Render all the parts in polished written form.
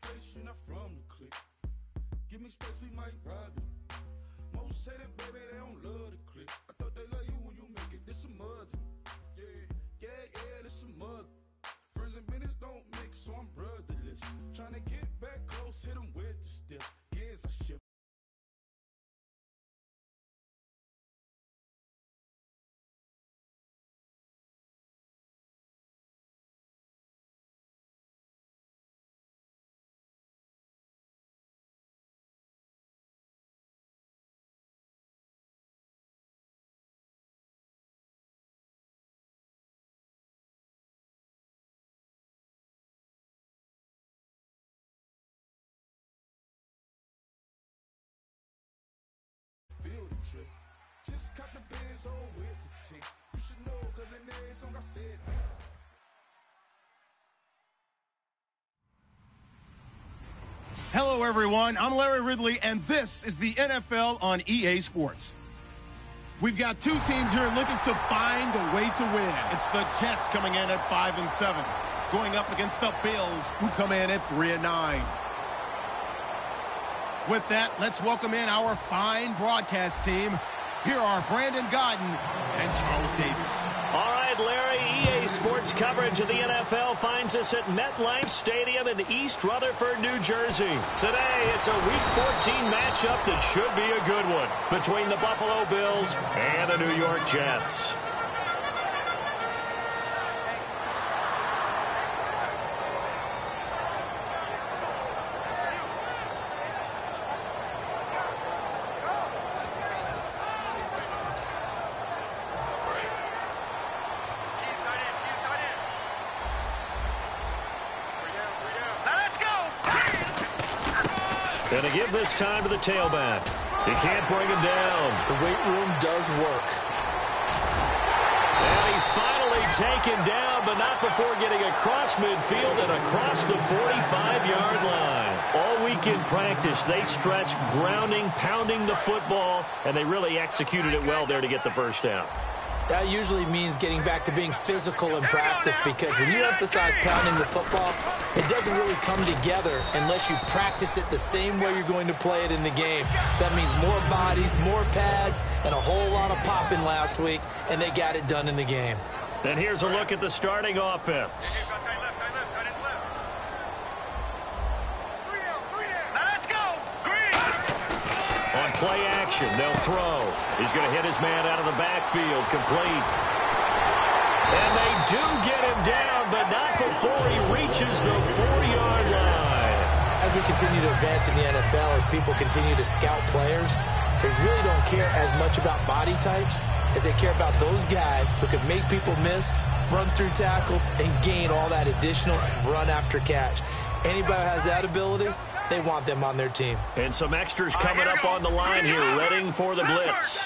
face, you're not from the clique. Give me space, we might rob it. Most say that, baby, they don't love the clique. I thought they love you when you make it. This a mother. Yeah, this a mother. Friends and business don't mix, so I'm brotherless. Trying to get back close, hit them with the stiff. Gears I shift. Feel the drift. Just cut the bands all with the tick. You should know, cause in every song I said. Hello, everyone. I'm Larry Ridley, and this is the NFL on EA Sports. We've got two teams here looking to find a way to win. It's the Jets coming in at 5-7, going up against the Bills, who come in at 3-9. With that, let's welcome in our fine broadcast team. Here are Brandon Godden and Charles Davis. All right, Larry, EA Sports coverage of the NFL finds us at MetLife Stadium in East Rutherford, New Jersey. Today, it's a Week 14 matchup that should be a good one between the Buffalo Bills and the New York Jets. And to give this time to the tailback. He can't bring him down. The weight room does work. And he's finally taken down, but not before getting across midfield and across the 45-yard line. All week in practice, they stressed grounding, pounding the football, and they really executed it well there to get the first down. That usually means getting back to being physical in practice, because when you emphasize pounding the football, it doesn't really come together unless you practice it the same way you're going to play it in the game. So that means more bodies, more pads, and a whole lot of popping last week, and they got it done in the game. And here's a look at the starting offense. On play action, they'll throw. He's going to hit his man out of the backfield, complete. And they do get him down, but not before he reaches the 4-yard line. As we continue to advance in the NFL, as people continue to scout players, they really don't care as much about body types as they care about those guys who can make people miss, run through tackles, and gain all that additional run after catch. Anybody who has that ability, they want them on their team. And some extras coming up on the line here, readying for the blitz.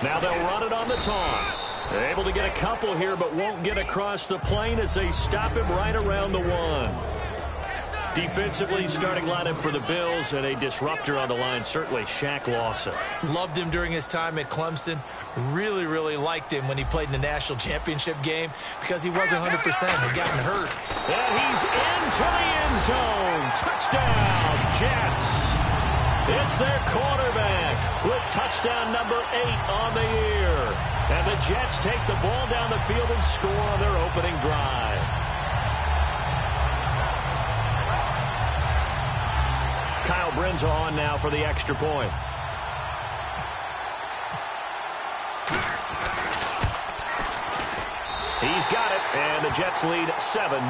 Now they'll run it on the toss. They're able to get a couple here, but won't get across the plane as they stop him right around the 1. Defensively, starting lineup for the Bills, and a disruptor on the line, certainly Shaq Lawson. Loved him during his time at Clemson. Really, really liked him when he played in the national championship game because he wasn't 100%. Had gotten hurt. And he's into the end zone. Touchdown, Jets. It's their quarterback with touchdown number 8 on the year. And the Jets take the ball down the field and score on their opening drive. Kyle Brinza on now for the extra point. He's got it, and the Jets lead 7-0.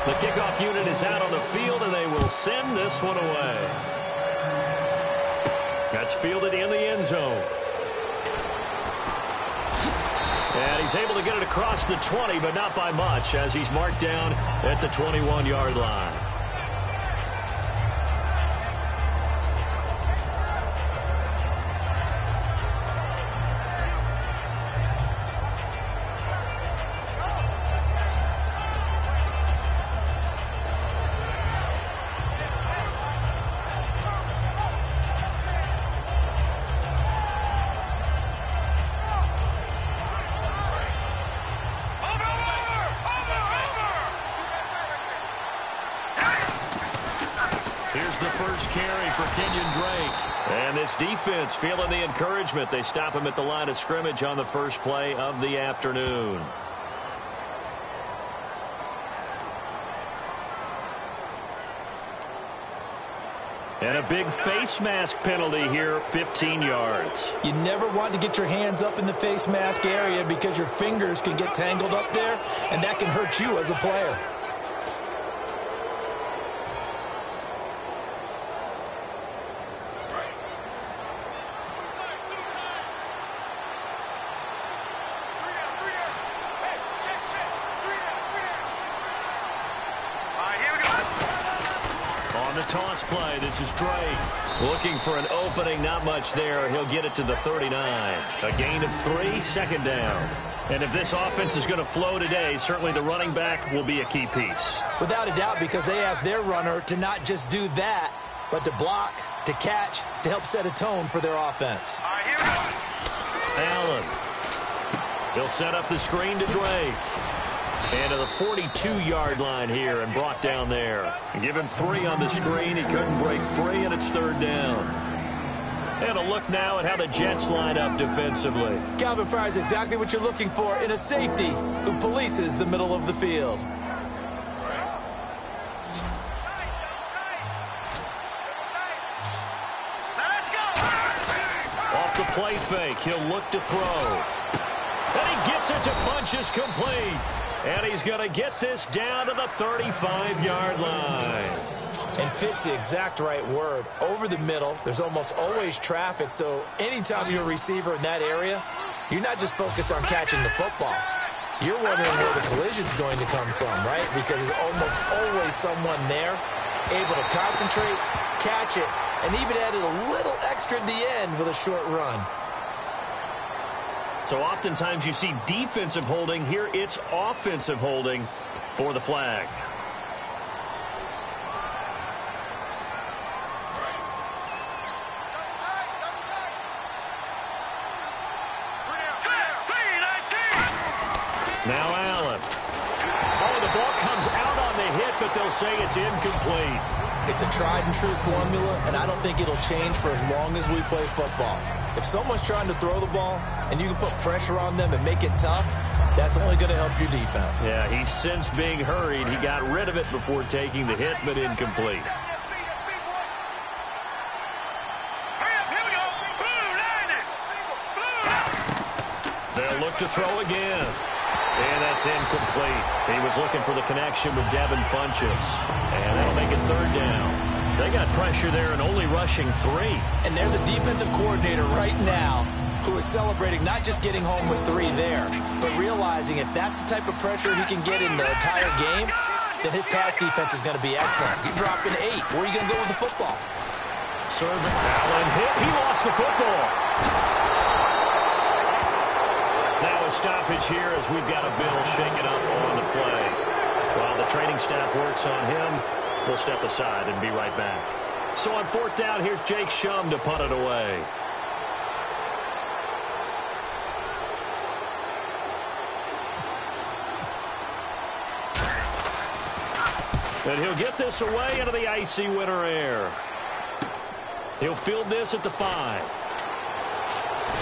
The kickoff unit is out on the field, and they will send this one away. That's fielded in the end zone. And he's able to get it across the 20, but not by much, as he's marked down at the 21-yard line. first carry for Kenyon Drake. And this defense feeling the encouragement. They stop him at the line of scrimmage on the first play of the afternoon. And a big face mask penalty here, 15 yards. You never want to get your hands up in the face mask area because your fingers can get tangled up there, and that can hurt you as a player. Toss play. This is Drake looking for an opening. Not much there. He'll get it to the 39. A gain of 3, second down. And if this offense is going to flow today, certainly the running back will be a key piece. Without a doubt, because they asked their runner to not just do that, but to block, to catch, to help set a tone for their offense. All right, here we go. Allen. He'll set up the screen to Drake. And to the 42-yard line here and brought down there. Give him 3 on the screen. He couldn't break free, and it's third down. And a look now at how the Jets line up defensively. Calvin Pryor is exactly what you're looking for in a safety who polices the middle of the field. Let's go. Off the play fake, he'll look to throw. And he gets it to Funchess complete. And he's going to get this down to the 35-yard line. And fits the exact right word. Over the middle, there's almost always traffic, so anytime you're a receiver in that area, you're not just focused on catching the football. You're wondering where the collision's going to come from, right? Because there's almost always someone there able to concentrate, catch it, and even added a little extra at the end with a short run. So oftentimes you see defensive holding. Here it's offensive holding for the flag. Now Allen. Oh, the ball comes out on the hit, but they'll say it's incomplete. It's a tried and true formula, and I don't think it'll change for as long as we play football. If someone's trying to throw the ball and you can put pressure on them and make it tough, that's only going to help your defense. Yeah, he's since being hurried. He got rid of it before taking the hit, but incomplete. They'll look to throw again. And that's incomplete. He was looking for the connection with Devin Funchess. And that'll make it third down. They got pressure there and only rushing 3. And there's a defensive coordinator right now who is celebrating not just getting home with 3 there, but realizing if that's the type of pressure he can get in the entire game, then his pass defense is going to be excellent. You're dropping 8. Where are you going to go with the football? Serving Allen hit. He lost the football. Now a stoppage here as we've got a Bill shaken up on the play. While the training staff works on him, we'll step aside and be right back. So on fourth down, here's Jake Shum to punt it away. And he'll get this away into the icy winter air. He'll field this at the 5.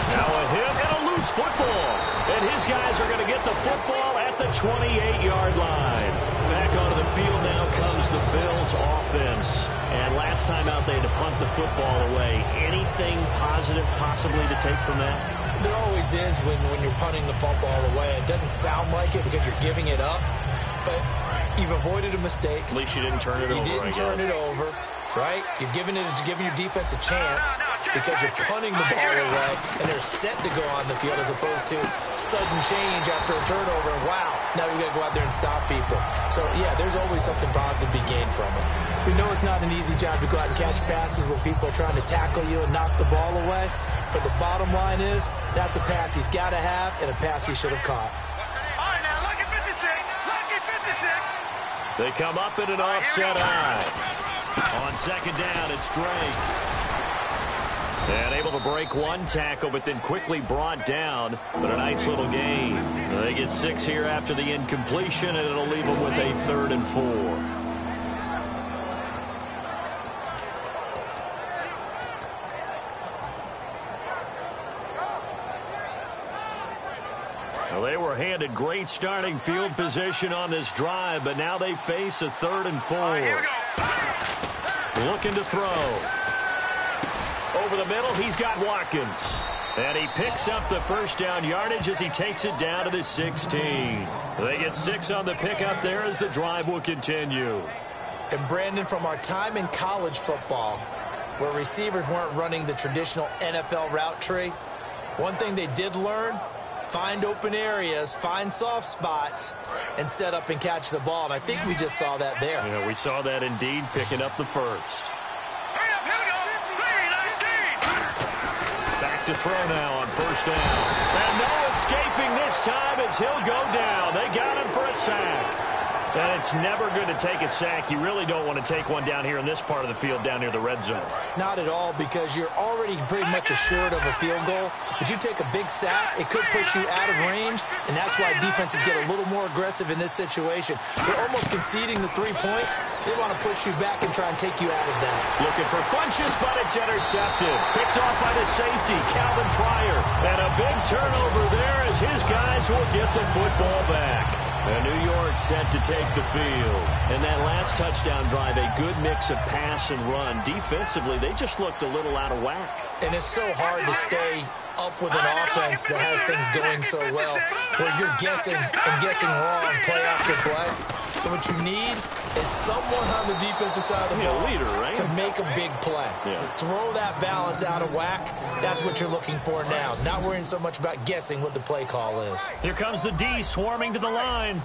Now a hit and a loose football. And his guys are going to get the football at the 28-yard line. Back onto the field now comes the Bills offense. And last time out they had to punt the football away. Anything positive possibly to take from that? There always is when you're punting the football away. It doesn't sound like it because you're giving it up. But you've avoided a mistake. At least you didn't turn it over. You didn't turn it over, right? You're giving your defense a chance because you're punting the ball away, and they're set to go on the field as opposed to sudden change after a turnover. And wow, now we got to go out there and stop people. So yeah, there's always something positive to be gained from it. We know it's not an easy job to go out and catch passes when people are trying to tackle you and knock the ball away. But the bottom line is that's a pass he's got to have and a pass he should have caught. They come up in an offset eye. On second down, it's Drake. And able to break one tackle, but then quickly brought down. But a nice little gain. They get 6 here after the incompletion, and it'll leave them with a 3rd and 4. Well, they were handed great starting field position on this drive, but now they face a 3rd and 4. Looking to throw. Over the middle, he's got Watkins. And he picks up the first down yardage as he takes it down to the 16. They get 6 on the pickup there as the drive will continue. And Brandon, from our time in college football, where receivers weren't running the traditional NFL route tree, one thing they did learn, find open areas, find soft spots, and set up and catch the ball. And I think we just saw that there. Yeah, we saw that indeed, picking up the first. Back to throw now on first down. And no escaping this time as he'll go down. They got him for a sack. And it's never good to take a sack. You really don't want to take one down here in this part of the field down near the red zone. Not at all, because you're already pretty much assured of a field goal. But you take a big sack, it could push you out of range, and that's why defenses get a little more aggressive in this situation. They're almost conceding the 3 points. They want to push you back and try and take you out of that. Looking for Funchess, but it's intercepted. Picked off by the safety, Calvin Pryor. And a big turnover there as his guys will get the football back. And New York set to take the field. And that last touchdown drive, a good mix of pass and run. Defensively, they just looked a little out of whack. And it's so hard to stay up with an offense that has things going so well, where you're guessing and guessing wrong play after play. So what you need is someone on the defensive side of the ball leader, right? to make a big play. Yeah. Throw that balance out of whack. That's what you're looking for now. Not worrying so much about guessing what the play call is. Here comes the D swarming to the line.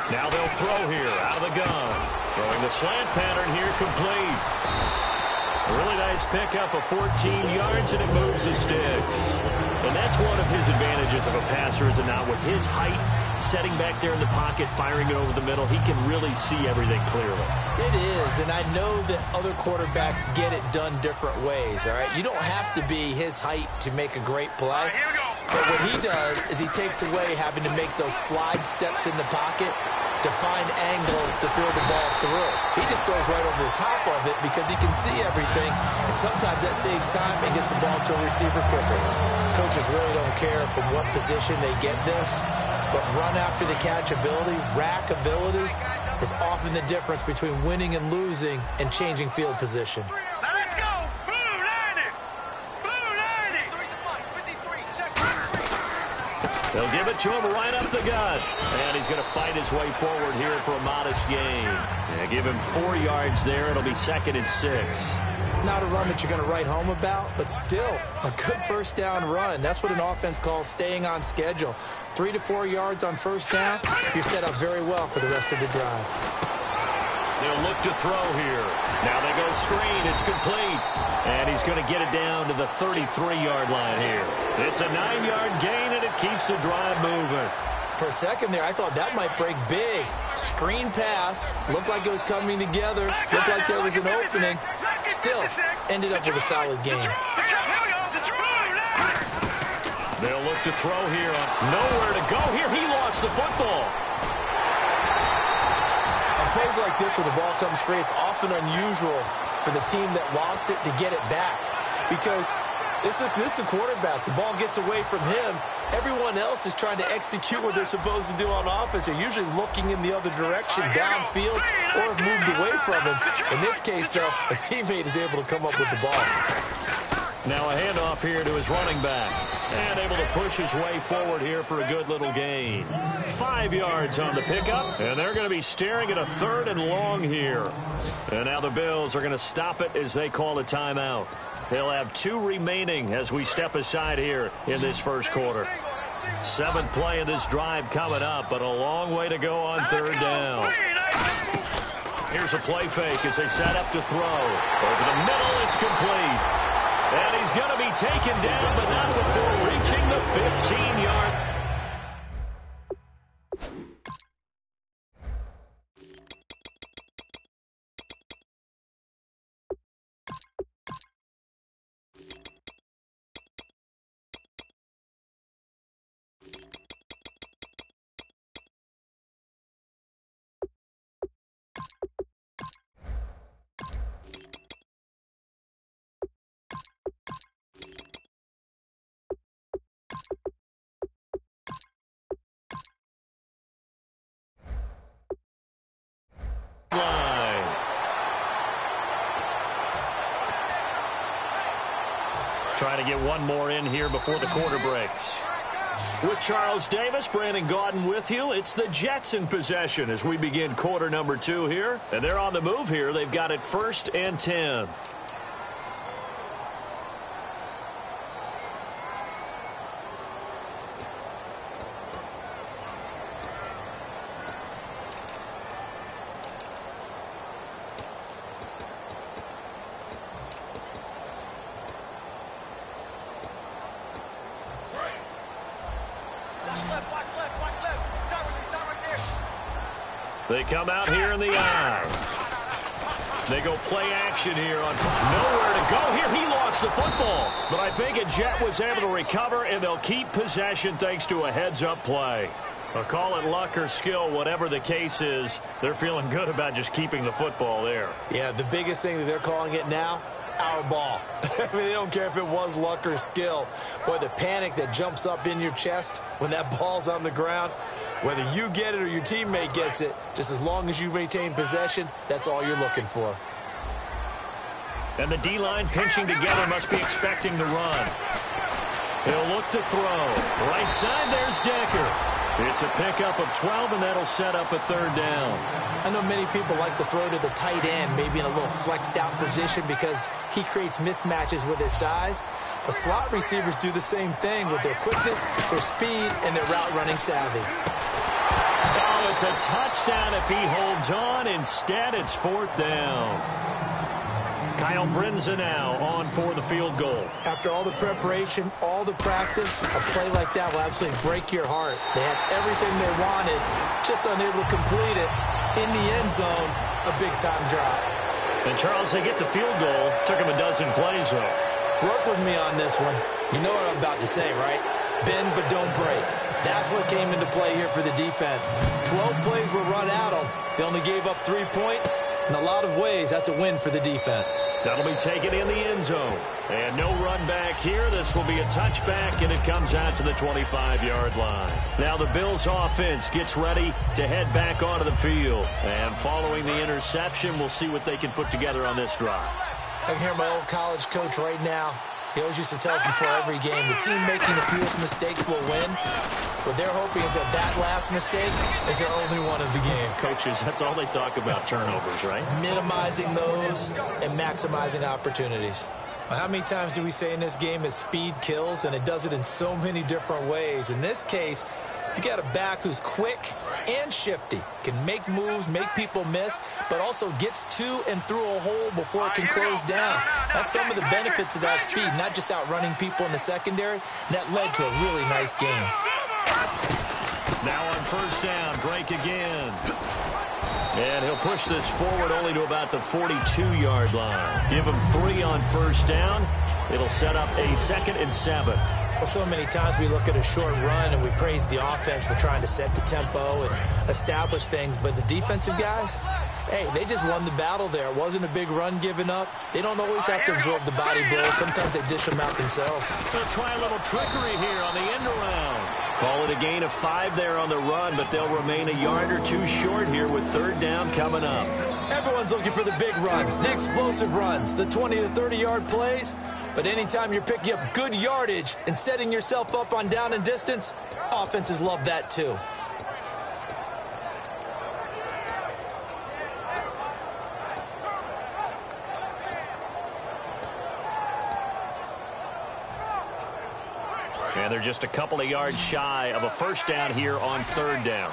Now they'll throw here out of the gun. Throwing the slant pattern here complete. A really nice pickup of 14 yards, and it moves the sticks. And that's one of his advantages of a passer, is it not? With his height, setting back there in the pocket, firing it over the middle, he can really see everything clearly. It is, and I know that other quarterbacks get it done different ways, all right? You don't have to be his height to make a great play. But what he does is he takes away having to make those slide steps in the pocket to find angles to throw the ball through. He just throws right over the top of it because he can see everything, and sometimes that saves time and gets the ball to a receiver quicker. Coaches really don't care from what position they get this, but run after the catch ability, rack ability, is often the difference between winning and losing and changing field position. Now let's go! Blue 90! Blue 90! They'll give it to him right up the gut. And he's going to fight his way forward here for a modest gain. Yeah, give him 4 yards there. It'll be 2nd and 6. Not a run that you're going to write home about, but still a good first down run. That's what an offense calls staying on schedule. 3 to 4 yards on first down, you're set up very well for the rest of the drive. They'll look to throw here. Now they go screen. It's complete. And he's going to get it down to the 33-yard line here. It's a 9-yard gain, and it keeps the drive moving. For a second there, I thought that might break big. Screen pass. Looked like it was coming together. Looked like there was an opening. Still, ended up with a solid game. They'll look to throw here. Nowhere to go here. He lost the football. On plays like this where the ball comes free, it's often unusual for the team that lost it to get it back. Because this is the quarterback. The ball gets away from him. Everyone else is trying to execute what they're supposed to do on offense. They're usually looking in the other direction, downfield, or have moved away from him. In this case, though, a teammate is able to come up with the ball. Now a handoff here to his running back. And able to push his way forward here for a good little gain. 5 yards on the pickup. And they're going to be staring at a 3rd and long here. And now the Bills are going to stop it as they call a timeout. They'll have 2 remaining as we step aside here in this first quarter. 7th play of this drive coming up, but a long way to go on 3rd down. Here's a play fake as they set up to throw. Over the middle, it's complete. And he's going to be taken down, but not before reaching the 15-yard Trying to get one more in here before the quarter breaks. With Charles Davis, Brandon Gaudin with you. It's the Jets in possession as we begin quarter number 2 here. And they're on the move here. They've got it 1st and 10. They come out here in the eye. They go play action here on nowhere to go here. He lost the football. But I think a Jet was able to recover, and they'll keep possession thanks to a heads-up play. I'll call it luck or skill, whatever the case is. They're feeling good about just keeping the football there. Yeah, the biggest thing that they're calling it now, our ball. I mean, they don't care if it was luck or skill. Boy, the panic that jumps up in your chest when that ball's on the ground, whether you get it or your teammate gets it, just as long as you maintain possession, that's all you're looking for. And the D-line pinching together must be expecting the run. He'll look to throw. Right side, there's Decker. It's a pickup of 12, and that'll set up a 3rd down. I know many people like to throw to the tight end, maybe in a little flexed out position because he creates mismatches with his size. But slot receivers do the same thing with their quickness, their speed, and their route running savvy. Oh, it's a touchdown if he holds on. Instead, it's 4th down. Kyle Brinza now on for the field goal. After all the preparation, all the practice, a play like that will absolutely break your heart. They had everything they wanted, just unable to complete it. In the end zone, a big-time drop. And, Charles, they get the field goal. Took him a dozen plays, though. Work with me on this one. You know what I'm about to say, right? Bend but don't break. That's what came into play here for the defense. 12 plays were run at them. They only gave up 3 points. In a lot of ways, that's a win for the defense. That'll be taken in the end zone. And no run back here. This will be a touchback, and it comes out to the 25-yard line. Now the Bills offense gets ready to head back onto the field. And following the interception, we'll see what they can put together on this drive. I can hear my old college coach right now. He always used to tell us before every game, the team making the fewest mistakes will win. What they're hoping is that last mistake is their only one of the game. Coaches, that's all they talk about, turnovers, right? Minimizing those and maximizing opportunities. Well, how many times do we say in this game is speed kills, and it does it in so many different ways. In this case, you got a back who's quick and shifty, can make moves, make people miss, but also gets to and through a hole before it can close down. That's some of the benefits of that speed, not just outrunning people in the secondary. And that led to a really nice game. Now on 1st down, Drake again. And he'll push this forward only to about the 42-yard line. Give him 3 on 1st down. It'll set up a 2nd and 7. Well, so many times we look at a short run and we praise the offense for trying to set the tempo and establish things, but the defensive guys, hey, they just won the battle there. It wasn't a big run given up. They don't always have to absorb the body blows. Sometimes they dish them out themselves. They'll try a little trickery here on the end around. Call it a gain of 5 there on the run, but they'll remain a yard or 2 short here with 3rd down coming up. Everyone's looking for the big runs, the explosive runs, the 20 to 30-yard plays. But anytime you're picking up good yardage and setting yourself up on down and distance, offenses love that too. And they're just a couple of yards shy of a 1st down here on 3rd down.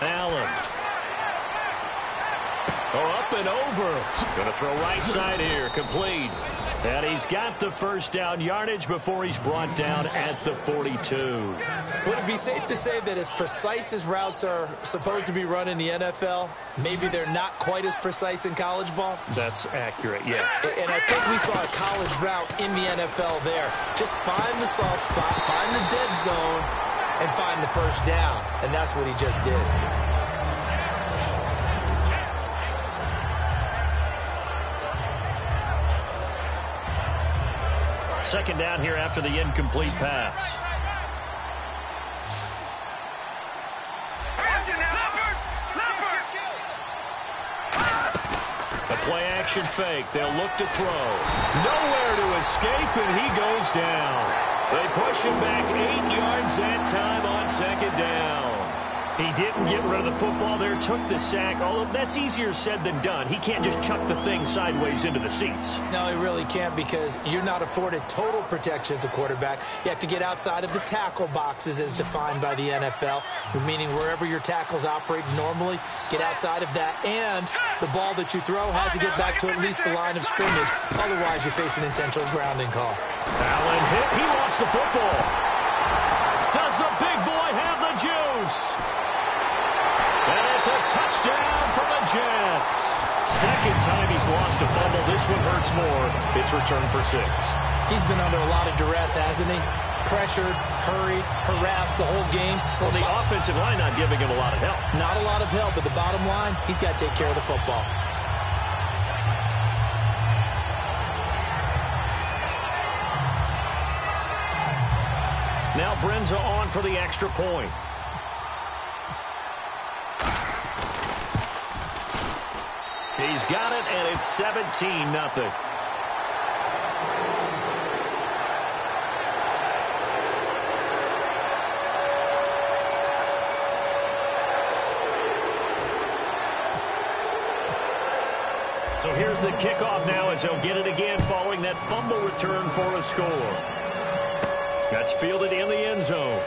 Allen. Up and over. Going to throw right side here. Complete. And he's got the 1st down yardage before he's brought down at the 42. Would it be safe to say that as precise as routes are supposed to be run in the NFL, maybe they're not quite as precise in college ball? That's accurate, yeah. And I think we saw a college route in the NFL there. Just find the soft spot, find the dead zone, and find the 1st down. And that's what he just did. 2nd down here after the incomplete pass. A play-action fake. They'll look to throw. Nowhere to escape, and he goes down. They push him back 8 yards that time on second down. He didn't get rid of the football there, took the sack. Although that's easier said than done. He can't just chuck the thing sideways into the seats. No, he really can't, because you're not afforded total protection as a quarterback. You have to get outside of the tackle boxes as defined by the NFL, meaning wherever your tackles operate normally, get outside of that. And the ball that you throw has to get back to at least the line of scrimmage. Otherwise, you face an intentional grounding call. Allen hit. He lost the football. Does the big boy have the juice? And it's a touchdown for the Jets. Second time he's lost a fumble. This one hurts more. It's returned for 6. He's been under a lot of duress, hasn't he? Pressured, hurried, harassed the whole game. Well, the offensive line not giving him a lot of help. Not a lot of help, but the bottom line, he's got to take care of the football. Now Brenza on for the extra point. He's got it, and it's 17-0. So here's the kickoff now as he'll get it again following that fumble return for a score. That's fielded in the end zone.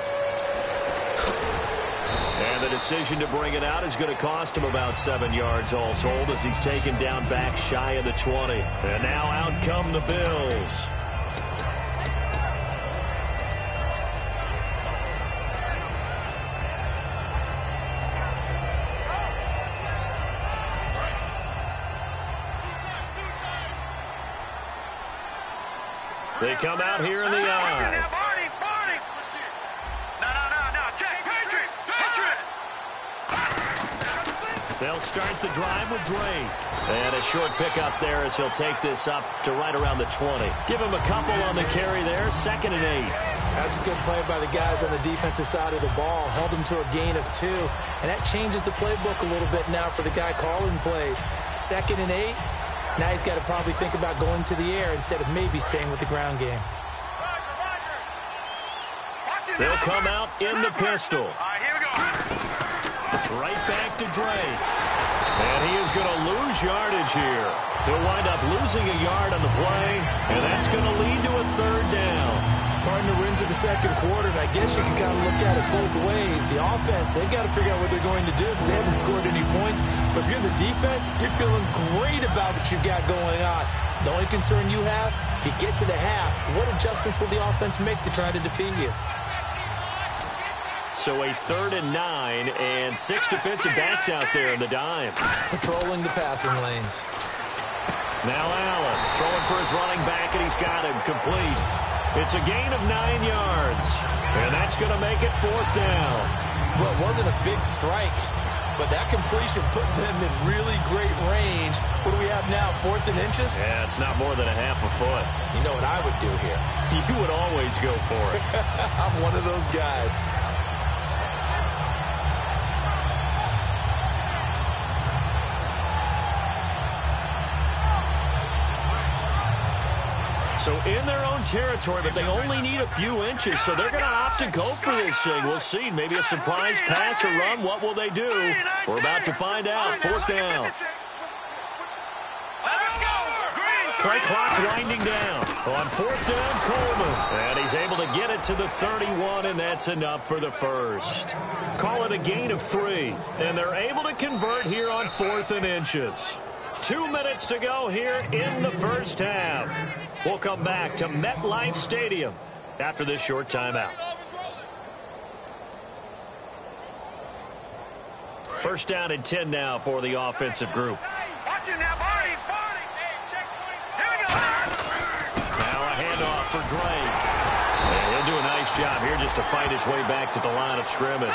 And the decision to bring it out is going to cost him about 7 yards all told, as he's taken down back shy of the 20. And now out come the Bills. They come out here in the eye. They'll start the drive with Dre. And a short pickup there as he'll take this up to right around the 20. Give him a couple on the carry there. 2nd and 8. That's a good play by the guys on the defensive side of the ball. Held him to a gain of 2. And that changes the playbook a little bit now for the guy calling plays. 2nd and 8. Now he's got to probably think about going to the air instead of maybe staying with the ground game. They'll come out in the pistol. Right back to Dre. And he is going to lose yardage here. He'll wind up losing a yard on the play, and that's going to lead to a 3rd down. Partner, we're into the second quarter, and I guess you can kind of look at it both ways. The offense, they've got to figure out what they're going to do because they haven't scored any points. But if you're the defense, you're feeling great about what you've got going on. The only concern you have, if you get to the half, what adjustments will the offense make to try to defeat you? So a 3rd and 9, and 6 defensive backs out there in the dime. Patrolling the passing lanes. Now Allen throwing for his running back, and he's got him complete. It's a gain of 9 yards, and that's going to make it 4th down. Well, it wasn't a big strike, but that completion put them in really great range. What do we have now, 4th and inches? Yeah, it's not more than a half a foot. You know what I would do here? You would always go for it. I'm one of those guys. So in their own territory, but they only need a few inches, so they're going to opt to go for this thing. We'll see. Maybe a surprise pass or run. What will they do? We're about to find out. 4th down. Play clock winding down. On 4th down, Coleman. And he's able to get it to the 31, and that's enough for the first. Call it a gain of 3, and they're able to convert here on 4th and inches. 2 minutes to go here in the first half. We'll come back to MetLife Stadium after this short timeout. First down and 10 now for the offensive group. Now a handoff for Dre. And he'll do a nice job here just to fight his way back to the line of scrimmage.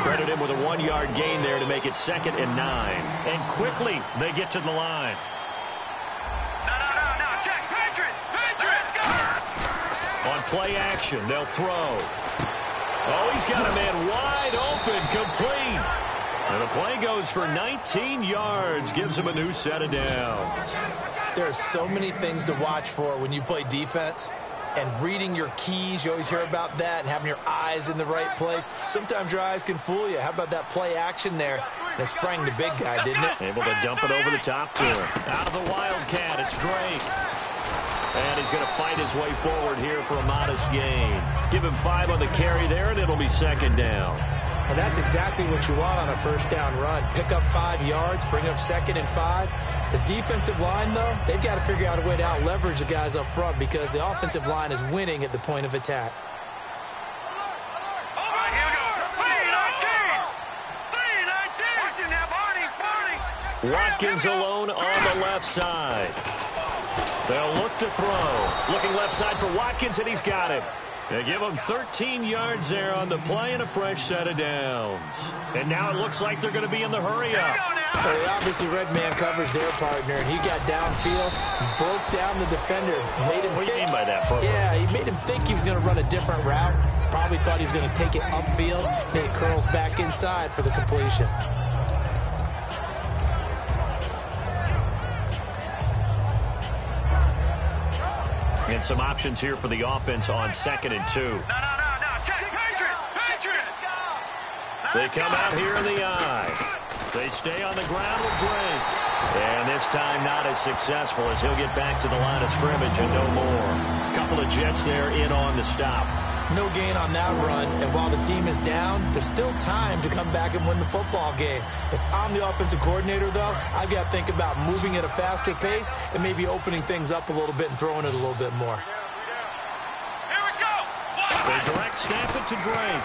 Credit him with a 1-yard gain there to make it 2nd and 9. And quickly they get to the line. On play action, they'll throw. Oh, he's got a man wide open, complete. And the play goes for 19 yards, gives him a new set of downs. There are so many things to watch for when you play defense. And reading your keys, you always hear about that, and having your eyes in the right place. Sometimes your eyes can fool you. How about that play action there? And it sprang the big guy, didn't it? Able to dump it over the top to him. Out of the Wildcat, it's Drake. And he's going to fight his way forward here for a modest gain. Give him 5 on the carry there, and it'll be second down. And that's exactly what you want on a first down run. Pick up 5 yards, bring up 2nd and 5. The defensive line, though, they've got to figure out a way to out-leverage the guys up front because the offensive line is winning at the point of attack. All right, here we go. 3-19. Watkins alone on the left side. They'll look to throw. Looking left side for Watkins, and he's got him. They give him 13 yards there on the play and a fresh set of downs. And now it looks like they're going to be in the hurry-up. Well, they obviously red man covers their partner, and he got downfield, broke down the defender. Made him what do you think, mean by that, Bubba? Yeah, he made him think he was going to run a different route. Probably thought he was going to take it upfield. Then he curls back inside for the completion. And some options here for the offense on 2nd and 2. No. Patriot. They come out here in the eye. They stay on the ground with Drake. And this time not as successful as he'll get back to the line of scrimmage and no more. Couple of Jets there in on the stop. No gain on that run, and while the team is down, there's still time to come back and win the football game. If I'm the offensive coordinator, though, I've got to think about moving at a faster pace and maybe opening things up a little bit and throwing it a little bit more. Here we go. They direct snap it to Drake.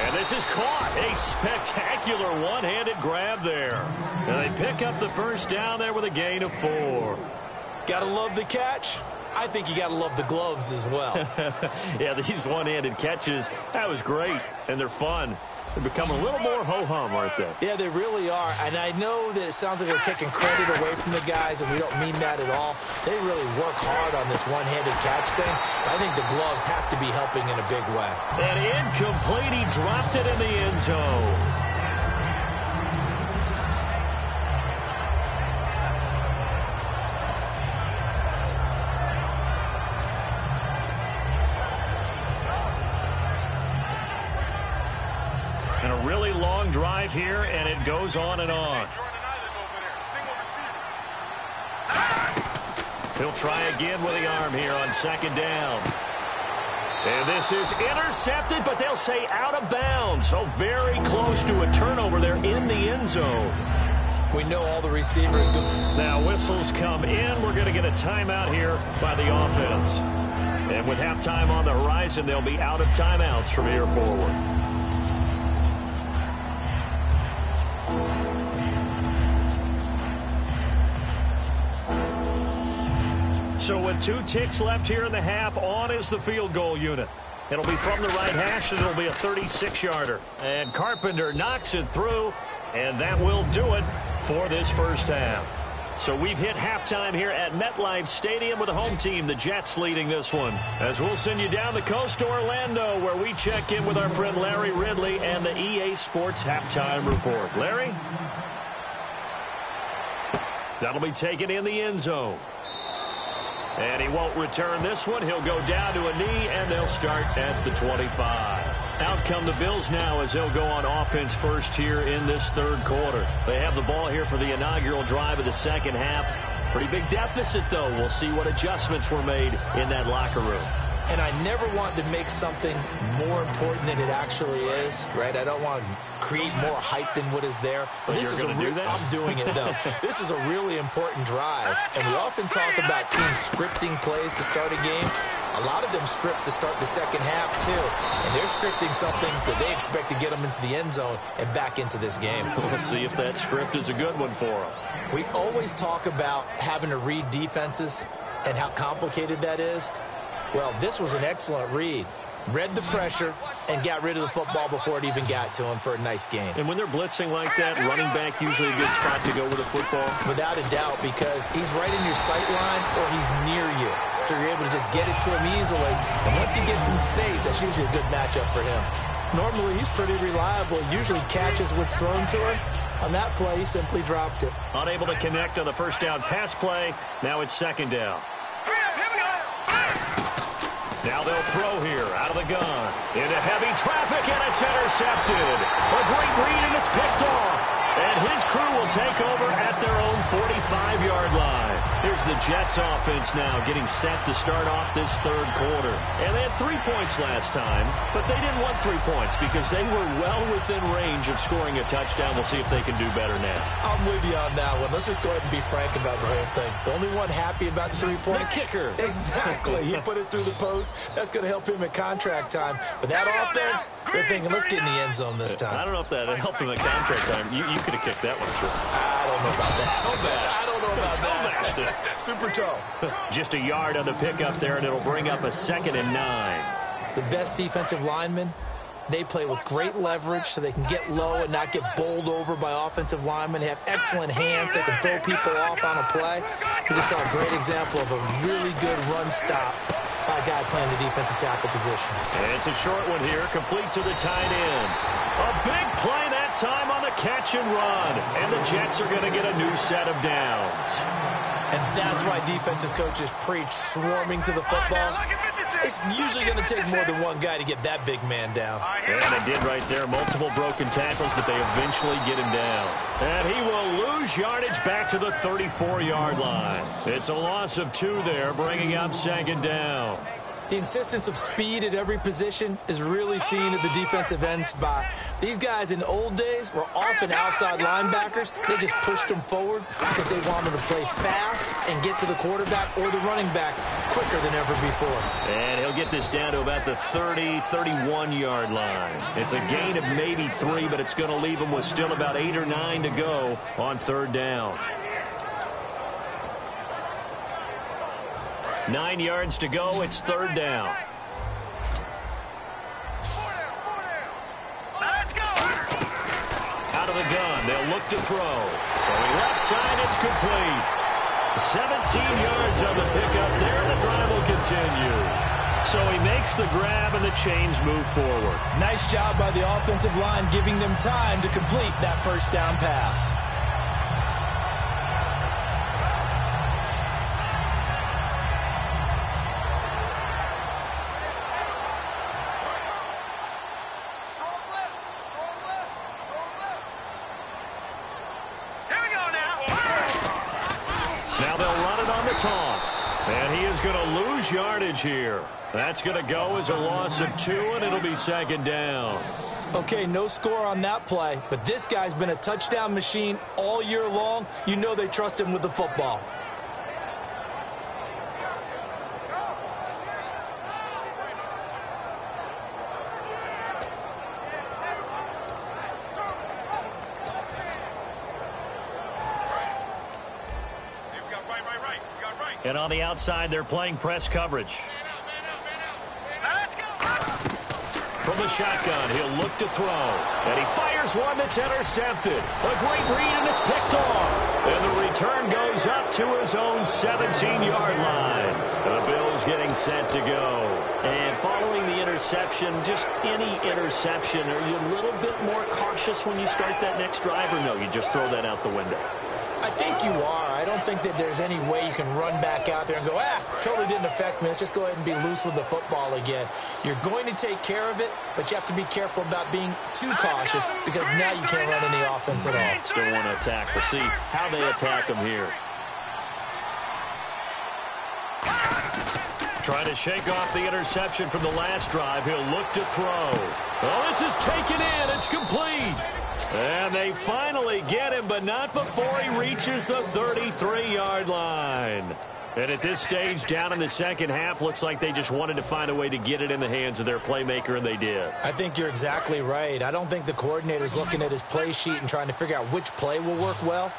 And this is caught. A spectacular one-handed grab there. And they pick up the first down there with a gain of 4. Gotta love the catch. I think you gotta love the gloves as well. Yeah, these one-handed catches, that was great, and they're fun. They become a little more ho-hum, aren't they? Yeah, they really are. And I know that it sounds like we're taking credit away from the guys, and we don't mean that at all. They really work hard on this one-handed catch thing. I think the gloves have to be helping in a big way. And incomplete, he dropped it in the end zone. And a really long drive here, and it goes on and on. He'll try again with the arm here on 2nd down. And this is intercepted, but they'll say out of bounds. So very close to a turnover there in the end zone. We know all the receivers go. Now whistles come in. We're going to get a timeout here by the offense. And with halftime on the horizon, they'll be out of timeouts from here forward. So with 2 ticks left here in the half, on is the field goal unit. It'll be from the right hash, and it'll be a 36-yarder. And Carpenter knocks it through, and that will do it for this first half. So we've hit halftime here at MetLife Stadium with the home team, the Jets, leading this one. As we'll send you down the coast to Orlando, where we check in with our friend Larry Ridley and the EA Sports Halftime Report. Larry? That'll be taken in the end zone. And he won't return this one. He'll go down to a knee, and they'll start at the 25. Out come the Bills now as they'll go on offense first here in this third quarter. They have the ball here for the inaugural drive of the second half. Pretty big deficit, though. We'll see what adjustments were made in that locker room. And I never want to make something more important than it actually is, right? I don't want to create more hype than what is there. But this is I'm doing it, though. This is a really important drive. And we often talk about teams scripting plays to start a game. A lot of them script to start the second half, too. And they're scripting something that they expect to get them into the end zone and back into this game. We'll see if that script is a good one for them. We always talk about having to read defenses and how complicated that is. Well, this was an excellent read. Read the pressure and got rid of the football before it even got to him for a nice game. And when they're blitzing like that, running back usually a good spot to go with the football? Without a doubt, because he's right in your sight line or he's near you. So you're able to just get it to him easily. And once he gets in space, that's usually a good matchup for him. Normally, he's pretty reliable. Usually catches what's thrown to him. On that play, he simply dropped it. Unable to connect on the first down pass play. Now it's second down. Now they'll throw here out of the gun. Into heavy traffic, and it's intercepted. A great read, and it's picked off. And his crew will take over at their own 45-yard line. Here's the Jets offense now getting set to start off this third quarter. And they had 3 points last time, but they didn't want 3 points because they were well within range of scoring a touchdown. We'll see if they can do better now. I'm with you on that one. Let's just go ahead and be frank about the whole thing. The only one happy about the 3-point? The kicker. Exactly. He put it through the post. That's going to help him at contract time. But that offense, they're thinking, let's get in the end zone this time. I don't know if that helped him at contract time. You could have kicked that one through. I don't know about that. I don't know about that. Super toe. Just a yard on the pickup there, and it'll bring up a 2nd and 9. The best defensive linemen, they play with great leverage so they can get low and not get bowled over by offensive linemen. They have excellent hands. They can throw people off on a play. We just saw a great example of a really good run stop by a guy playing the defensive tackle position. And it's a short one here, complete to the tight end. A big play that time on the catch and run. And the Jets are going to get a new set of downs. And that's why defensive coaches preach swarming to the football. It's usually going to take more than one guy to get that big man down. And they did right there. Multiple broken tackles, but they eventually get him down. And he will lose yardage back to the 34-yard line. It's a loss of 2 there, bringing up 2nd down. The insistence of speed at every position is really seen at the defensive end spot. These guys in old days were often outside linebackers. They just pushed them forward because they wanted to play fast and get to the quarterback or the running backs quicker than ever before. And he'll get this down to about the 30, 31-yard line. It's a gain of maybe 3, but it's going to leave him with still about 8 or 9 to go on 3rd down. 9 yards to go. It's 3rd down. Let's go. Out of the gun. They'll look to throw. Throwing left side. It's complete. 17 yards on the pickup there. The drive will continue. So he makes the grab and the chains move forward. Nice job by the offensive line giving them time to complete that first down pass. And he is going to lose yardage here. That's going to go as a loss of 2, and it'll be 2nd down. Okay, no score on that play, but this guy's been a touchdown machine all year long. You know they trust him with the football. And on the outside, they're playing press coverage. Let's go. From the shotgun, he'll look to throw. And he fires one that's intercepted. A great read, and it's picked off. And the return goes up to his own 17-yard line. The Bills getting set to go. And following the interception, just any interception, are you a little bit more cautious when you start that next drive, or no, you just throw that out the window? I think you are. I don't think that there's any way you can run back out there and go, totally didn't affect me. Let's just go ahead and be loose with the football again. You're going to take care of it, but you have to be careful about being too cautious because now you can't run any offense at all. Still want to attack. We'll see how they attack him here. Trying to shake off the interception from the last drive. He'll look to throw. Oh, this is taken in. It's complete. And they finally get him, but not before he reaches the 33-yard line. And at this stage, down in the second half, looks like they just wanted to find a way to get it in the hands of their playmaker, and they did. I think you're exactly right. I don't think the coordinator's looking at his play sheet and trying to figure out which play will work well.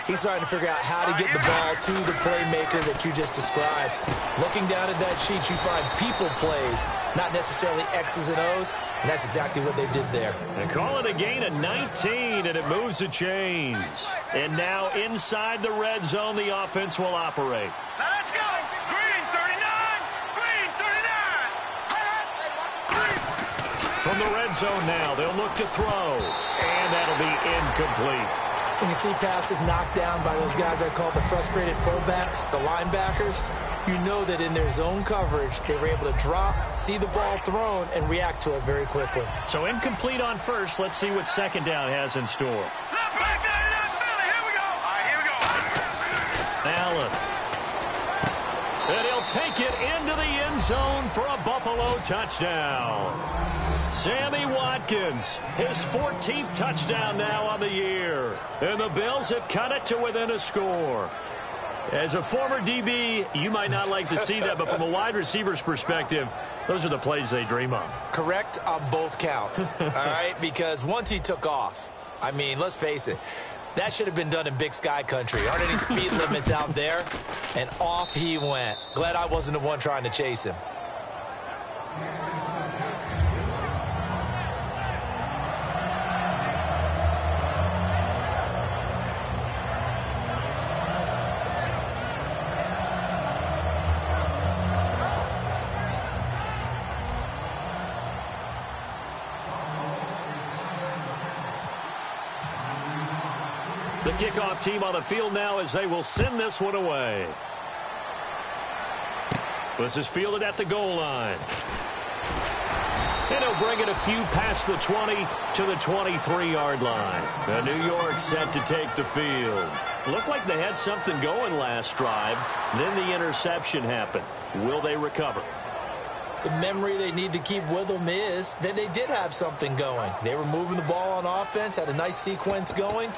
He's trying to figure out how to get the ball to the playmaker that you just described. Looking down at that sheet, you find people plays, not necessarily X's and O's, and that's exactly what they did there. They call it a gain of 19, and it moves the chains. And now inside the red zone, the offense will operate. Let's go. Green 39. Green 39. From from the red zone now. They'll look to throw, and that'll be incomplete. When you see passes knocked down by those guys I call the frustrated fullbacks, the linebackers, you know that in their zone coverage, they were able to drop, see the ball thrown, and react to it very quickly. So incomplete on first. Let's see what second down has in store. Here we go. Allen. And he'll take it into the end zone for a Buffalo touchdown. Sammy Watkins, his 14th touchdown now on the year. And the Bills have cut it to within a score. As a former DB, you might not like to see that, but from a wide receiver's perspective, those are the plays they dream of. Correct on both counts, all right? Because once he took off, I mean, let's face it, that should have been done in Big Sky country. Aren't any speed limits out there? And off he went. Glad I wasn't the one trying to chase him. The kickoff team on the field now as they will send this one away. This is fielded at the goal line. And he'll bring it a few past the 20 to the 23-yard line. And New York set to take the field. Looked like they had something going last drive. Then the interception happened. Will they recover? The memory they need to keep with them is that they did have something going. They were moving the ball on offense, had a nice sequence going.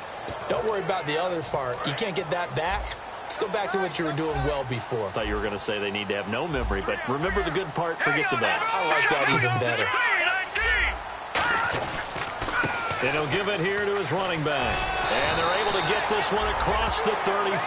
Don't worry about the other part. You can't get that back. Let's go back to what you were doing well before. I thought you were going to say they need to have no memory, but remember the good part, forget the bad. I like that even better. And he'll give it here to his running back. And they're able to get this one across the 35.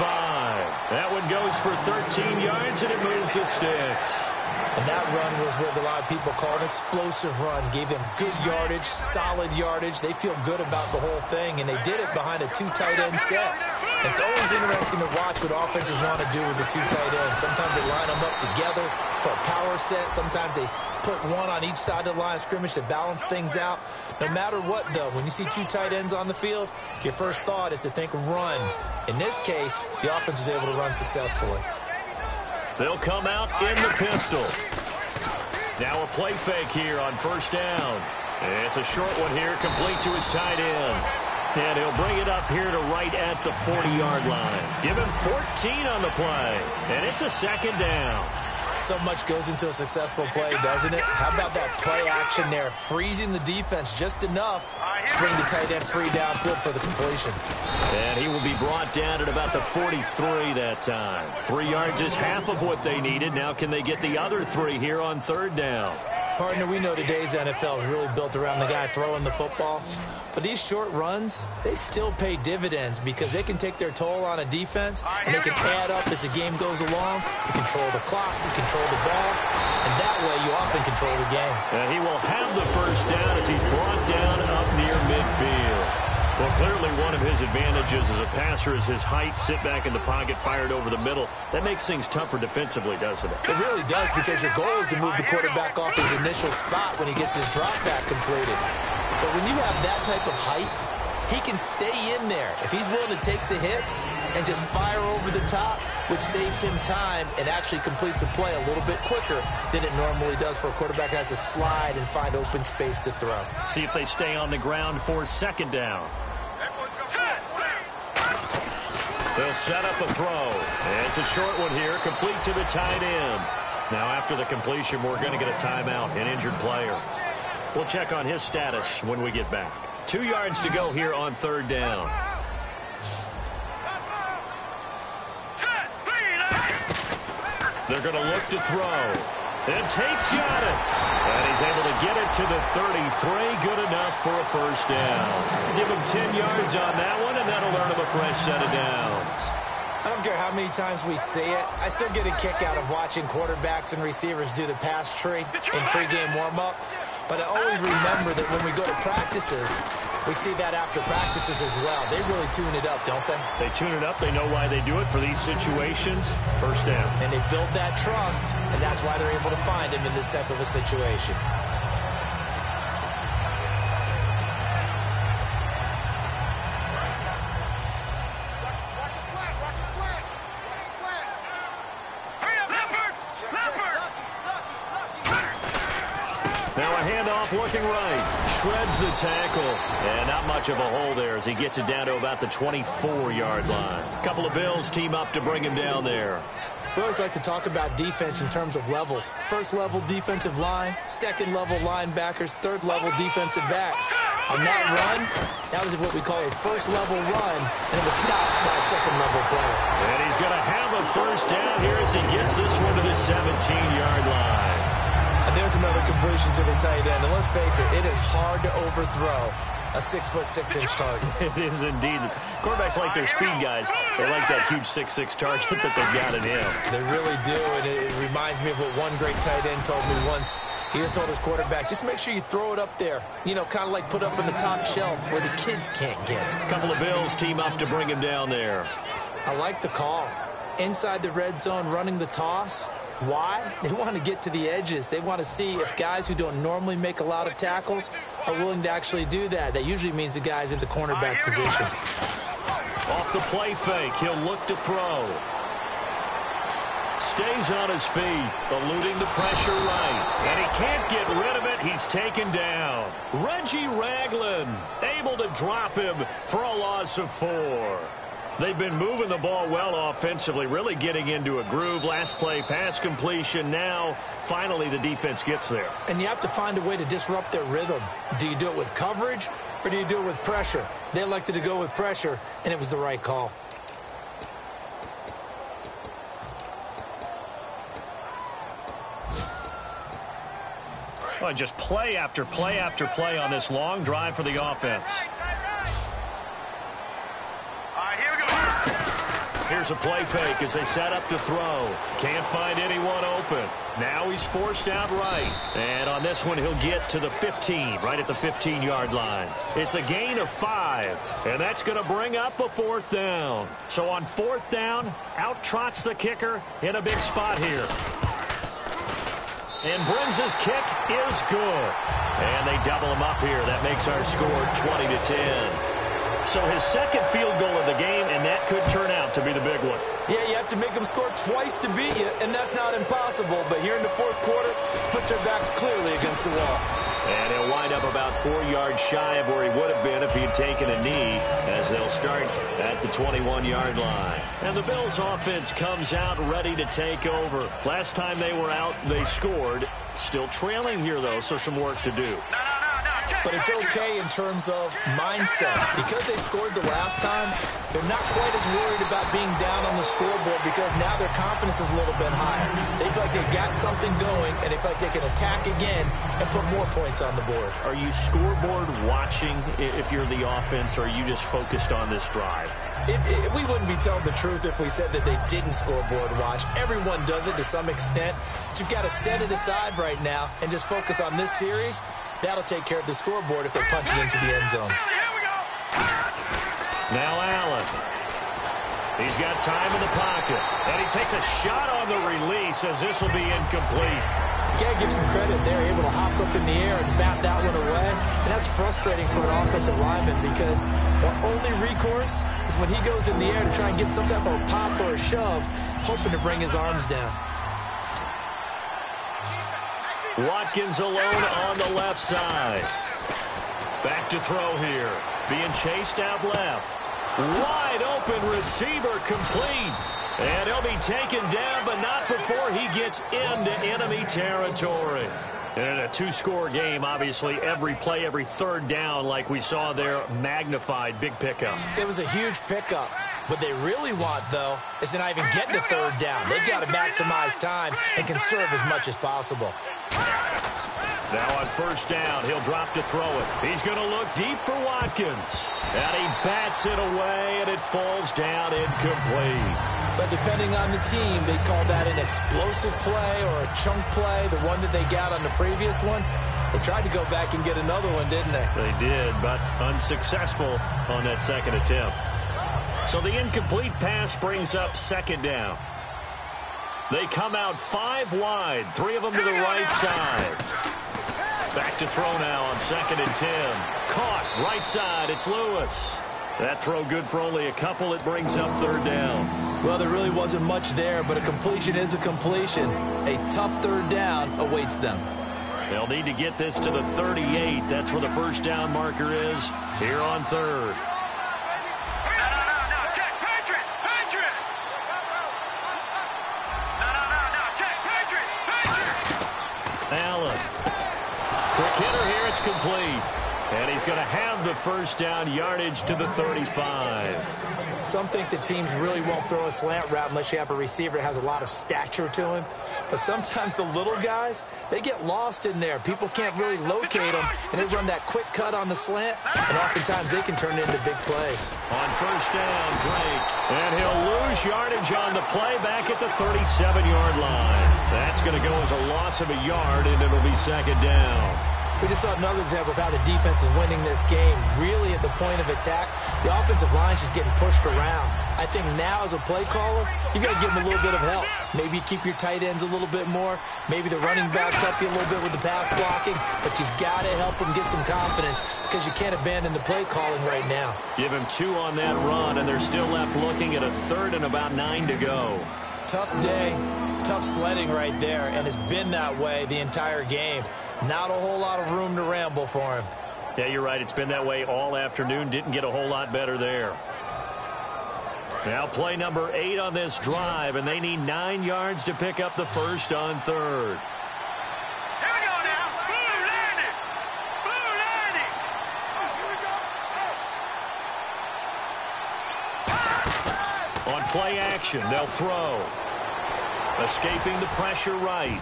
That one goes for 13 yards, and it moves the sticks. And that run was what a lot of people call an explosive run. Gave them good yardage, solid yardage. They feel good about the whole thing, and they did it behind a two tight end set. It's always interesting to watch what offenses want to do with the two tight ends. Sometimes they line them up together for a power set. Sometimes they put one on each side of the line of scrimmage to balance things out. No matter what, though, when you see two tight ends on the field, your first thought is to think run. In this case, the offense was able to run successfully. They'll come out in the pistol. Now a play fake here on first down. It's a short one here, complete to his tight end. And he'll bring it up here to right at the 40-yard line. Give him 14 on the play. And it's a second down. So much goes into a successful play, doesn't it? How about that play action there? Freezing the defense just enough to bring the tight end free downfield for the completion. And he will be brought down at about the 43 that time. 3 yards is half of what they needed. Now can they get the other 3 here on third down? Partner, we know today's NFL is really built around the guy throwing the football. But these short runs, they still pay dividends because they can take their toll on a defense, and they can add up as the game goes along. You control the clock, you control the ball, and that way you often control the game. And he will have the first down as he's brought down up near midfield. Well, clearly one of his advantages as a passer is his height, sit back in the pocket, fired over the middle. That makes things tougher defensively, doesn't it? It really does, because your goal is to move the quarterback off his initial spot when he gets his drop back completed. But when you have that type of height, he can stay in there. If he's willing to take the hits and just fire over the top, which saves him time and actually completes a play a little bit quicker than it normally does for a quarterback who has to slide and find open space to throw. See if they stay on the ground for second down. They'll set up a throw. It's a short one here, complete to the tight end. Now after the completion, we're going to get a timeout, an injured player. We'll check on his status when we get back. 2 yards to go here on third down. They're going to look to throw. And Tate's got it. And he's able to get it to the 33. Good enough for a first down. Give him 10 yards on that one, and that'll earn him a fresh set of downs. I don't care how many times we see it. I still get a kick out of watching quarterbacks and receivers do the pass tree in pregame warm-up. But I always remember that when we go to practices, we see that after practices as well. They really tune it up, don't they? They tune it up. They know why they do it for these situations. First down. And they build that trust, and that's why they're able to find him in this type of a situation. handoff looking right. Shreds the tackle. And not much of a hole there as he gets it down to about the 24-yard line. A couple of Bills team up to bring him down there. We always like to talk about defense in terms of levels. First-level defensive line, second-level linebackers, third-level defensive backs. On that run, that was what we call a first-level run, and it was stopped by a second-level player. And he's going to have a first down here as he gets this one to the 17-yard line. And there's another completion to the tight end. And let's face it, it is hard to overthrow a 6'6" target. It is indeed. Quarterbacks like their speed guys. They like that huge 6'6" target that they've got in him. They really do, and it reminds me of what one great tight end told me once. He had told his quarterback, just make sure you throw it up there. You know, kind of like put up in the top shelf where the kids can't get it. A couple of Bills team up to bring him down there. I like the call. Inside the red zone, running the toss. Why? They want to get to the edges. They want to see if guys who don't normally make a lot of tackles are willing to actually do that. That usually means the guy's in the cornerback position. Off the play fake, he'll look to throw. Stays on his feet, eluding the pressure right. And he can't get rid of it. He's taken down. Reggie Ragland able to drop him for a loss of 4. They've been moving the ball well offensively, really getting into a groove. Last play, pass completion. Now, finally, the defense gets there. And you have to find a way to disrupt their rhythm. Do you do it with coverage, or do you do it with pressure? They elected to go with pressure, and it was the right call. Well, just play after play after play on this long drive for the offense. Here's a play fake as they set up to throw. Can't find anyone open. Now he's forced out right. And on this one, he'll get to the 15, right at the 15-yard line. It's a gain of 5, and that's going to bring up a 4th down. So on 4th down, out trots the kicker in a big spot here. And Brins' kick is good. And they double him up here. That makes our score 20-10. So his second field goal of the game, and that could turn out to be the big one. Yeah, you have to make them score twice to beat you, and that's not impossible. But here in the 4th quarter, puts their backs clearly against the wall. And he'll wind up about 4 yards shy of where he would have been if he had taken a knee, as they'll start at the 21-yard line. And the Bills' offense comes out ready to take over. Last time they were out, they scored. Still trailing here, though, so some work to do. But it's okay in terms of mindset. Because they scored the last time, they're not quite as worried about being down on the scoreboard because now their confidence is a little bit higher. They feel like they've got something going, and they feel like they can attack again and put more points on the board. Are you scoreboard watching if you're the offense, or are you just focused on this drive? We wouldn't be telling the truth if we said that they didn't scoreboard watch. Everyone does it to some extent. But you've got to set it aside right now and just focus on this series. That'll take care of the scoreboard if they punch it into the end zone. Now Allen. He's got time in the pocket. And he takes a shot on the release as this will be incomplete. You got to give some credit. They're able to hop up in the air and bat that one away. And that's frustrating for an offensive lineman because the only recourse is when he goes in the air to try and get some type of a pop or a shove, hoping to bring his arms down. Watkins alone on the left side. Back to throw here. Being chased out left. Wide open receiver complete. And he'll be taken down, but not before he gets into enemy territory. And in a 2-score game, obviously, every play, every 3rd down, like we saw there, magnified, big pickup. It was a huge pickup. What they really want, though, is to not even get to 3rd down. They've got to maximize time and conserve as much as possible. Now on 1st down, he'll drop to throw it. He's going to look deep for Watkins. And he bats it away, and it falls down incomplete. But depending on the team, they call that an explosive play or a chunk play, the one that they got on the previous one. They tried to go back and get another one, didn't they? They did, but unsuccessful on that second attempt. So the incomplete pass brings up 2nd down. They come out 5 wide, 3 of them to the right side. Back to throw now on 2nd and 10. Caught right side, it's Lewis. That throw good for only a couple. It brings up 3rd down. Well, there really wasn't much there, but a completion is a completion. A tough 3rd down awaits them. They'll need to get this to the 38. That's where the first down marker is here on third. Allen. Quick hitter here. It's complete. And he's going to have the first down, yardage to the 35. Some think the teams really won't throw a slant route unless you have a receiver that has a lot of stature to him. But sometimes the little guys, they get lost in there. People can't really locate them, and they run that quick cut on the slant, and oftentimes they can turn it into big plays. On first down, Drake. And he'll lose yardage on the play back at the 37-yard line. That's going to go as a loss of a yard, and it'll be second down. We just saw another example of how the defense is winning this game. Really at the point of attack, the offensive line's just getting pushed around. I think now as a play caller, you got to give them a little bit of help. Maybe keep your tight ends a little bit more. Maybe the running backs help you a little bit with the pass blocking. But you've got to help them get some confidence because you can't abandon the play calling right now. Give him 2 on that run, and they're still left looking at a third and about 9 to go. Tough day, tough sledding right there, and it's been that way the entire game. Not a whole lot of room to ramble for him. Yeah, you're right. It's been that way all afternoon. Didn't get a whole lot better there. Now play number 8 on this drive, and they need 9 yards to pick up the first on third. Here we go now. Blue landing. Blue landing. Oh, here we go. On play action, they'll throw. Escaping the pressure right.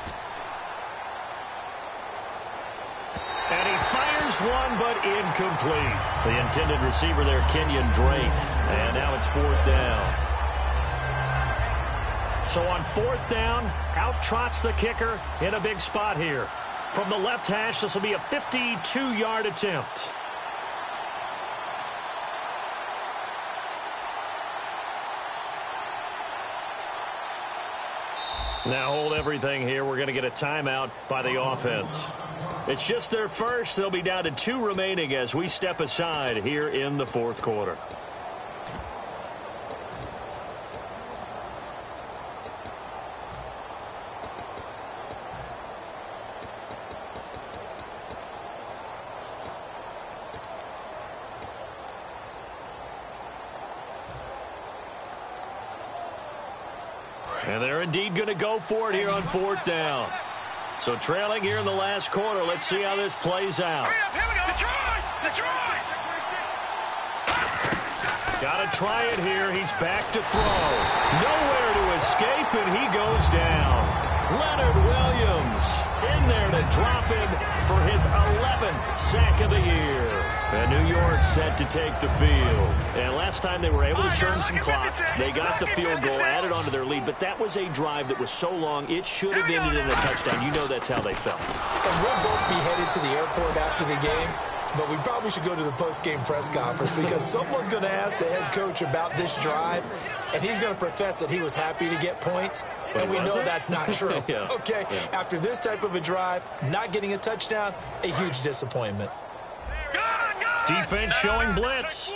And he fires one, but incomplete. The intended receiver there, Kenyon Drake. And now it's 4th down. So on 4th down, out trots the kicker in a big spot here. From the left hash, this will be a 52-yard attempt. Now hold everything here. We're going to get a timeout by the offense. It's just their first. They'll be down to 2 remaining as we step aside here in the 4th quarter. And they're indeed going to go for it here on 4th down. So trailing here in the last quarter. Let's see how this plays out. Hurry up, here we go. Detroit! Detroit! Got to try it here. He's back to throw. Nowhere to escape, and he goes down. Leonard Williams in there to drop him for his 11th sack of the year. And New York set to take the field. And last time they were able to churn some clock. They got the field goal, added on to their lead. But that was a drive that was so long, it should have ended in a touchdown. You know that's how they felt. And we'll both be headed to the airport after the game. But we probably should go to the post-game press conference because someone's going to ask the head coach about this drive, and he's going to profess that he was happy to get points, and we know that's not true. Yeah. Okay, yeah. After this type of a drive, not getting a touchdown, a huge disappointment. Defense showing blitz. All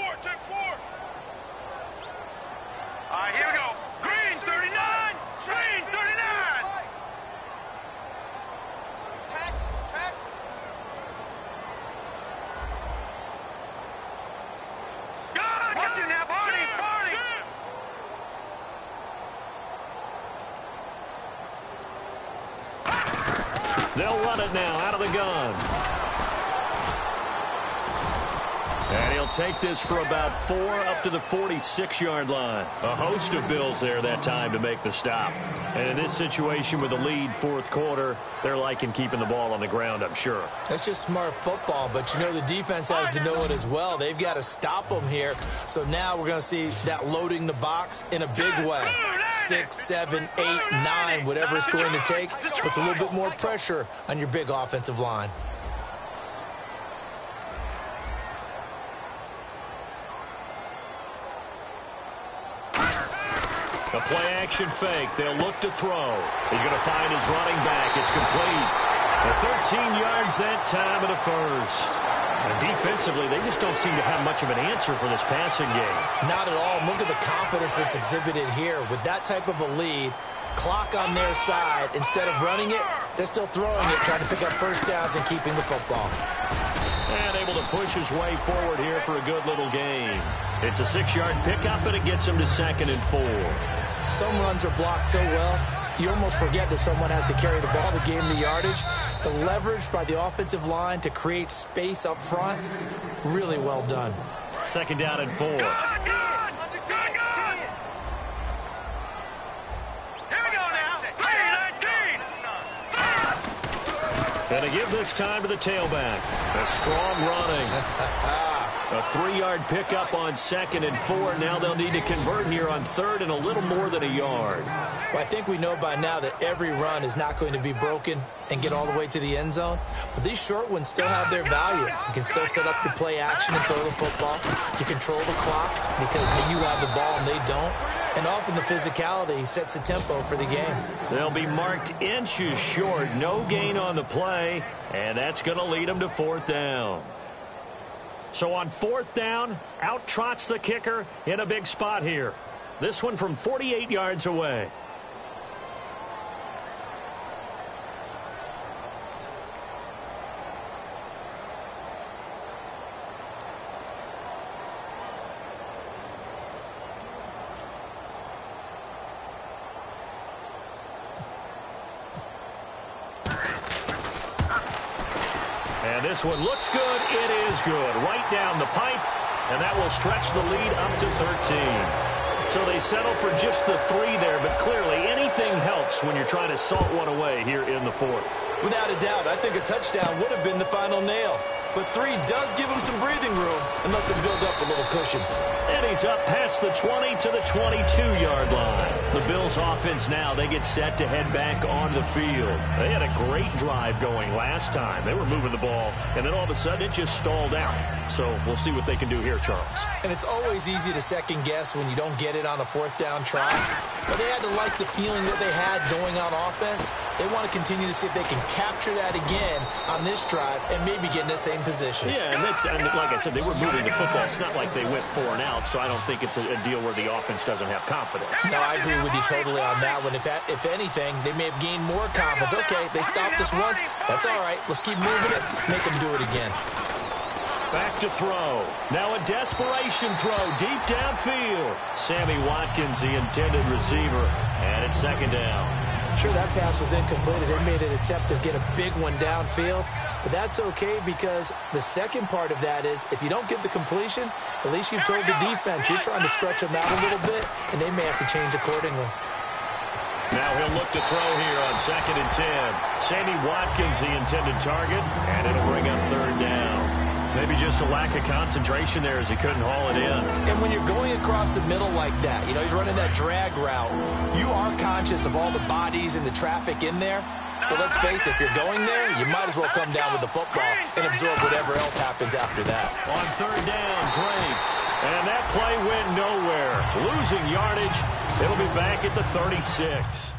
right, here we go. Green 39. Green 39. Watch it now, Barney. Barney. They'll run it now out of the gun. And he'll take this for about 4 up to the 46-yard line. A host of Bills there that time to make the stop. And in this situation with the lead 4th quarter, they're liking keeping the ball on the ground, I'm sure. That's just smart football, but you know the defense has to know it as well. They've got to stop them here. So now we're going to see that loading the box in a big way. 6, 7, 8, 9, whatever it's going to take, puts a little bit more pressure on your big offensive line. A play-action fake. They'll look to throw. He's going to find his running back. It's complete. 13 yards that time and a first. And defensively, they just don't seem to have much of an answer for this passing game. Not at all. Look at the confidence that's exhibited here. With that type of a lead, clock on their side, instead of running it, They're still throwing it, trying to pick up first downs and keeping the football. And able to push his way forward here for a good little gain. It's a 6-yard pickup, and it gets him to 2nd and 4. Some runs are blocked so well, you almost forget that someone has to carry the ball to gain the yardage. The leverage by the offensive line to create space up front, really well done. 2nd down and 4. And to give this time to the tailback. A strong running. A 3-yard pickup on 2nd and 4. Now they'll need to convert here on 3rd and a little more than a yard. Well, I think we know by now that every run is not going to be broken and get all the way to the end zone. But these short ones still have their value. You can still set up your play action and throw the football. You control the clock because you have the ball and they don't. And often the physicality sets the tempo for the game. They'll be marked inches short. No gain on the play. And that's going to lead them to 4th down. So on 4th down, out trots the kicker in a big spot here. This one from 48 yards away. And this one looks good. It is good. Right down the pipe. And that will stretch the lead up to 13. So they settle for just the 3 there. But clearly anything helps when you're trying to salt one away here in the 4th. Without a doubt, I think a touchdown would have been the final nail. But 3 does give him some breathing room and lets him build up a little cushion. And he's up past the 20 to the 22-yard line. The Bills offense now, they get set to head back on the field. They had a great drive going last time. They were moving the ball, and then all of a sudden it just stalled out. So we'll see what they can do here, Charles. And it's always easy to second guess when you don't get it on a 4th down try. But they had to like the feeling that they had going on offense. They want to continue to see if they can capture that again on this drive and maybe get in the same position. Yeah, and like I said, they were moving the football. It's not like they went 4 and out, so I don't think it's a deal where the offense doesn't have confidence. No, I agree with you totally on that one. If anything, they may have gained more confidence. Okay, they stopped us once. That's all right. Let's keep moving it. Make them do it again. Back to throw. Now a desperation throw deep downfield. Sammy Watkins, the intended receiver, and it's 2nd down. Sure, that pass was incomplete as they made an attempt to get a big one downfield. But that's okay because the second part of that is if you don't get the completion, at least you've told the defense you're trying to stretch them out a little bit, and they may have to change accordingly. Now he'll look to throw here on 2nd and 10. Sammy Watkins, the intended target, and it'll bring up 3rd down. Maybe just a lack of concentration there as he couldn't haul it in. And when you're going across the middle like that, you know, he's running that drag route, you are conscious of all the bodies and the traffic in there. But let's face it, if you're going there, you might as well come down with the football and absorb whatever else happens after that. On 3rd down, Drake. And that play went nowhere. Losing yardage. It'll be back at the 36.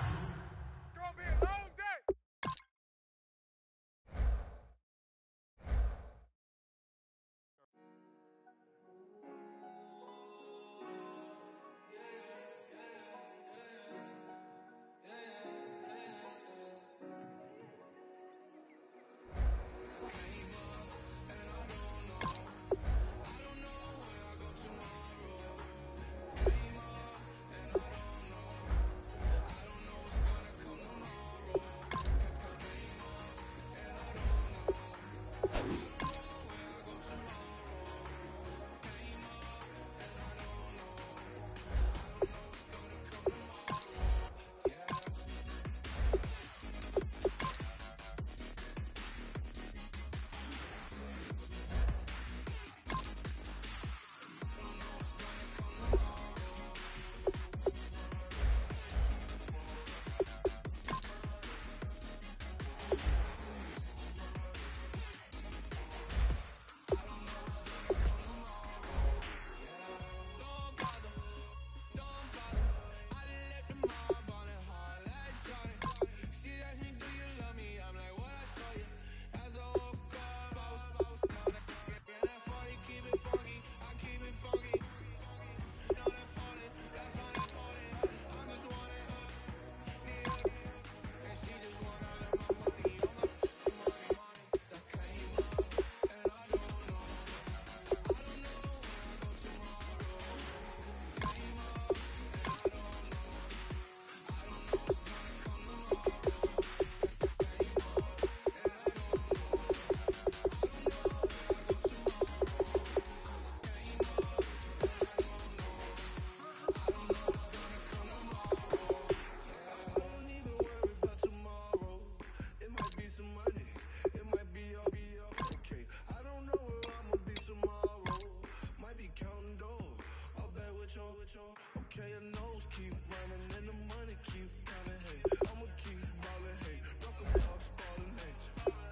Okay, your nose keep running and the money keep coming. Hey, I'ma keep ballin'. Hey, rock a ball, ballin'. Hey,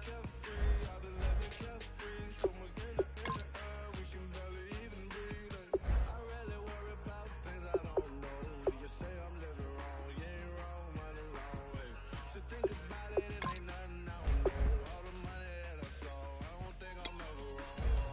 carefree, I've been living carefree. So much in the air, we can barely even breathe. Hey, I really worry about things I don't know. You say I'm living wrong, you ain't wrong, money long way. So think about it, it ain't nothing I don't know. All the money that I saw, I don't think I'm ever wrong.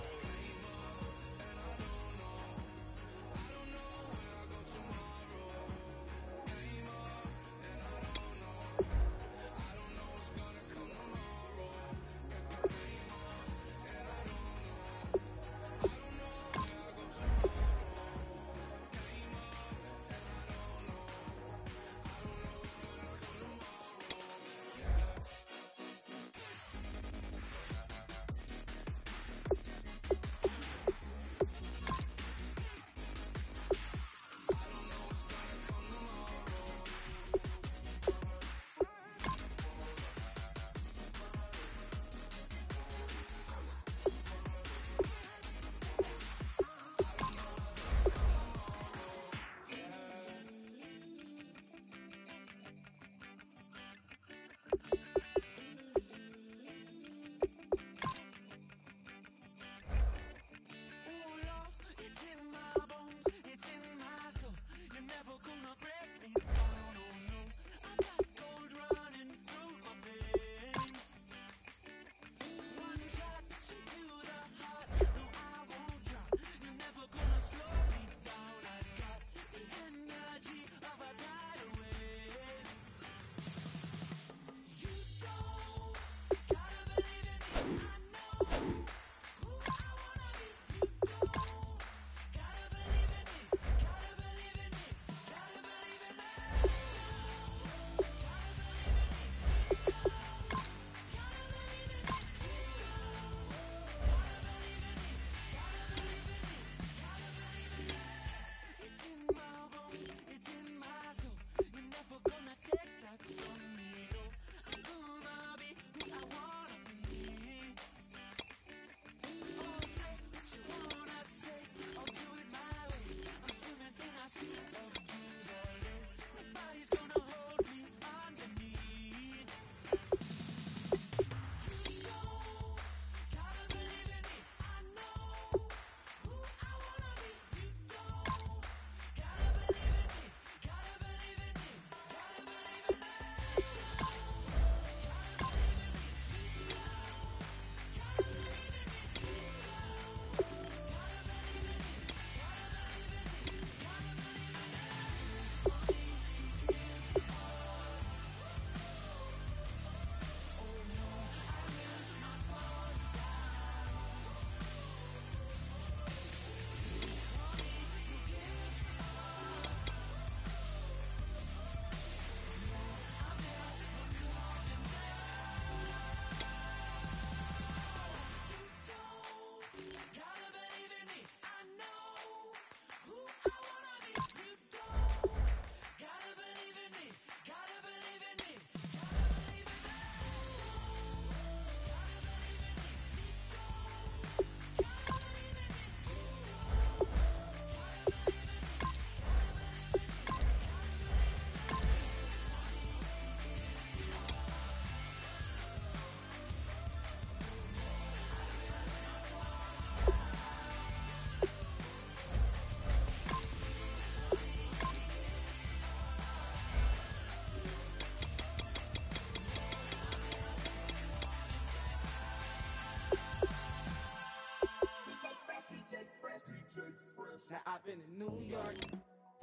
Now I've been in New York,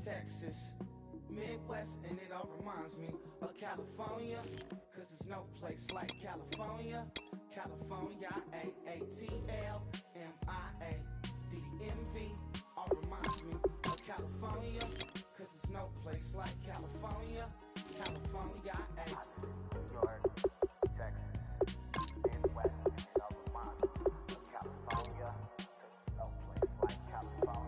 Texas, Midwest, and it all reminds me of California, cause there's no place like California. California, A-A-T-L-M-I-A-D-M-V, all reminds me of California, cause there's no place like California. California, New York, Texas, Midwest, and it all reminds me of California, cause there's no place like California.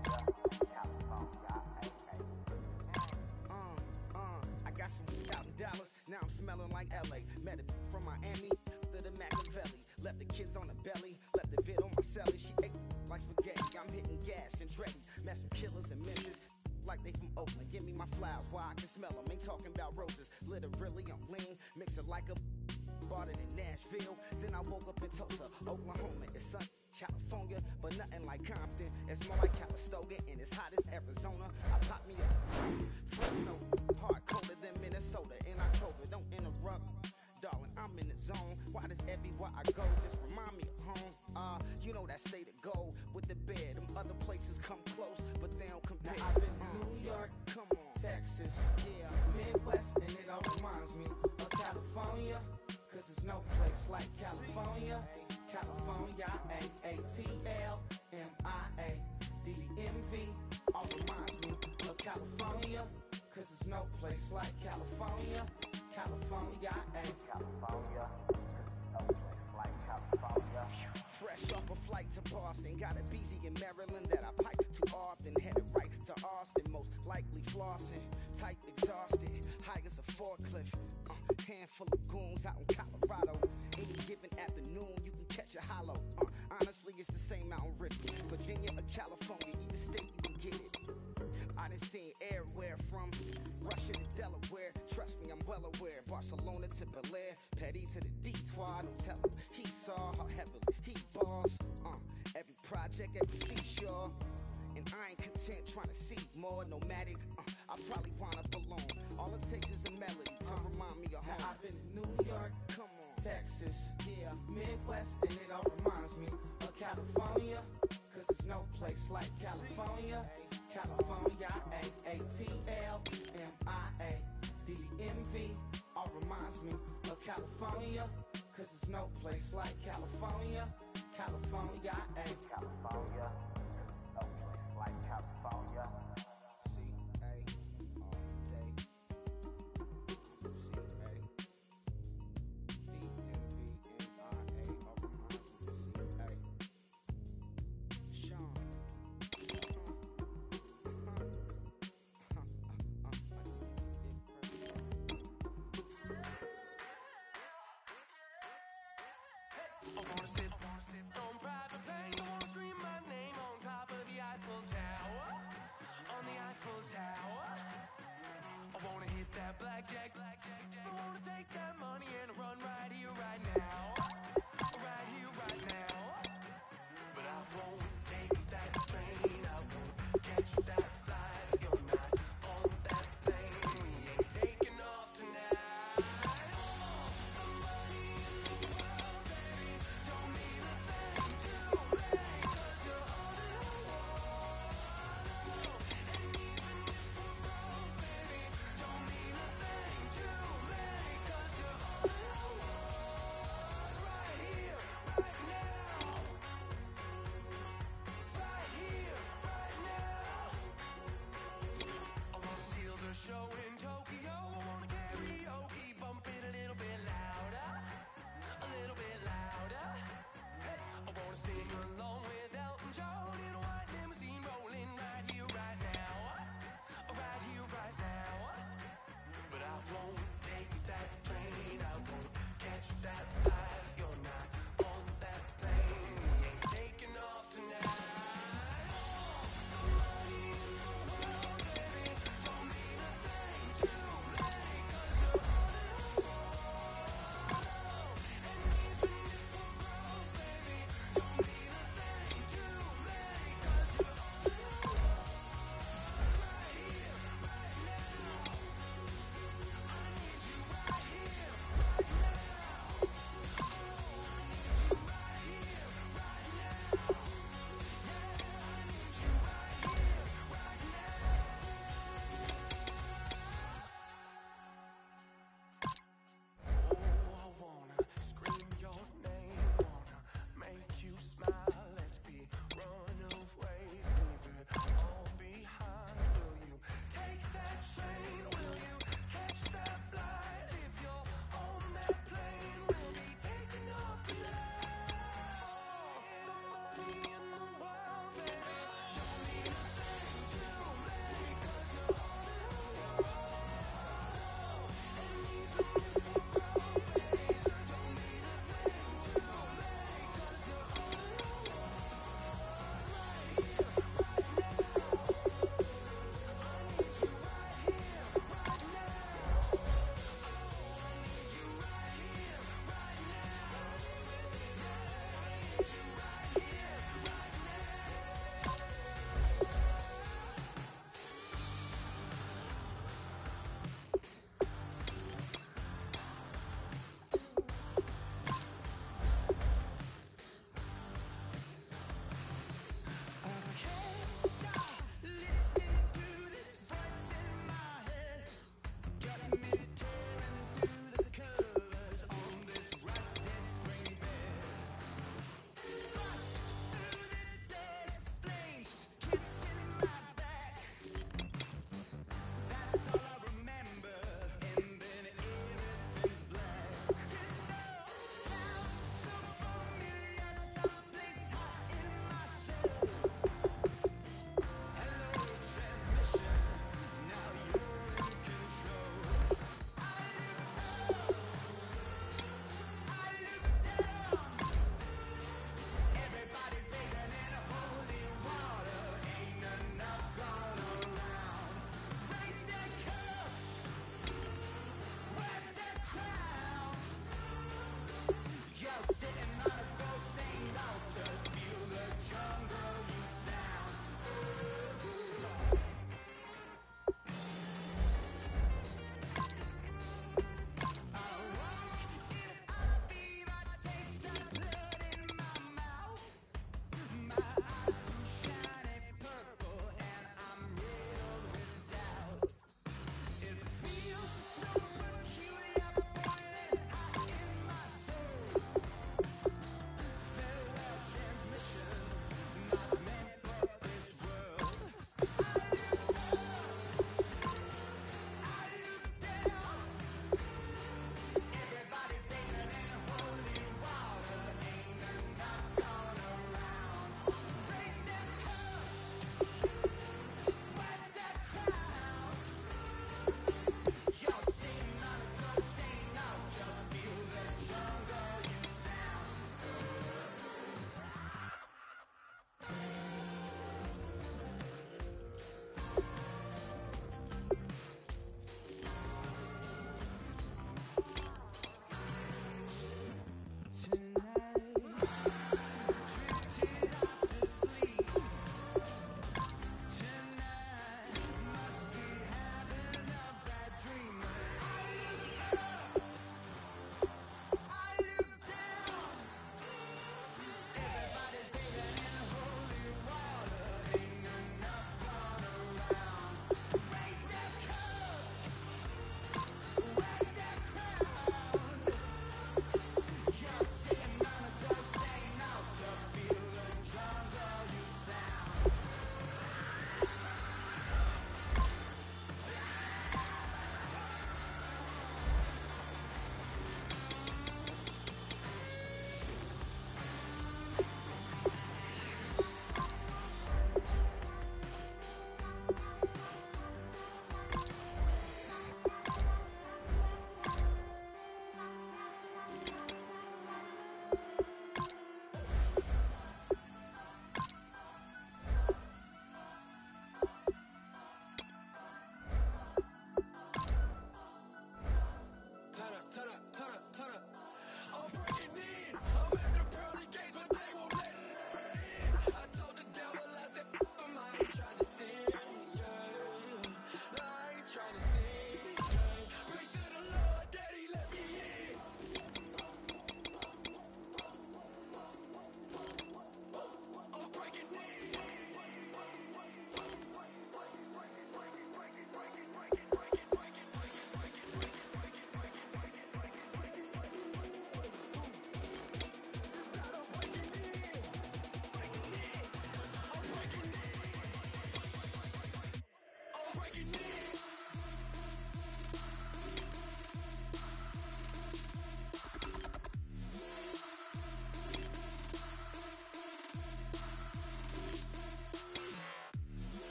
I got some out in Dallas, now I'm smelling like LA. Met a from Miami to the Machiavelli. Left the kids on the belly, left the vid on my celly. She ate like spaghetti, I'm hitting gas and Dreddy. Met some killers in Memphis, Oakland, give me my flowers while I can smell them. Ain't talking about roses, literally I'm lean, mix it like a bought it in Nashville. Then I woke up in Tulsa, Oklahoma. It's sun, California, but nothing like Compton. It's more like Calistoga, and it's hot as Arizona. I pop me up, Fresno, hard colder than Minnesota in October. Don't interrupt, darling, I'm in the zone. Why does everywhere I go just remind me of home? You know that state of gold with the bed. Them other places come close, but they don't compare. Now I've been to New York, come on, Texas, yeah, Midwest, and it all reminds me of California. Cause there's no place like California. California, A-A-T-L-M-I-A-D-D-M-V. All reminds me of California. Cause there's no place like California. California, California, no place like California. Fresh off a flight to Boston, got a BZ in Maryland that I pipe too often. Headed right to Austin, most likely flossing. Type exhausted, high as a forklift. Handful of goons out in Colorado. Any given afternoon, you can catch a hollow. Honestly, it's the same mountain risky. Virginia or California, either state you can get it. I done seen everywhere from Russia to Delaware. Trust me, I'm well aware. Barcelona to Bel Air, Petty to the Detroit. Don't tell him he saw how heavily he balls. Every project, every seashore. And I ain't content trying to see more nomadic. I probably wanna belong. All it takes is a melody to remind me of home. Now I've been to New York, come on, Texas, yeah, Midwest, and it all reminds me of California. Cause there's no place like California. California, A-A-T-L-M-I-A-D-D-M-V. All reminds me of California. Cause there's no place like California. California, California, no place like California. C-A all day. C-A D-M-V-M-I-A all reminds me of C-A. Sean.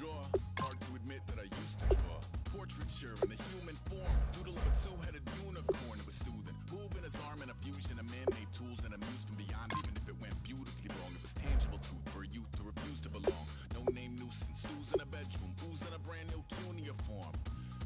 Draw, hard to admit that I used to draw. Portraiture in a human form, doodle of a two-headed unicorn. It was soothing, moving his arm in a fusion of man-made tools and a muse from beyond. Even if it went beautifully wrong, it was tangible truth for a youth who refused to belong. No name nuisance, who's in a bedroom, who's in a brand new cuneiform.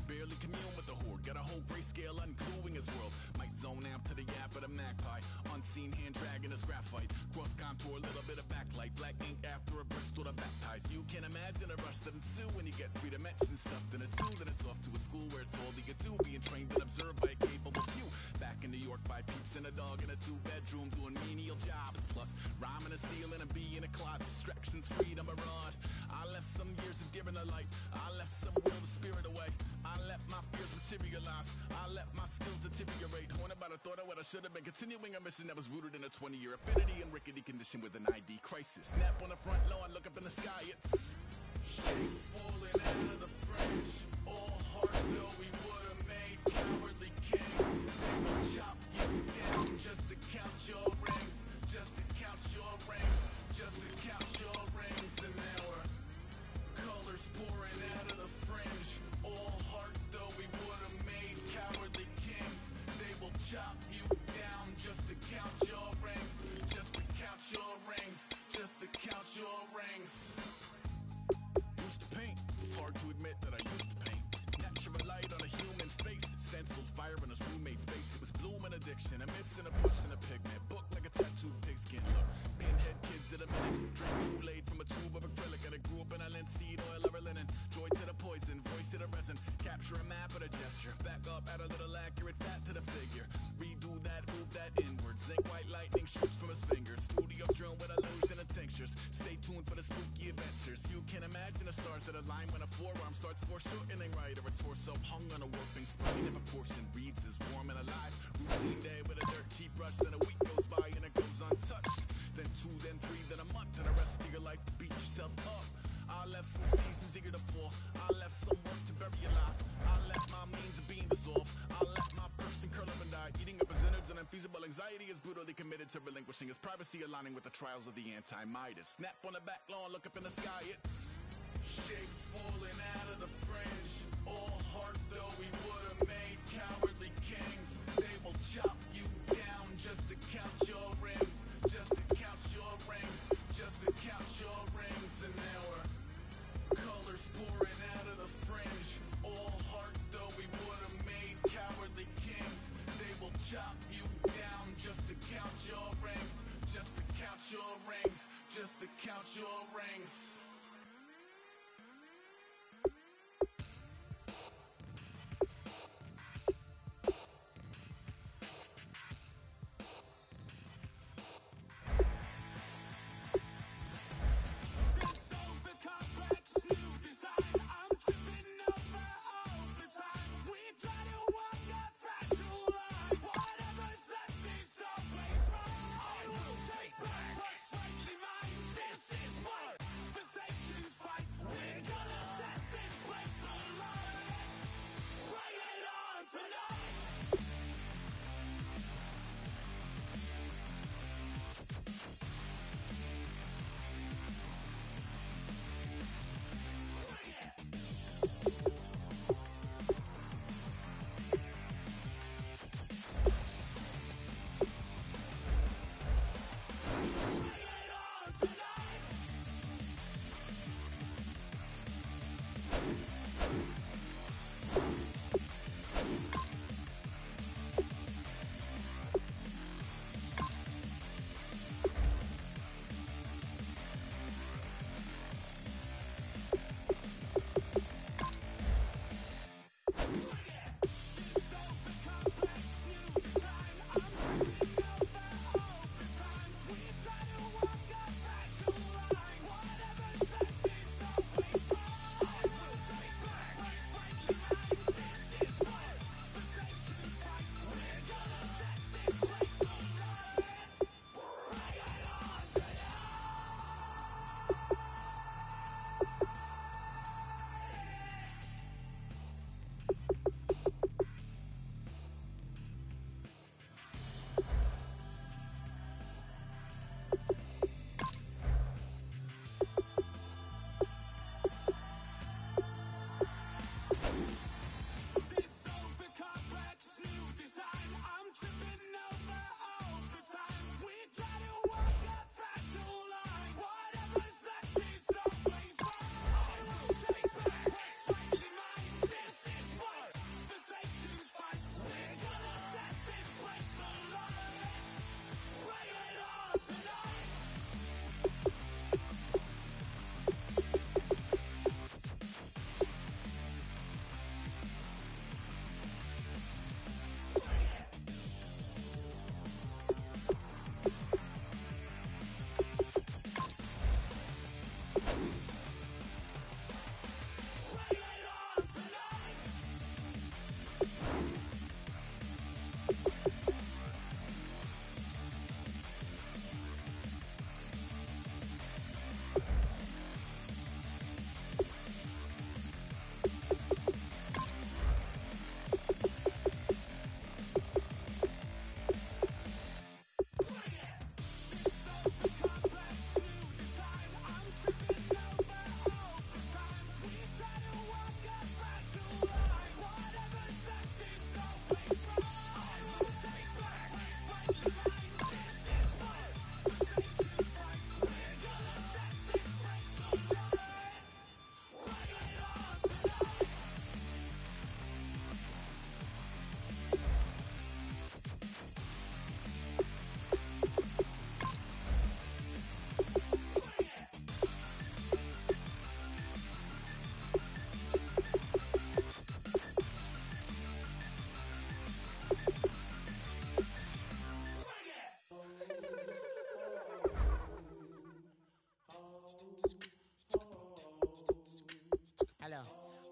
Barely commune with the horde, got a whole grayscale ungluing his world. Might zone out to the yap of the magpie, unseen hand dragging his graphite. Cross contour, little bit of backlight, black ink after a Bristol to baptize. You can imagine a rush that ensue when you get 3 dimensions stuffed in a two. Then it's off to a school where it's all you get to, being trained and observed by a capable few. Back in New York by peeps and a dog in a 2-bedroom doing menial jobs. Plus rhyming and stealing and being a clot, distractions, freedom, a rod. I left some years of giving a light, I left some will the spirit away. I let my fears materialize, I let my skills deteriorate. Haunted by the thought of what I should have been, continuing a mission that was rooted in a 20-year affinity and rickety condition with an ID crisis. Snap on the front lawn, look up in the sky, it's shapes falling out of the fringe. All hard though we would have made cowardly kings. Chop you down just to count your rings, just to count your rings, just to count your rings. And now we're colors pouring out of the fringe. All heart though we would have made cowardly kings. They will chop you down just to count your rings, just to count your rings, just to count your rings. Used to paint, hard to admit that I used to paint. Natural light on a human face, stenciled fire in his roommate's face. It was bloom and addiction, a miss and a push and a pigment. Book like a tattooed pigskin look. Pinhead kids at a minute, drink Kool-Aid from a tube of acrylic. And I grew up in a linseed oil or a linen. Joy to the poison, voice to the resin. Capture a map of a gesture. Back up, add a little accurate fat to the figure. Redo that, move that inward. Zinc white lightning shoots from his fingers. Studio strewn with illusion and tinctures. Stay tuned for the spooky adventures. You can imagine the stars that align when a forearm starts foreshortening right, or a torso hung on a warping spine. If a portion reads as warm and alive. Routine day with a dirt cheap brush. Then a week goes by and it goes untouched. Then 2, then 3, then a month, and the rest of your life to beat yourself up. I left some seasons eager to fall. I left some work to bury alive. I left my means of being dissolved. I left my person curl up and die. Eating up his innards and unfeasible anxiety is brutally committed to relinquishing his privacy, aligning with the trials of the anti-Midas. Snap on the back lawn, look up in the sky, it's shapes falling out of the fringe. All heart though we would have made cowardly kings. They will chop you down just to count your rings, just to count your rings, just to count your rings. And now we're colors pouring out of the fringe. All heart though we would have made cowardly kings. They will chop you down just to count your rings, just to count your rings, just to count your rings.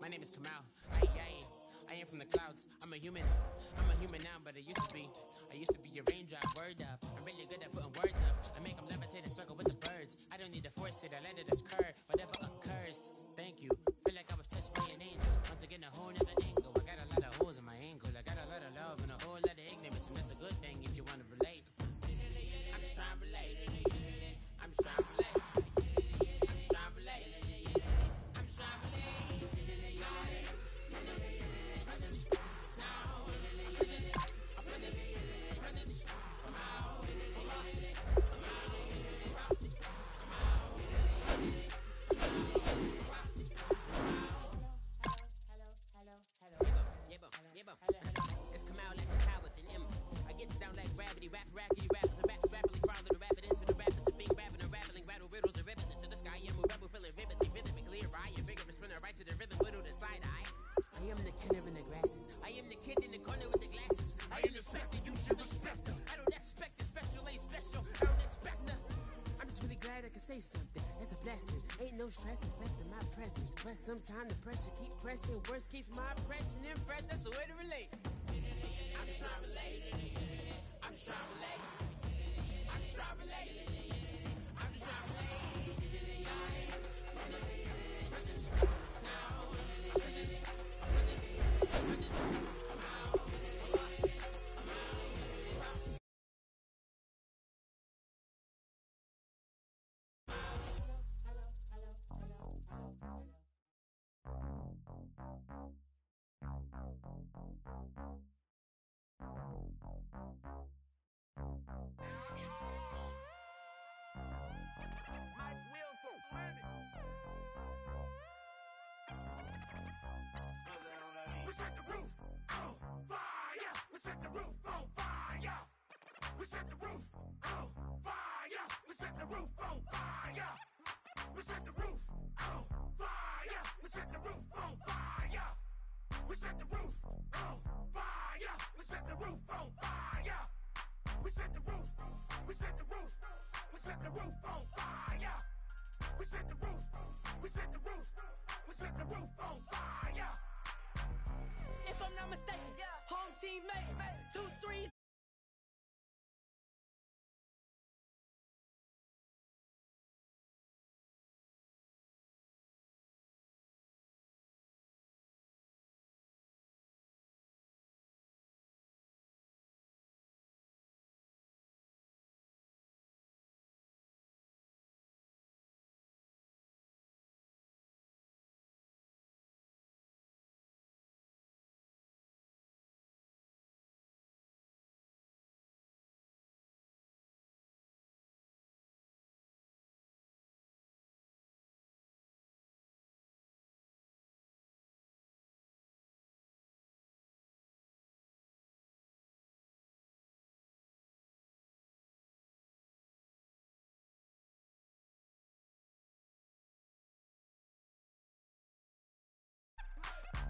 My name is Kamal. I am from the clouds. I'm a human now, but I used to be a raindrop. Word up. I'm really good at putting words up. I make them levitate and circle with the birds. I don't need to force it. I let it occur. Whatever occurs. Thank you. Feel like I was touched by an angel. Once again, a whole nother angle. I got a lot of holes in my angle. I got a lot of love and a whole lot of ignorance, and that's a good thing if you want to relate. I'm just trying to relate. I'm just trying to relate. I'm just trying to relate. I'm just trying to relate. It's come out like a cow with an M. I get down like gravity, rackety rappers and raps rapidly follow the rapid into the rapids of being rapping and rattling, rattle riddles and rivets into the sky. I'm a rebel feeling rhythmically right, and vigorous spinner right to the rhythm, widow to side eye. I am the kid in the grasses. I am the kid in the corner with the glasses. I am the specter, you should respect them. I don't expect the special, ain't special. I don't expect nothing. I'm just really glad I could say something. That's a blessing. Ain't no stress affecting my presence. But sometimes the pressure keep pressing. Worst keeps my impression impressed. That's the way to relate. I'm just trying to relate. I'm just trying to relate. I'm just trying to relate. I'm just trying to relate. We set the roof on fire. We set the roof on fire. We set the roof on fire. We set the roof on fire. We set the roof on fire. We set the roof on fire. We set the roof on fire. We set the roof on fire. We set the roof. We set the roof. We set the roof on fire. We set the roof. We set the roof. We set the roof on fire. If I'm not mistaken, home team made it. 2 3s.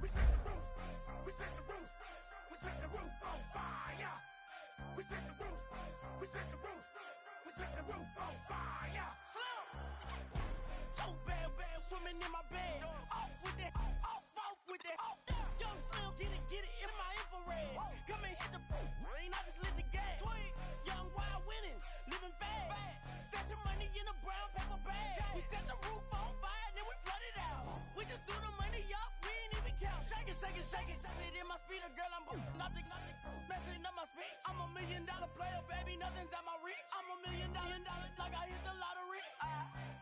We set the roof. We set the roof. We set the roof on fire. We set the roof. We set the roof. We set the roof on fire. So bad, swimming in my bed. Off with that, off with that. Young Slim, get it in my infrared. Come and hit the rain, I just lit the gas. Young wild winning, living fast. Stashing money in a brown paper bag. We set the roof on fire, then we flood it out. We just threw the money up, we ain't even count. Shake it, shake it, shake it. It in my speeder, girl, I'm nothing, messing up my speech. I'm $1 million player, baby, nothing's at my reach. I'm $1 million, like I hit the lottery.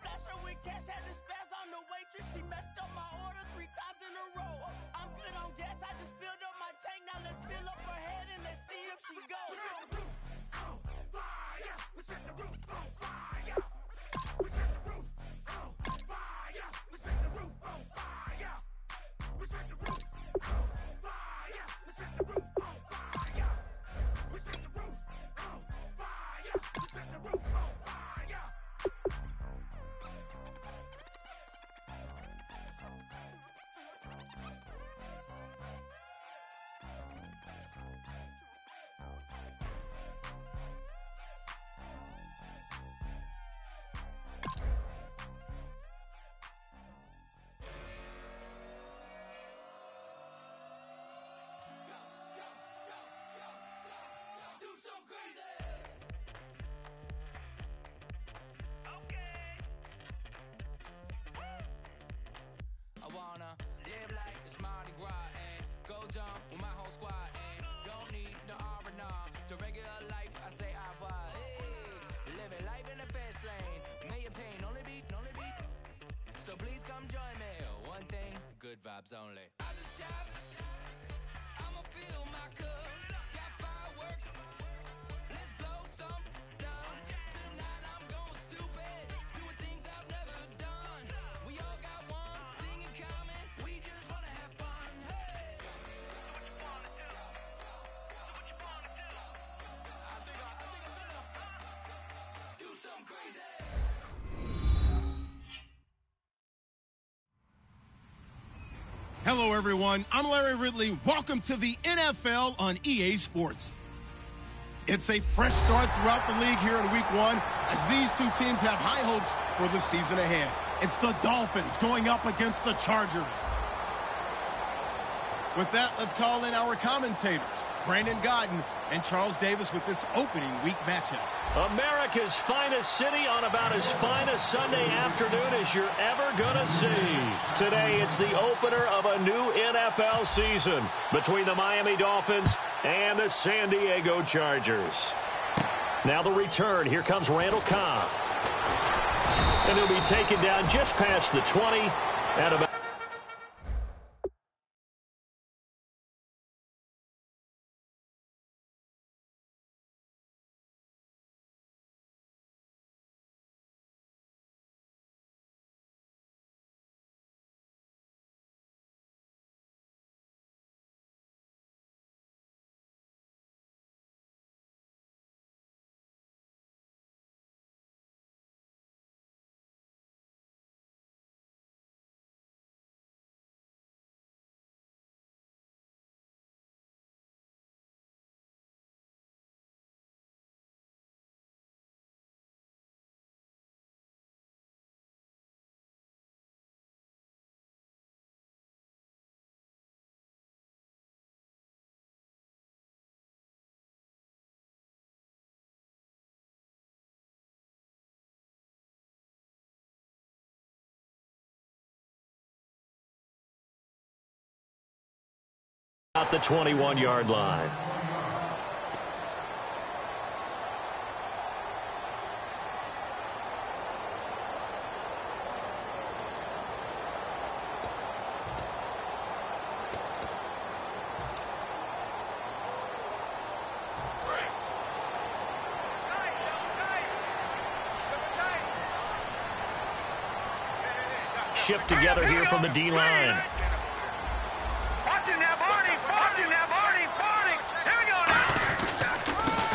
Splash her with cash, had to spaz on the waitress. She messed up my order 3 times in a row. I'm good on gas, I just filled up my tank. Now let's fill up her head and let's see if she goes. We set the roof on fire. We set the roof on fire. We set the roof on fire. We set the roof on fire. We set the roof on fire. We set the roof on fire. We set the roof on fire. We set the roof on fire. slain. May your pain only be. So please come join me. One thing, good vibes only. I just tapped. I'ma fill my cup. Got fireworks. Let's blow some down. Tonight I'm going stupid. Doing things I've never done. We all got one thing in common. We just wanna have fun. Hey. So what you wanna do? I think I'm gonna do something crazy. Hello, everyone. I'm Larry Ridley. Welcome to the NFL on EA Sports. It's a fresh start throughout the league here in Week 1 as these two teams have high hopes for the season ahead. It's the Dolphins going up against the Chargers. With that, let's call in our commentators, Brandon Godden and Charles Davis, with this opening week matchup. America's finest city on about as fine a Sunday afternoon as you're ever going to see. Today, it's the opener of a new NFL season between the Miami Dolphins and the San Diego Chargers. Now the return. Here comes Randall Cobb. And he'll be taken down just past the 20 at about... At the 21-yard line. Shift together here from the D-line.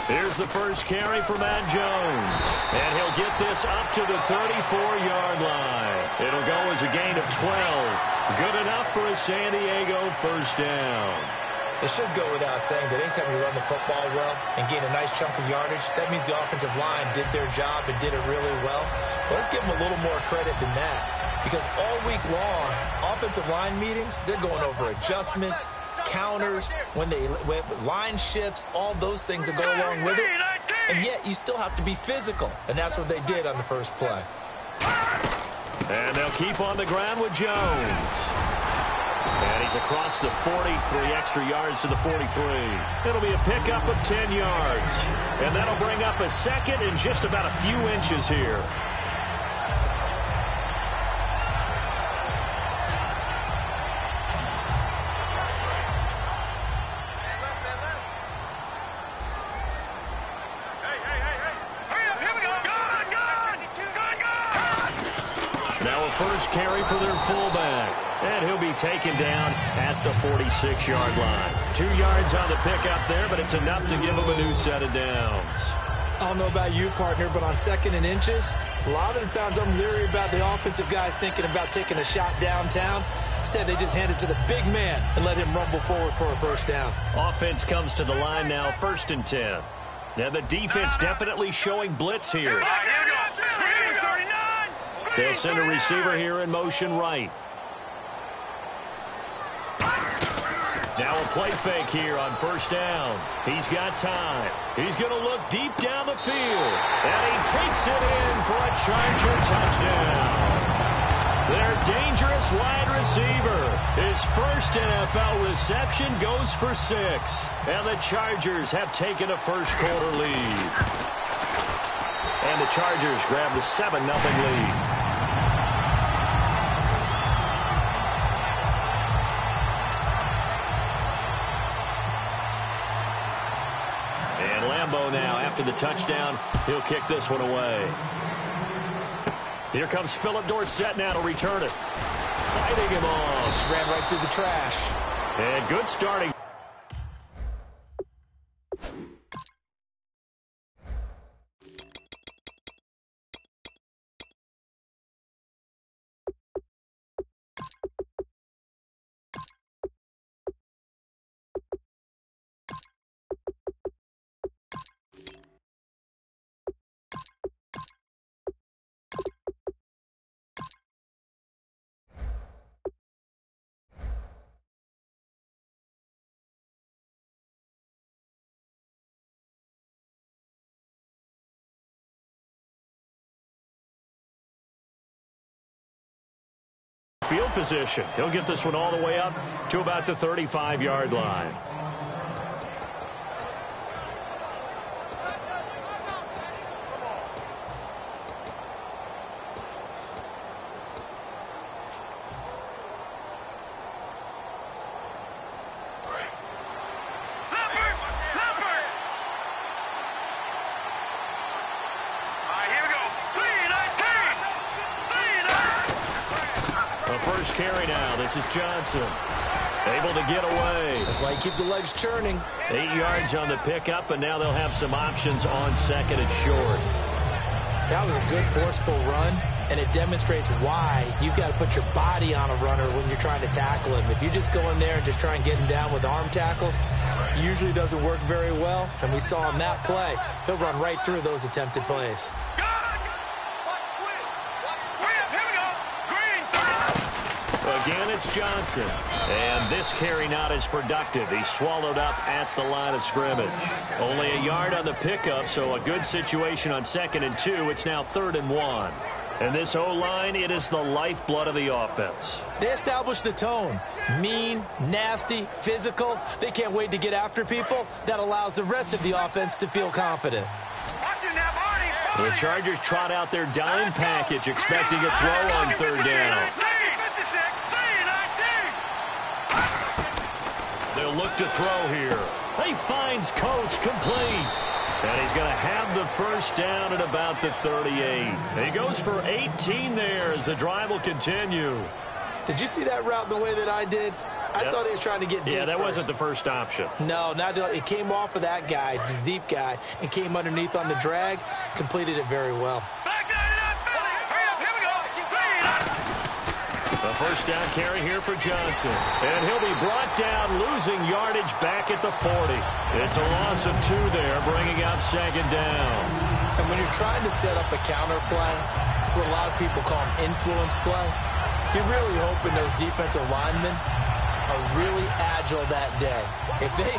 Here's the first carry for Matt Jones. And he'll get this up to the 34-yard line. It'll go as a gain of 12. Good enough for a San Diego first down. It should go without saying that anytime you run the football well and gain a nice chunk of yardage, that means the offensive line did their job and did it really well. But let's give them a little more credit than that. Because all week long, offensive line meetings, they're going over adjustments, counters, when line shifts, all those things that go along with it. And yet you still have to be physical. And that's what they did on the first play. And they'll keep on the ground with Jones. And he's across the 40, 3 extra yards to the 43. It'll be a pickup of 10 yards. And that'll bring up a second and just about a few inches here. First carry for their fullback. And he'll be taken down at the 46-yard line. 2 yards on the pickup there, but it's enough to give him a new set of downs. I don't know about you, partner, but on 2nd and inches, a lot of the times I'm leery about the offensive guys thinking about taking a shot downtown. Instead, they just hand it to the big man and let him rumble forward for a first down. Offense comes to the line now, 1st and 10. Now the defense definitely showing blitz here. They'll send a receiver here in motion right. Now a play fake here on first down. He's got time. He's going to look deep down the field. And he takes it in for a Charger touchdown. Their dangerous wide receiver. His first NFL reception goes for 6. And the Chargers have taken a first quarter lead. And the Chargers grab the 7-0 lead. Now after the touchdown, he'll kick this one away. Here comes Philip Dorsett now to return it. Fighting him off. Just ran right through the trash. And good starting. Field position. He'll get this one all the way up to about the 35-yard line. Carry now. This is Johnson. Able to get away. That's why you keep the legs churning. 8 yards on the pickup, and now they'll have some options on 2nd and short. That was a good forceful run, and it demonstrates why you've got to put your body on a runner when you're trying to tackle him. If you just go in there and just try and get him down with arm tackles, it usually doesn't work very well, and we saw him that play. He'll run right through those attempted plays. Again, it's Johnson. And this carry not as productive. He's swallowed up at the line of scrimmage. Only a yard on the pickup, so a good situation on 2nd and 2. It's now 3rd and 1. And this O-line, it is the lifeblood of the offense. They established the tone. Mean, nasty, physical. They can't wait to get after people. That allows the rest of the offense to feel confident. The Chargers trot out their dime package, expecting a throw on 3rd down. They'll look to throw here. He finds Coates complete. And he's going to have the first down at about the 38. He goes for 18 there as the drive will continue. Did you see that route the way that I did? I thought he was trying to get deep. Yeah, that wasn't the first option. No, it came off of that guy, the deep guy, and came underneath on the drag. Completed it very well. A first down carry here for Johnson. And he'll be brought down, losing yardage back at the 40. It's a loss of 2 there, bringing up 2nd down. And when you're trying to set up a counter play, it's what a lot of people call an influence play. You're really hoping those defensive linemen are really agile that day. If they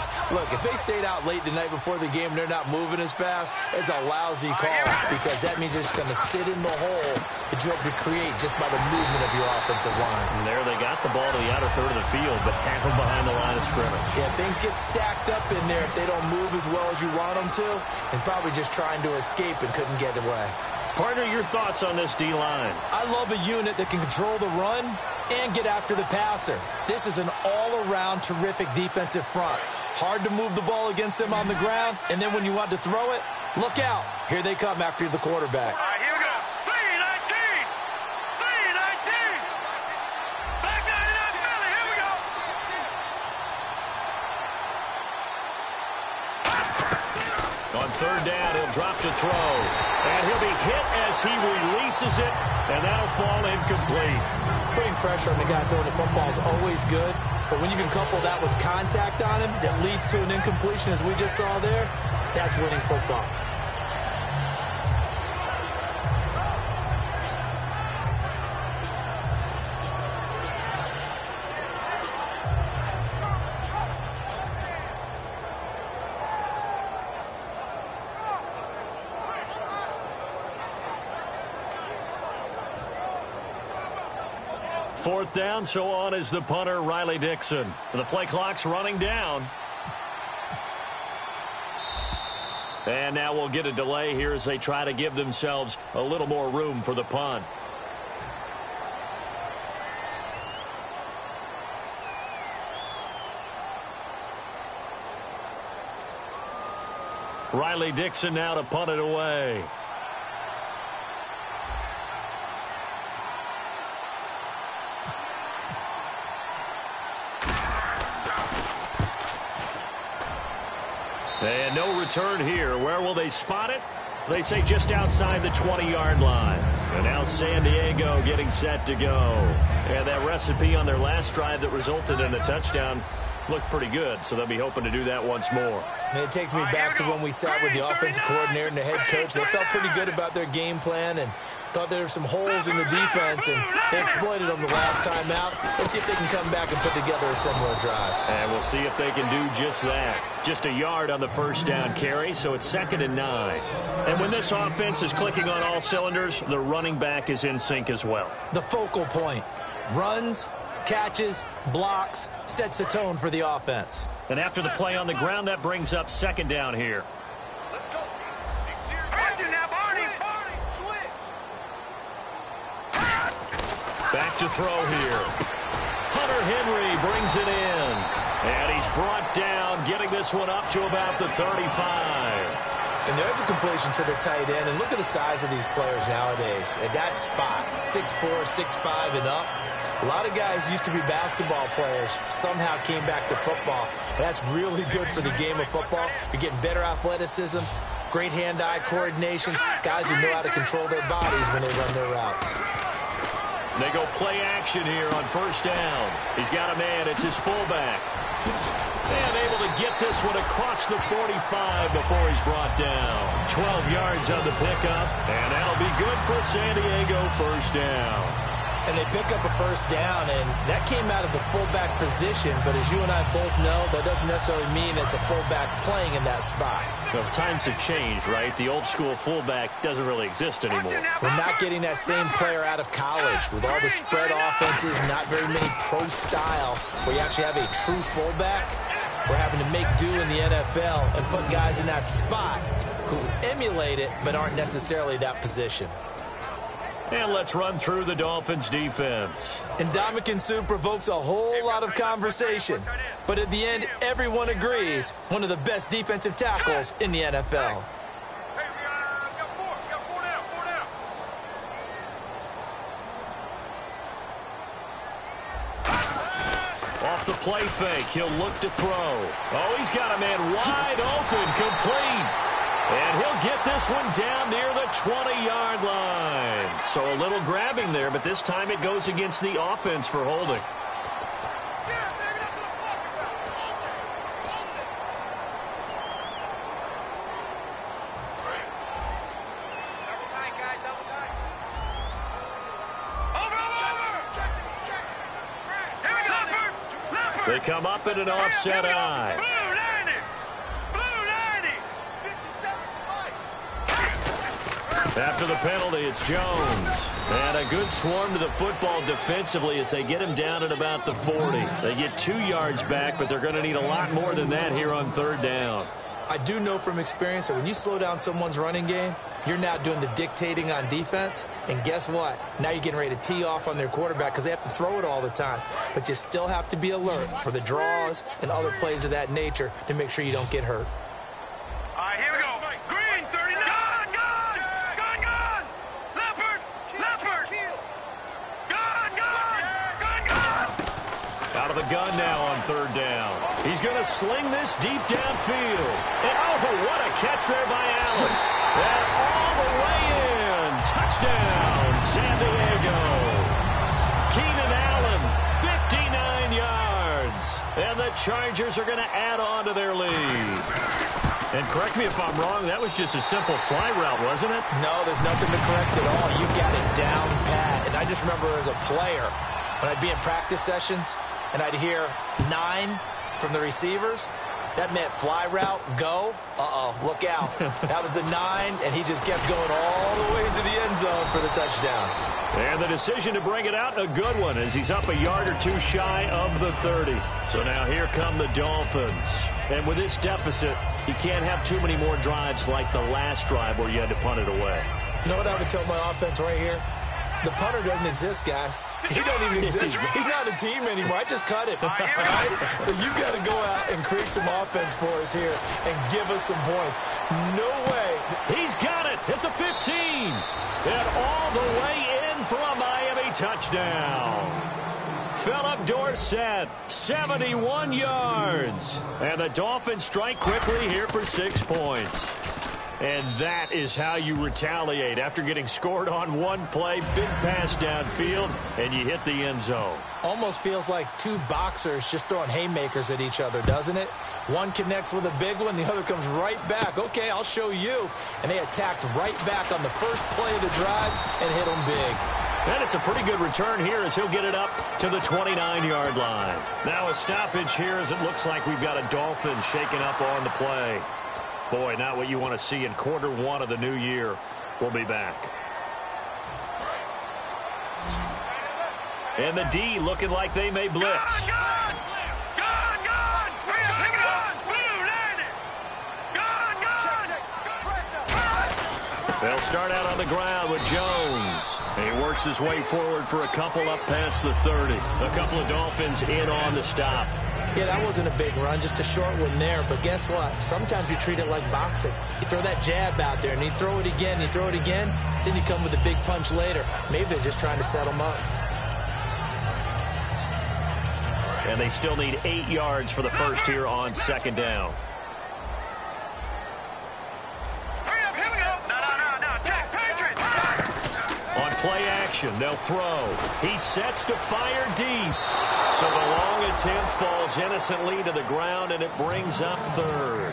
stayed out late the night before the game and they're not moving as fast, it's a lousy call because that means they're just going to sit in the hole that you hope to create just by the movement of your offensive line. And there they got the ball to the outer third of the field, but tackled behind the line of scrimmage. Yeah, things get stacked up in there if they don't move as well as you want them to, and probably just trying to escape and couldn't get away. Partner, your thoughts on this D-line? I love a unit that can control the run and get after the passer. This is an all-around terrific defensive front. Hard to move the ball against them on the ground, and then when you want to throw it, look out. Here they come after the quarterback. All right, here we go. 3-19. 3-19. Back 99 Philly. Here we go. On 3rd down, he'll drop to throw. And he'll be hit as he releases it, and that'll fall incomplete. Putting pressure on the guy throwing the football is always good, but when you can couple that with contact on him that leads to an incompletion, as we just saw there, that's winning football. Fourth down, so on is the punter, Riley Dixon. The play clock's running down. And now we'll get a delay here as they try to give themselves a little more room for the punt. Riley Dixon now to punt it away. And no return here. Where will they spot it? They say just outside the 20-yard line. And now San Diego getting set to go. And that recipe on their last drive that resulted in a touchdown looked pretty good, so they'll be hoping to do that once more. And it takes me back to when we sat with the offensive coordinator and the head coach. They felt pretty good about their game plan and thought there were some holes in the defense, and they exploited them the last time out. Let's see if they can come back and put together a similar drive. And we'll see if they can do just that. Just a yard on the first down carry, so it's 2nd and 9. And when this offense is clicking on all cylinders, the running back is in sync as well. The focal point. Runs, catches, blocks, sets a tone for the offense. And after the play on the ground, that brings up 2nd down here. Let's go. Now, Barney. Switch. Back to throw here. Hunter Henry brings it in. And he's brought down, getting this one up to about the 35. And there's a completion to the tight end. And look at the size of these players nowadays. At that spot, 6'4", 6'5", and up. A lot of guys used to be basketball players, somehow came back to football. That's really good for the game of football. You're getting better athleticism, great hand-eye coordination, guys who know how to control their bodies when they run their routes. They go play action here on first down. He's got a man. It's his fullback. And able to get this one across the 45 before he's brought down. 12 yards on the pickup, and that'll be good for San Diego first down. And they pick up a first down, and that came out of the fullback position. But as you and I both know, that doesn't necessarily mean it's a fullback playing in that spot. Well, times have changed, right? The old school fullback doesn't really exist anymore. We're not getting that same player out of college with all the spread offenses, not very many pro style, where you actually have a true fullback. We're having to make do in the NFL and put guys in that spot who emulate it but aren't necessarily that position. And let's run through the Dolphins' defense. And Ndamukong Suh provokes a whole lot of conversation. But at the end, everyone agrees, one of the best defensive tackles in the NFL. Hey, we got four down. Off the play fake, he'll look to throw. Oh, he's got a man wide open, complete. And he'll get this one down near the 20-yard line. So a little grabbing there, but this time it goes against the offense for holding. They come up in an offset eye. After the penalty, it's Jones. And a good swarm to the football defensively as they get him down at about the 40. They get 2 yards back, but they're going to need a lot more than that here on third down. I do know from experience that when you slow down someone's running game, you're now doing the dictating on defense. And guess what? Now you're getting ready to tee off on their quarterback because they have to throw it all the time. But you still have to be alert for the draws and other plays of that nature to make sure you don't get hurt. All right, here we go. Green, 39. Gun. Leopard. Gun. Out of the gun now on third down. He's going to sling this deep downfield. And oh, what a catch there by Allen. And all the way in. Touchdown, San Diego. Keenan Allen, 59 yards. And the Chargers are going to add on to their lead. And correct me if I'm wrong, that was just a simple fly route, wasn't it? No, there's nothing to correct at all. You got it down pat. And I just remember as a player, when I'd be in practice sessions and I'd hear 9 from the receivers, that meant fly route, go. Look out. That was the 9, and he just kept going all the way into the end zone for the touchdown. And the decision to bring it out, a good one, as he's up a yard or two shy of the 30. So now here come the Dolphins. And with this deficit, you can't have too many more drives like the last drive where you had to punt it away. You know what I would tell my offense right here? The punter doesn't exist, guys. He don't even exist. He's not a team anymore. I just cut it. All right? So you've got to go out and create some offense for us here and give us some points. No way. He's got it at the 15. And all the way in for a Miami touchdown. Philip Dorsett, 71 yards. And the Dolphins strike quickly here for 6 points. And that is how you retaliate after getting scored on one play, big pass downfield, and you hit the end zone. Almost feels like two boxers just throwing haymakers at each other, doesn't it? One connects with a big one, the other comes right back. Okay, I'll show you. And they attacked right back on the first play of the drive and hit them big. And it's a pretty good return here as he'll get it up to the 29-yard line. Now a stoppage here as it looks like we've got a Dolphin shaking up on the play. Boy, not what you want to see in quarter one of the new year. We'll be back. And the D looking like they may blitz. They'll start out on the ground with Jones. And he works his way forward for a couple up past the 30. A couple of Dolphins in on the stop. Yeah, that wasn't a big run, just a short one there. But guess what? Sometimes you treat it like boxing. You throw that jab out there, and you throw it again, you throw it again, then you come with a big punch later. Maybe they're just trying to set them up. And they still need 8 yards for the first here on second down. On play action, they'll throw. He sets to fire deep. So the long attempt falls innocently to the ground, and it brings up third.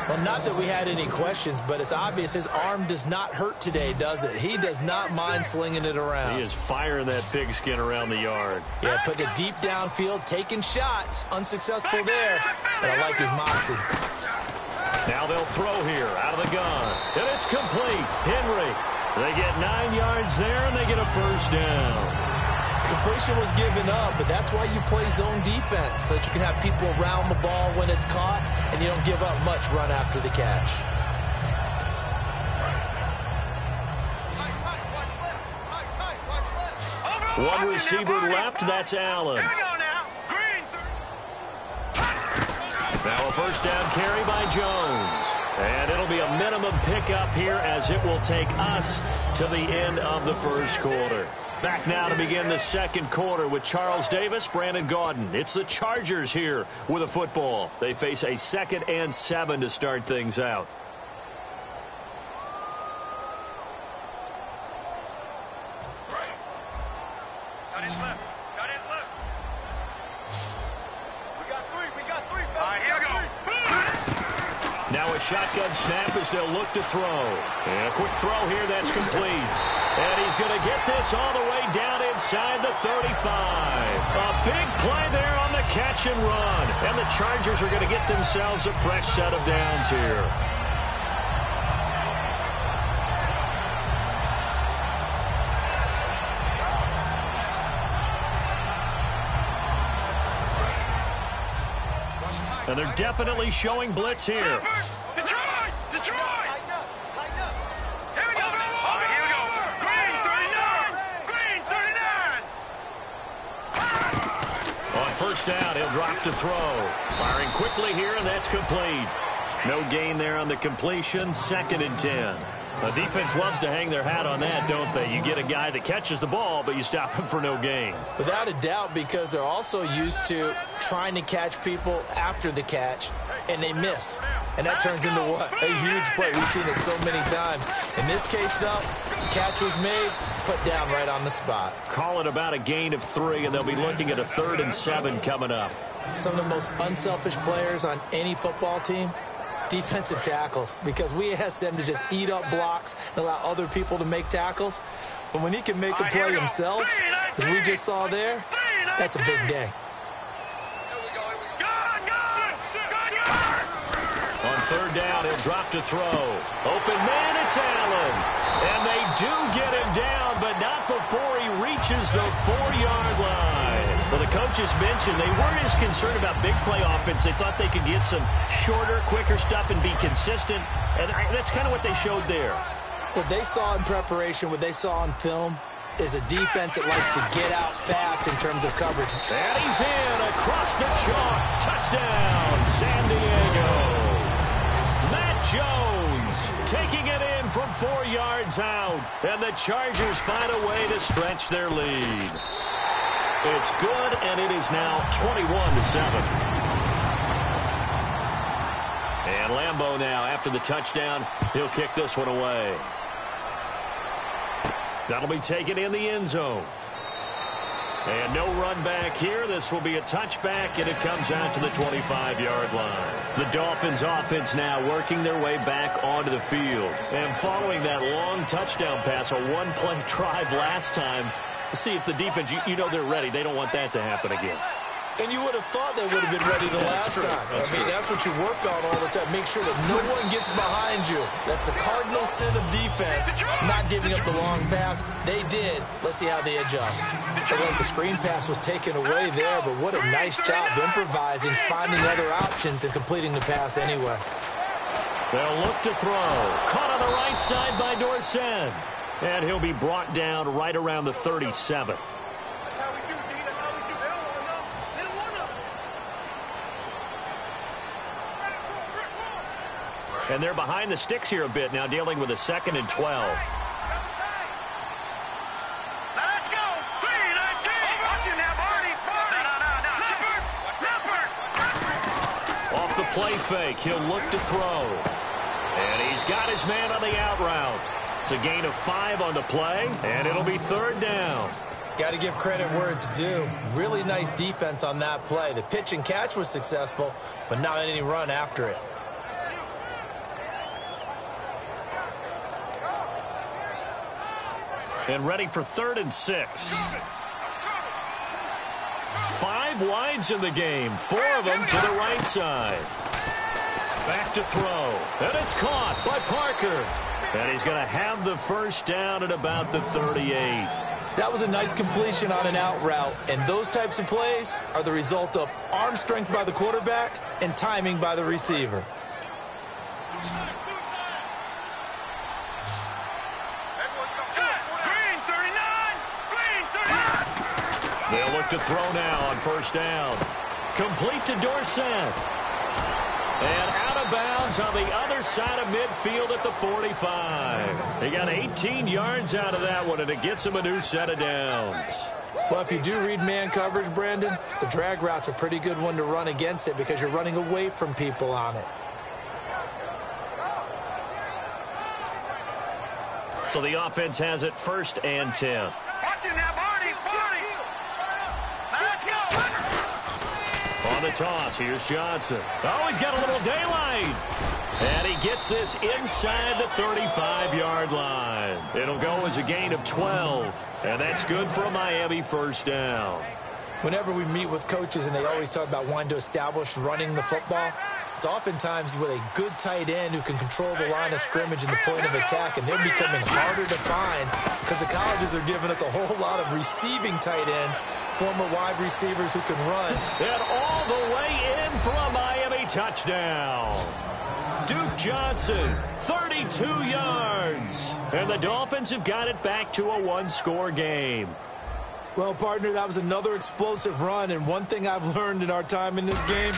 Well, not that we had any questions, but it's obvious his arm does not hurt today, does it? He does not mind slinging it around. He is firing that pigskin around the yard. Yeah, putting it deep downfield, taking shots. Unsuccessful there, but I like his moxie. Now they'll throw here out of the gun. And it's complete. Henry, they get 9 yards there, and they get a first down. Completion was given up, but that's why you play zone defense, so that you can have people around the ball when it's caught, and you don't give up much run after the catch. One receiver left, that's Allen. Now a first down carry by Jones. And it'll be a minimum pickup here as it will take us to the end of the first quarter. Back now to begin the second quarter with Charles Davis, Brandon Gaudin. It's the Chargers here with a football. They face a 2nd and 7 to start things out. Got his left. Got his left. We got three. All right, here we go. Now a shotgun snap as they'll look to throw. And a quick throw here that's complete. And he's going to get this all the way down inside the 35. A big play there on the catch and run. And the Chargers are going to get themselves a fresh set of downs here. And they're definitely showing blitz here. Detroit! Here we go. All right, here we go. Green 39. On first down, he'll drop to throw. Firing quickly here, and that's complete. No gain there on the completion. 2nd and 10. The defense loves to hang their hat on that, don't they? You get a guy that catches the ball, but you stop him for no gain. Without a doubt, because they're also used to trying to catch people after the catch, and they miss. And that turns into what? A huge play. We've seen it so many times. In this case, though, catch was made, put down right on the spot. Call it about a gain of 3, and they'll be looking at a 3rd and 7 coming up. Some of the most unselfish players on any football team, defensive tackles, because we ask them to just eat up blocks and allow other people to make tackles. But when he can make a play himself, as we just saw there, that's a big day. On 3rd down, he'll drop to throw. Open man, it's Allen. And they do get him down, but not before he reaches the 4-yard line. Well, the coach coaches mentioned they weren't as concerned about big play offense. They thought they could get some shorter, quicker stuff and be consistent, and that's kind of what they showed there. What they saw in preparation, what they saw on film, is a defense that likes to get out fast in terms of coverage. And he's in across the chalk. Touchdown, San Diego. Matt Jones taking it in from 4 yards out. And the Chargers find a way to stretch their lead. It's good, and it is now 21-7. And Lambeau now, after the touchdown, he'll kick this one away. That'll be taken in the end zone. And no run back here. This will be a touchback, and it comes out to the 25-yard line. The Dolphins offense now working their way back onto the field. And following that long touchdown pass, a one-play drive last time, see if the defense, you know they're ready. They don't want that to happen again. And you would have thought they would have been ready the last time. That's what you work on all the time. Make sure that no one gets behind you. That's the cardinal sin of defense, not giving up the long pass. They did. Let's see how they adjust. Like the screen pass was taken away there, but what a nice job improvising, finding other options, and completing the pass anyway. They'll look to throw. Caught on the right side by Dorsett. And he'll be brought down right around the 37. And they're behind the sticks here a bit now, dealing with a 2nd and 12. Let's go. 3-19. Watch him now, Barney. No. Off the play fake, he'll look to throw. And he's got his man on the out route. It's a gain of 5 on the play, and it'll be 3rd down. Got to give credit where it's due. Really nice defense on that play. The pitch and catch was successful, but not any run after it. And ready for 3rd and 6. 5 wides in the game. 4 of them to the right side. Back to throw. And it's caught by Parker. And he's going to have the first down at about the 38. That was a nice completion on an out route. And those types of plays are the result of arm strength by the quarterback and timing by the receiver. They'll look to throw now on 1st down. Complete to Dorsett. And out of bounds on the other side of midfield at the 45. He got 18 yards out of that one, and it gets him a new set of downs. Well, if you do read man coverage, Brandon, the drag route's a pretty good one to run against it because you're running away from people on it. So the offense has it 1st and 10. Watch him now, Barney. Let's go. On the toss, here's Johnson. Oh, he's got a little daylight. And he gets this inside the 35-yard line. It'll go as a gain of 12. And that's good for a Miami 1st down. Whenever we meet with coaches and they always talk about wanting to establish running the football, it's oftentimes with a good tight end who can control the line of scrimmage and the point of attack, and they're becoming harder to find because the colleges are giving us a whole lot of receiving tight ends, former wide receivers who can run. And all the way in for a Miami touchdown. Duke Johnson, 32 yards. And the Dolphins have got it back to a 1-score game. Well, partner, that was another explosive run, and one thing I've learned in our time in this game,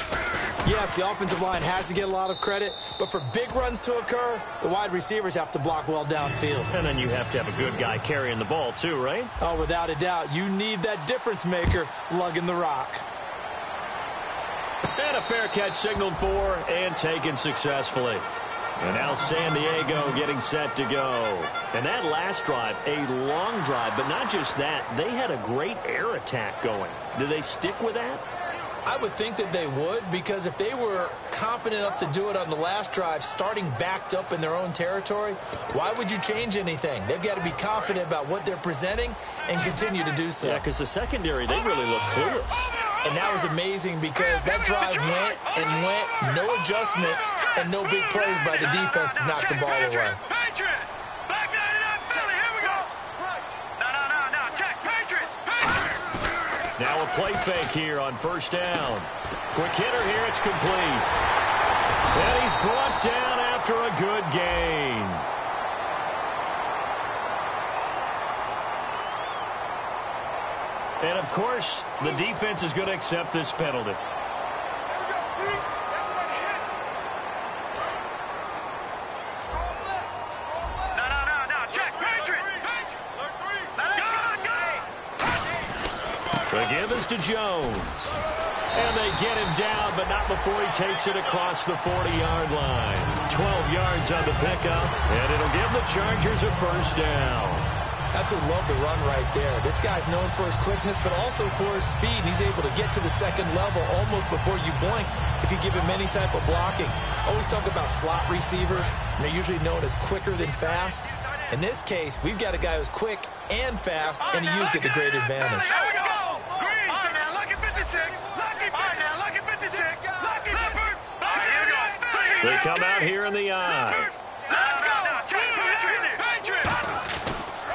yes, the offensive line has to get a lot of credit, but for big runs to occur, the wide receivers have to block well downfield. And then you have to have a good guy carrying the ball too, right? Oh, without a doubt. You need that difference maker lugging the rock. And a fair catch signaled for and taken successfully. And now San Diego getting set to go. And that last drive, a long drive, but not just that. They had a great air attack going. Do they stick with that? I would think that they would, because if they were competent enough to do it on the last drive, starting backed up in their own territory, why would you change anything? They've got to be confident about what they're presenting and continue to do so. Yeah, because the secondary, they really look clueless. And that was amazing because that drive went and went, no adjustments and no big plays by the defense to knock the ball away. Now a play fake here on first down. Quick hitter here. It's complete. And he's brought down after a good gain. And, of course, the defense is going to accept this penalty. The give is to Jones. And they get him down, but not before he takes it across the 40-yard line. 12 yards on the pickup, and it'll give the Chargers a first down. Absolutely love the run right there. This guy's known for his quickness, but also for his speed. He's able to get to the second level almost before you blink if you give him any type of blocking. Always talk about slot receivers. They're usually known as quicker than fast. In this case, we've got a guy who's quick and fast, and he used it to great advantage. They come out here in the eye.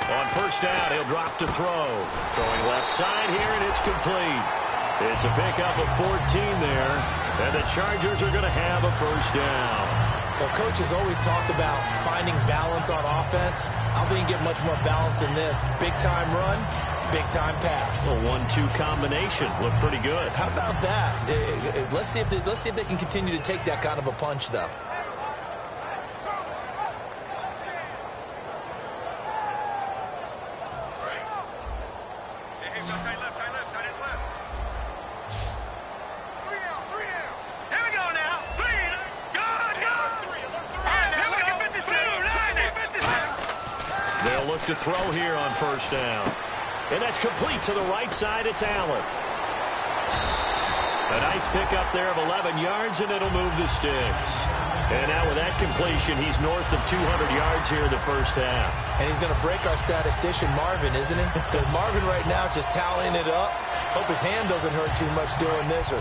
On first down, he'll drop to throw. Throwing left side here, and it's complete. It's a pickup of 14 there, and the Chargers are going to have a first down. Well, coaches always talk about finding balance on offense. I don't think you get much more balance than this. Big-time run, big-time pass. A 1-2 combination. Looked pretty good. How about that? Let's see if they can continue to take that kind of a punch, though. To throw here on first down. And that's complete to the right side. It's Allen. A nice pickup there of 11 yards, and it'll move the sticks. And now with that completion, he's north of 200 yards here in the first half. And he's going to break our statistician, Marvin, isn't he? Because Marvin right now is just tallying it up. Hope his hand doesn't hurt too much doing this or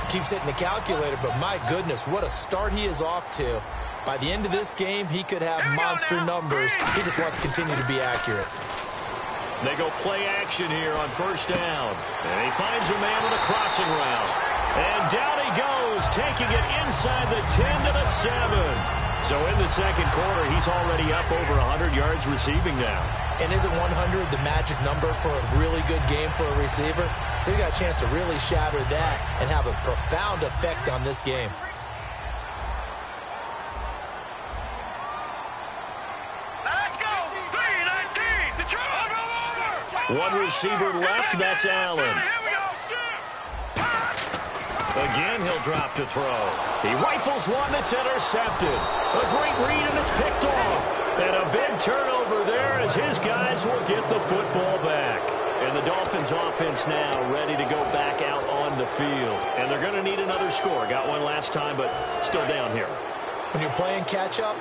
keeps hitting the calculator. But my goodness, what a start he is off to. By the end of this game, he could have monster numbers. He just wants to continue to be accurate. They go play action here on first down. And he finds a man with a crossing route. And down he goes, taking it inside the 10 to the 7. So in the second quarter, he's already up over 100 yards receiving now. And isn't 100 the magic number for a really good game for a receiver? So he got a chance to really shatter that and have a profound effect on this game. One receiver left, that's Allen. Again, he'll drop to throw. He rifles one that's intercepted. A great read, and it's picked off. And a big turnover there as his guys will get the football back. And the Dolphins offense now ready to go back out on the field. And they're going to need another score. Got one last time, but still down here. When you're playing catch-up,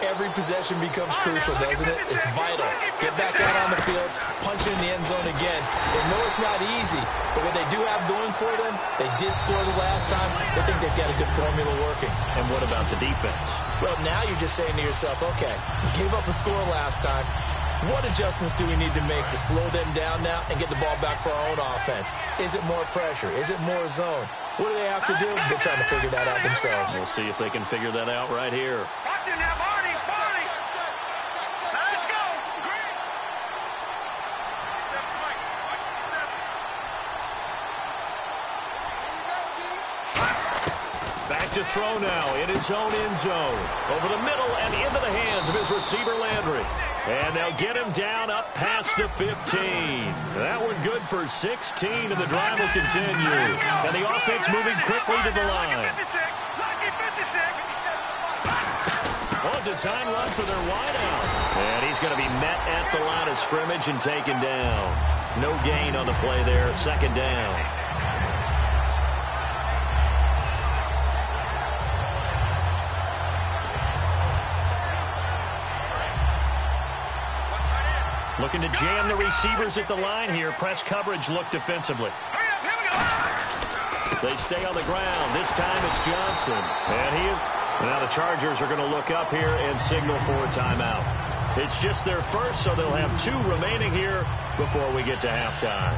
every possession becomes crucial, doesn't it? It's vital. Get back out on the field, punch it in the end zone again. They know it's not easy, but what they do have going for them, they did score the last time. They think they've got a good formula working. And what about the defense? Well, now you're just saying to yourself, okay, we gave up a score last time. What adjustments do we need to make to slow them down now and get the ball back for our own offense? Is it more pressure? Is it more zone? What do they have to do? They're trying to figure that out themselves. We'll see if they can figure that out right here. Watch it now, Barney. Let's go. Back to throw now in his own end zone. Over the middle and into the hands of his receiver, Landry. And they'll get him down up past the 15. That one good for 16, and the drive will continue. And the offense moving quickly to the line. Oh, design run for their wideout. And he's going to be met at the line of scrimmage and taken down. No gain on the play there, second down. Looking to jam the receivers at the line here. Press coverage look defensively. They stay on the ground. This time it's Johnson. And he is. Now the Chargers are going to look up here and signal for a timeout. It's just their first, so they'll have 2 remaining here before we get to halftime.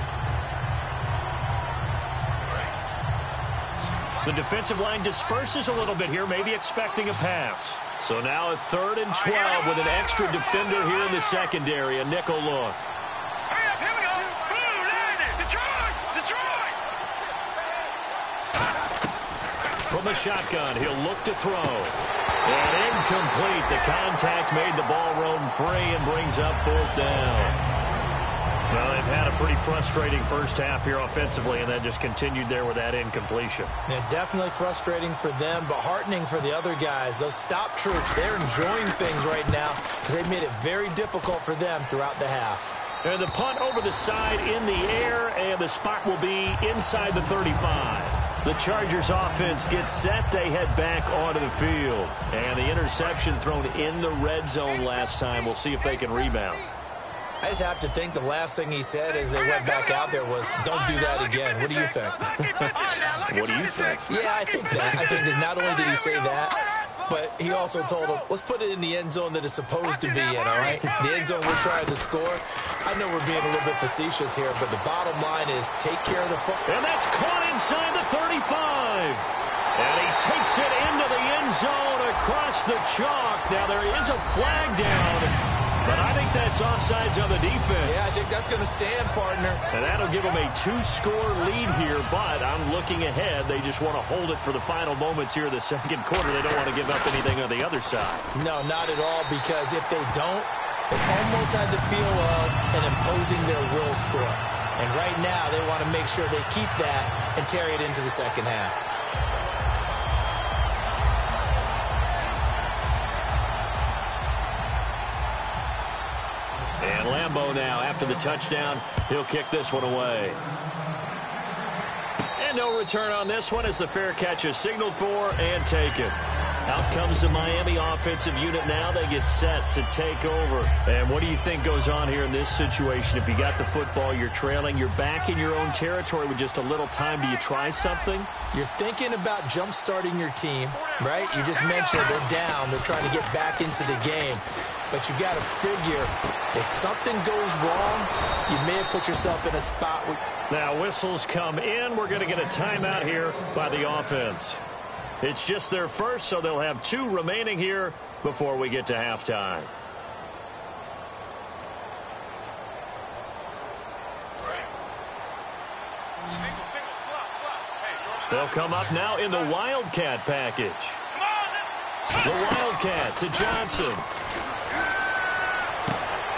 The defensive line disperses a little bit here, maybe expecting a pass. So now a 3rd and 12 with an extra defender here in the secondary, a nickel look. Hurry up, here we go. Boom, landed. Detroit, Detroit. From the shotgun, he'll look to throw. And incomplete. The contact made the ball roam free and brings up 4th down. Well, they've had a pretty frustrating first half here offensively, and then just continued there with that incompletion. Yeah, definitely frustrating for them, but heartening for the other guys. Those stop troops, they're enjoying things right now because they've made it very difficult for them throughout the half. And the punt over the side in the air, and the spot will be inside the 35. The Chargers offense gets set. They head back onto the field. And the interception thrown in the red zone last time. We'll see if they can rebound. I just have to think the last thing he said as they went back out there was, don't do that again. What do you think? What do you think? Yeah, I think that. I think that not only did he say that, but he also told him, let's put it in the end zone that it's supposed to be in, all right? The end zone we're trying to score. I know we're being a little bit facetious here, but the bottom line is take care of the football. And that's caught inside the 35. And he takes it into the end zone across the chalk. Now there is a flag down. But I think that's offsides on the defense. Yeah, I think that's going to stand, partner. And that'll give them a 2-score lead here, but I'm looking ahead. They just want to hold it for the final moments here in the second quarter. They don't want to give up anything on the other side. No, not at all, because if they don't, it almost had the feel of an imposing their will score. And right now, they want to make sure they keep that and carry it into the second half. And Lambeau now, after the touchdown, he'll kick this one away. And no return on this one as the fair catch is signaled for and taken. Out comes the Miami offensive unit now. They get set to take over. And what do you think goes on here in this situation? If you got the football, you're trailing, you're back in your own territory with just a little time. Do you try something? You're thinking about jump-starting your team, right? You just mentioned they're down. They're trying to get back into the game. But you got to figure, if something goes wrong, you may have put yourself in a spot where... Now whistles come in. We're going to get a timeout here by the offense. It's just their first, so they'll have 2 remaining here before we get to halftime. They'll come up now in the Wildcat package. The Wildcat to Johnson.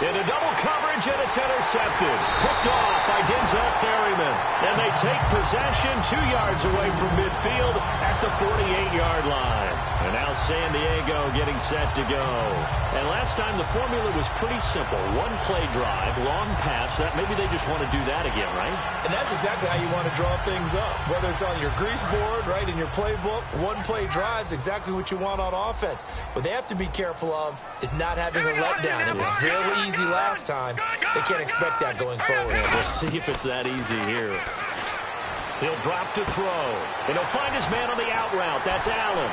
Into double coverage, and it's intercepted. Picked off by Denzel Perryman. And they take possession 2 yards away from midfield at the 48-yard line. And now San Diego getting set to go. And last time the formula was pretty simple. 1-play drive, long pass. That maybe they just want to do that again, right? And that's exactly how you want to draw things up. Whether it's on your grease board, right, in your playbook, 1-play drive's exactly what you want on offense. What they have to be careful of is not having a letdown. It was really easy last time. They can't expect that going forward. Yeah, we'll see if it's that easy here. He'll drop to throw. And he'll find his man on the out route. That's Allen.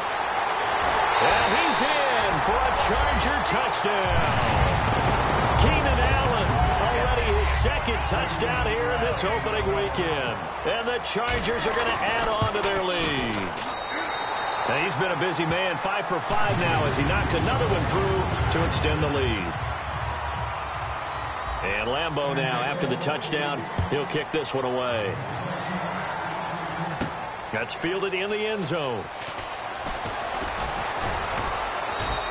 And he's in for a Charger touchdown. Keenan Allen, already his second touchdown here in this opening weekend. And the Chargers are going to add on to their lead. And he's been a busy man, 5 for 5 now as he knocks another one through to extend the lead. And Lambeau now, after the touchdown, he'll kick this one away. That's fielded in the end zone.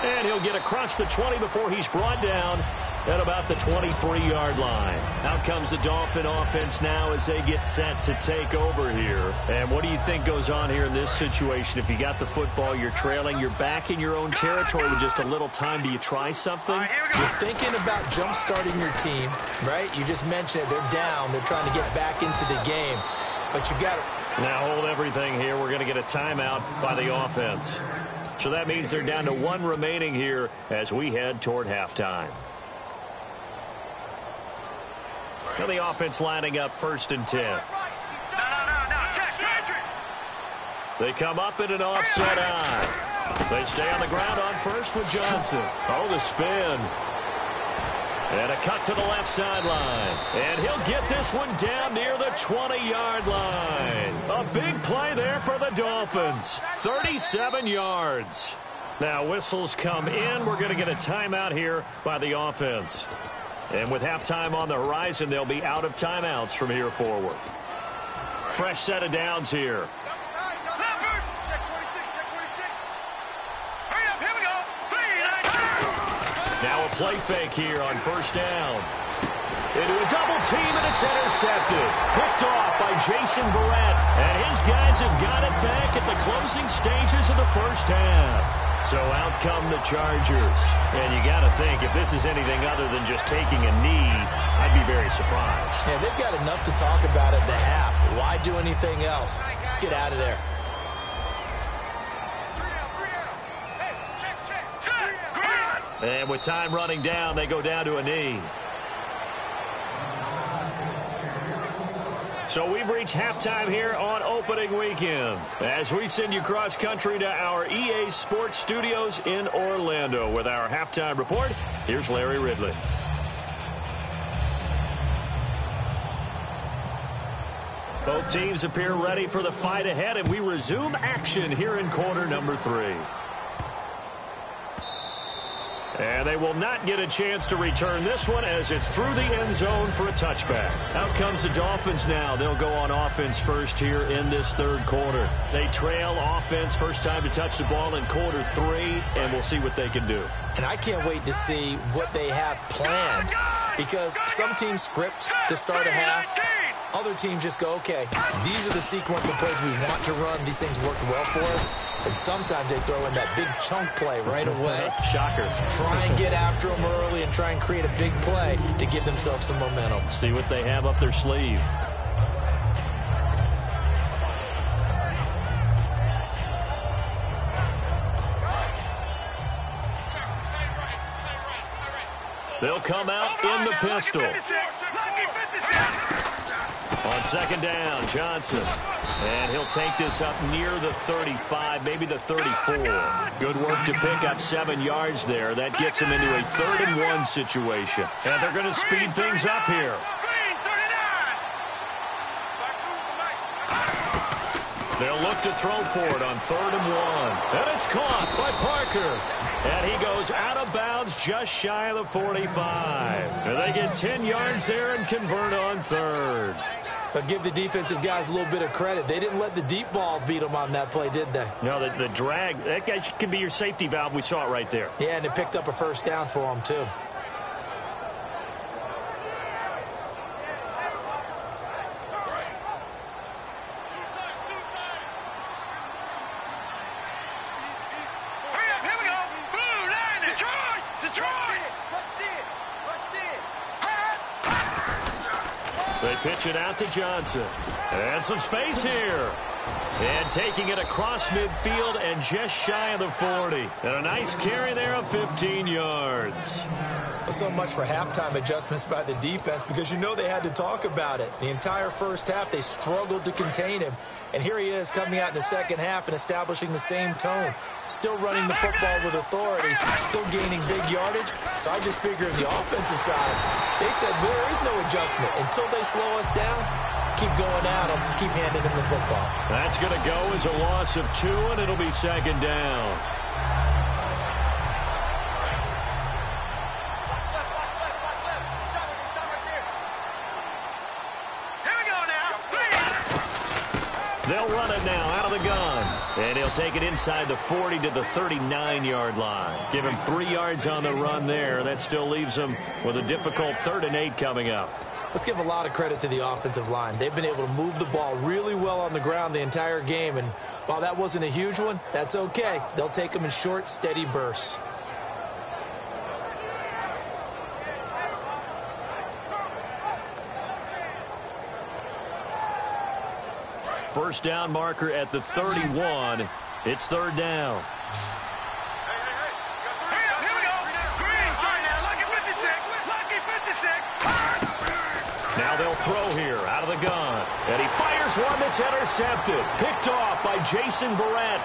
And he'll get across the 20 before he's brought down at about the 23-yard line. Out comes the Dolphin offense now as they get set to take over here. And what do you think goes on here in this situation? If you got the football, you're trailing, you're back in your own territory with just a little time. Do you try something? You're thinking about jump-starting your team, right? You just mentioned it. They're down. They're trying to get back into the game. But you got to... Now hold everything here. We're going to get a timeout by the offense. So that means they're down to 1 remaining here as we head toward halftime. Now the offense lining up 1st and 10. They come up in an offset eye. They stay on the ground on first with Johnson. Oh, the spin. And a cut to the left sideline. And he'll get this one down near the 20-yard line. A big play there for the Dolphins. 37 yards. Now whistles come in. We're going to get a timeout here by the offense. And with halftime on the horizon, they'll be out of timeouts from here forward. Fresh set of downs here. Now a play fake here on first down. Into a double team, and it's intercepted. Picked off by Jason Verrett. And his guys have got it back at the closing stages of the first half. So out come the Chargers. And you got to think, if this is anything other than just taking a knee, I'd be very surprised. Yeah, they've got enough to talk about at the half. Why do anything else? Just get out of there. And with time running down, they go down to a knee. So we've reached halftime here on opening weekend as we send you cross-country to our EA Sports Studios in Orlando with our halftime report. Here's Larry Ridley. Both teams appear ready for the fight ahead, and we resume action here in quarter number 3. And they will not get a chance to return this one as it's through the end zone for a touchback. Out comes the Dolphins now. They'll go on offense first here in this third quarter. They trail offense, first time to touch the ball in quarter 3, and we'll see what they can do. And I can't wait to see what they have planned, because some teams script to start a half. Other teams just go, okay, these are the sequence of plays we want to run. These things worked well for us. And sometimes they throw in that big chunk play right away. Shocker. Try and get after them early and try and create a big play to give themselves some momentum. See what they have up their sleeve. They'll come out in the pistol. On second down, Johnson. And he'll take this up near the 35, maybe the 34. Good work to pick up 7 yards there. That gets him into a 3rd-and-1 situation. And they're going to speed things up here. They'll look to throw for it on 3rd and 1. And it's caught by Parker. And he goes out of bounds just shy of the 45. And they get 10 yards there and convert on 3rd. But give the defensive guys a little bit of credit. They didn't let the deep ball beat them on that play, did they? No, the drag, that guy can be your safety valve. We saw it right there. Yeah, and it picked up a first down for them, too. They pitch it out to Johnson. And some space here. And taking it across midfield and just shy of the 40. And a nice carry there of 15 yards. So much for halftime adjustments by the defense, because you know they had to talk about it. The entire first half, they struggled to contain him. And here he is coming out in the second half and establishing the same tone. Still running the football with authority, still gaining big yardage. So I just figure on the offensive side, they said there is no adjustment. Until they slow us down, keep going at them, keep handing them the football. That's going to go as a loss of 2, and it'll be second down. They'll run it now out of the gun. And he'll take it inside the 40 to the 39-yard line. Give him 3 yards on the run there. That still leaves him with a difficult 3rd and 8 coming up. Let's give a lot of credit to the offensive line. They've been able to move the ball really well on the ground the entire game. And while that wasn't a huge one, that's okay. They'll take them in short, steady bursts. First down marker at the 31. It's 3rd down. Now they'll throw here out of the gun. And he fires one that's intercepted. Picked off by Jason Verrett.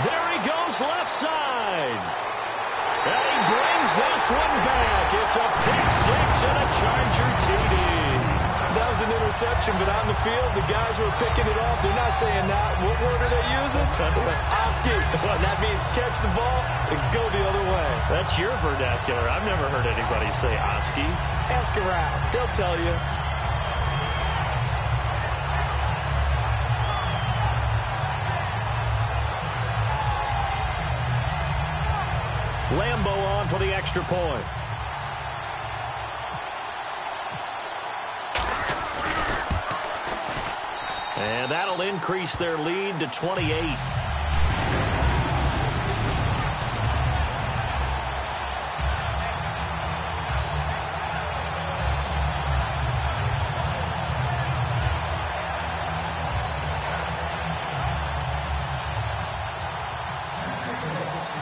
There he goes left side. And he brings this one back. It's a pick 6 and a Charger TD. That was an interception, but on the field, the guys who are picking it off, they're not saying that. What word are they using? It's Oski. And that means catch the ball and go the other way. That's your vernacular. I've never heard anybody say Oski. Ask around. They'll tell you. Lambo on for the extra point. And that'll increase their lead to 28.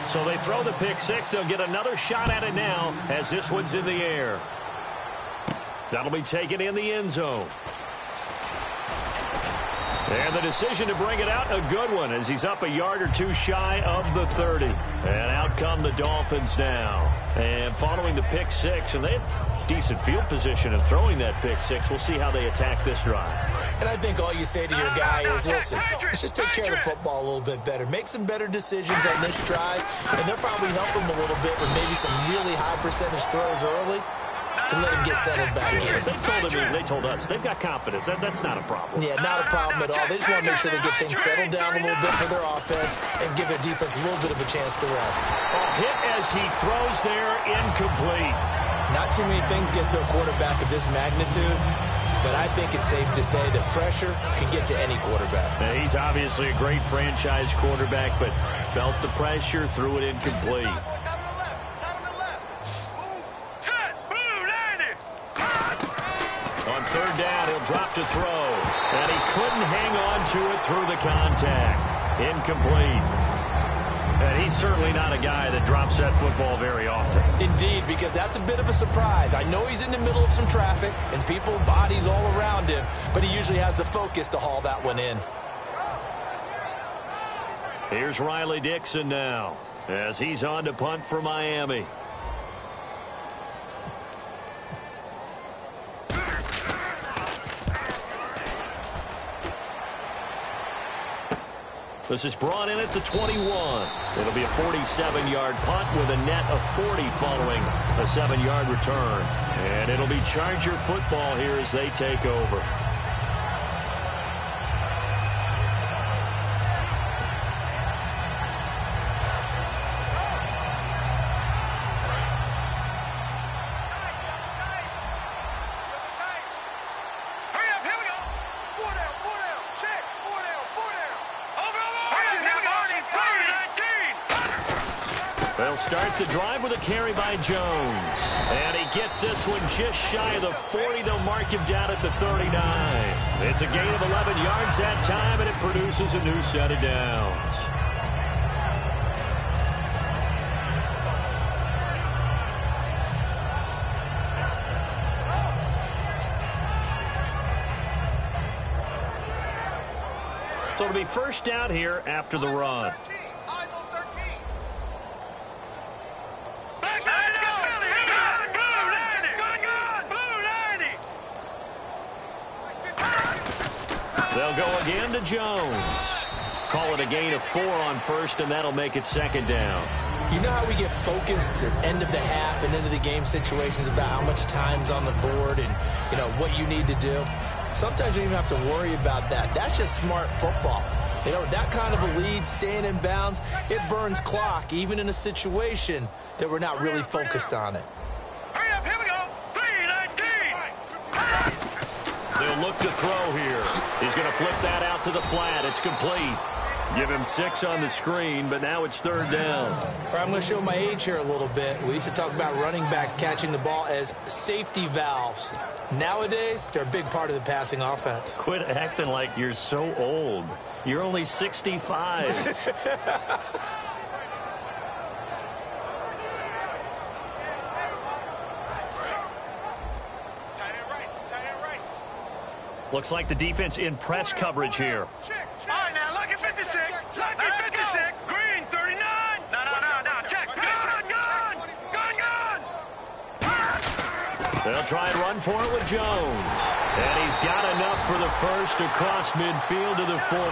So they throw the pick six. They'll get another shot at it now as this one's in the air. That'll be taken in the end zone. And the decision to bring it out, a good one, as he's up a yard or two shy of the 30. And out come the Dolphins now. And following the pick six, and they have decent field position in throwing that pick six. We'll see how they attack this drive. And I think all you say to your guy is, listen, let's just take care of the football a little bit better. Make some better decisions on this drive, and they'll probably help him a little bit with maybe some really high percentage throws early to let him get settled back in. They told us they've got confidence. That's not a problem. Yeah, not a problem at all. They just want to make sure they get things settled down a little bit for their offense and give their defense a little bit of a chance to rest. Hit as he throws there, incomplete. Not too many things get to a quarterback of this magnitude, but I think it's safe to say that pressure can get to any quarterback. Now, he's obviously a great franchise quarterback, but felt the pressure, threw it incomplete. On third down, he'll drop to throw. And he couldn't hang on to it through the contact. Incomplete. And he's certainly not a guy that drops that football very often. Indeed, because that's a bit of a surprise. I know he's in the middle of some traffic and people, bodies all around him, but he usually has the focus to haul that one in. Here's Riley Dixon now as he's on to punt for Miami. This is brought in at the 21. It'll be a 47-yard punt with a net of 40 following a 7-yard return. And it'll be Charger football here as they take over. They'll start the drive with a carry by Jones. And he gets this one just shy of the 40. They'll mark him down at the 39. It's a gain of 11 yards that time, and it produces a new set of downs. So it'll be first down here after the run. They'll go again to Jones. Call it a gain of 4 on first, and that'll make it second down. You know how we get focused at end of the half and into the game situations about how much time's on the board and, you know, what you need to do? Sometimes you don't even have to worry about that. That's just smart football. You know, that kind of a lead, staying in bounds, it burns clock, even in a situation that we're not really focused on it. Hurry up, here we go. 3-19. They'll look to throw here. He's going to flip that out to the flat. It's complete. Give him 6 on the screen, but now it's third down. I'm going to show my age here a little bit. We used to talk about running backs catching the ball as safety valves. Nowadays, they're a big part of the passing offense. Quit acting like you're so old. You're only 65. Looks like the defense in press coverage here. All right, now, look at 56. Look at 56. Green, 39. No. Check. Gun. They'll try and run for it with Jones. And he's got enough for the first across midfield to the 48.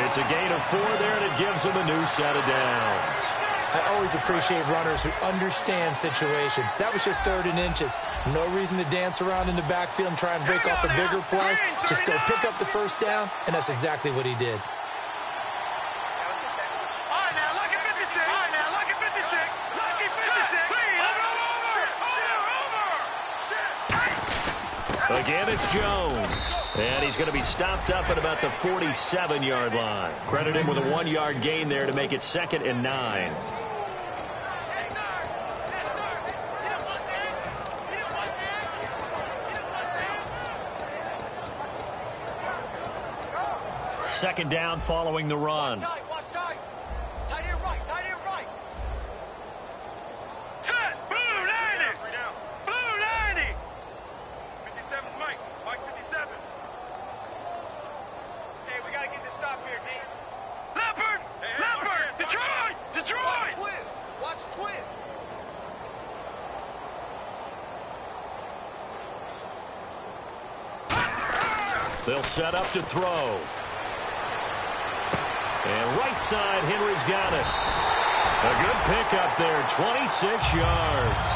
It's a gain of 4 there, and it gives him a new set of downs. I always appreciate runners who understand situations. That was just 3rd and inches. No reason to dance around in the backfield and try and break off a bigger play. Just go pick up the first down, and that's exactly what he did. Again, it's Jones. And he's going to be stopped up at about the 47-yard line. Credit him with a 1-yard gain there to make it 2nd and 9. Second down following the run. Watch tight. Tight end right. Set. Blue 90. Blue 90. 57 Mike. Mike 57. Hey, we got to get this stop here, D. Leopard. Detroit. Watch twist. They'll set up to throw. And right side, Henry's got it. A good pickup there, 26 yards.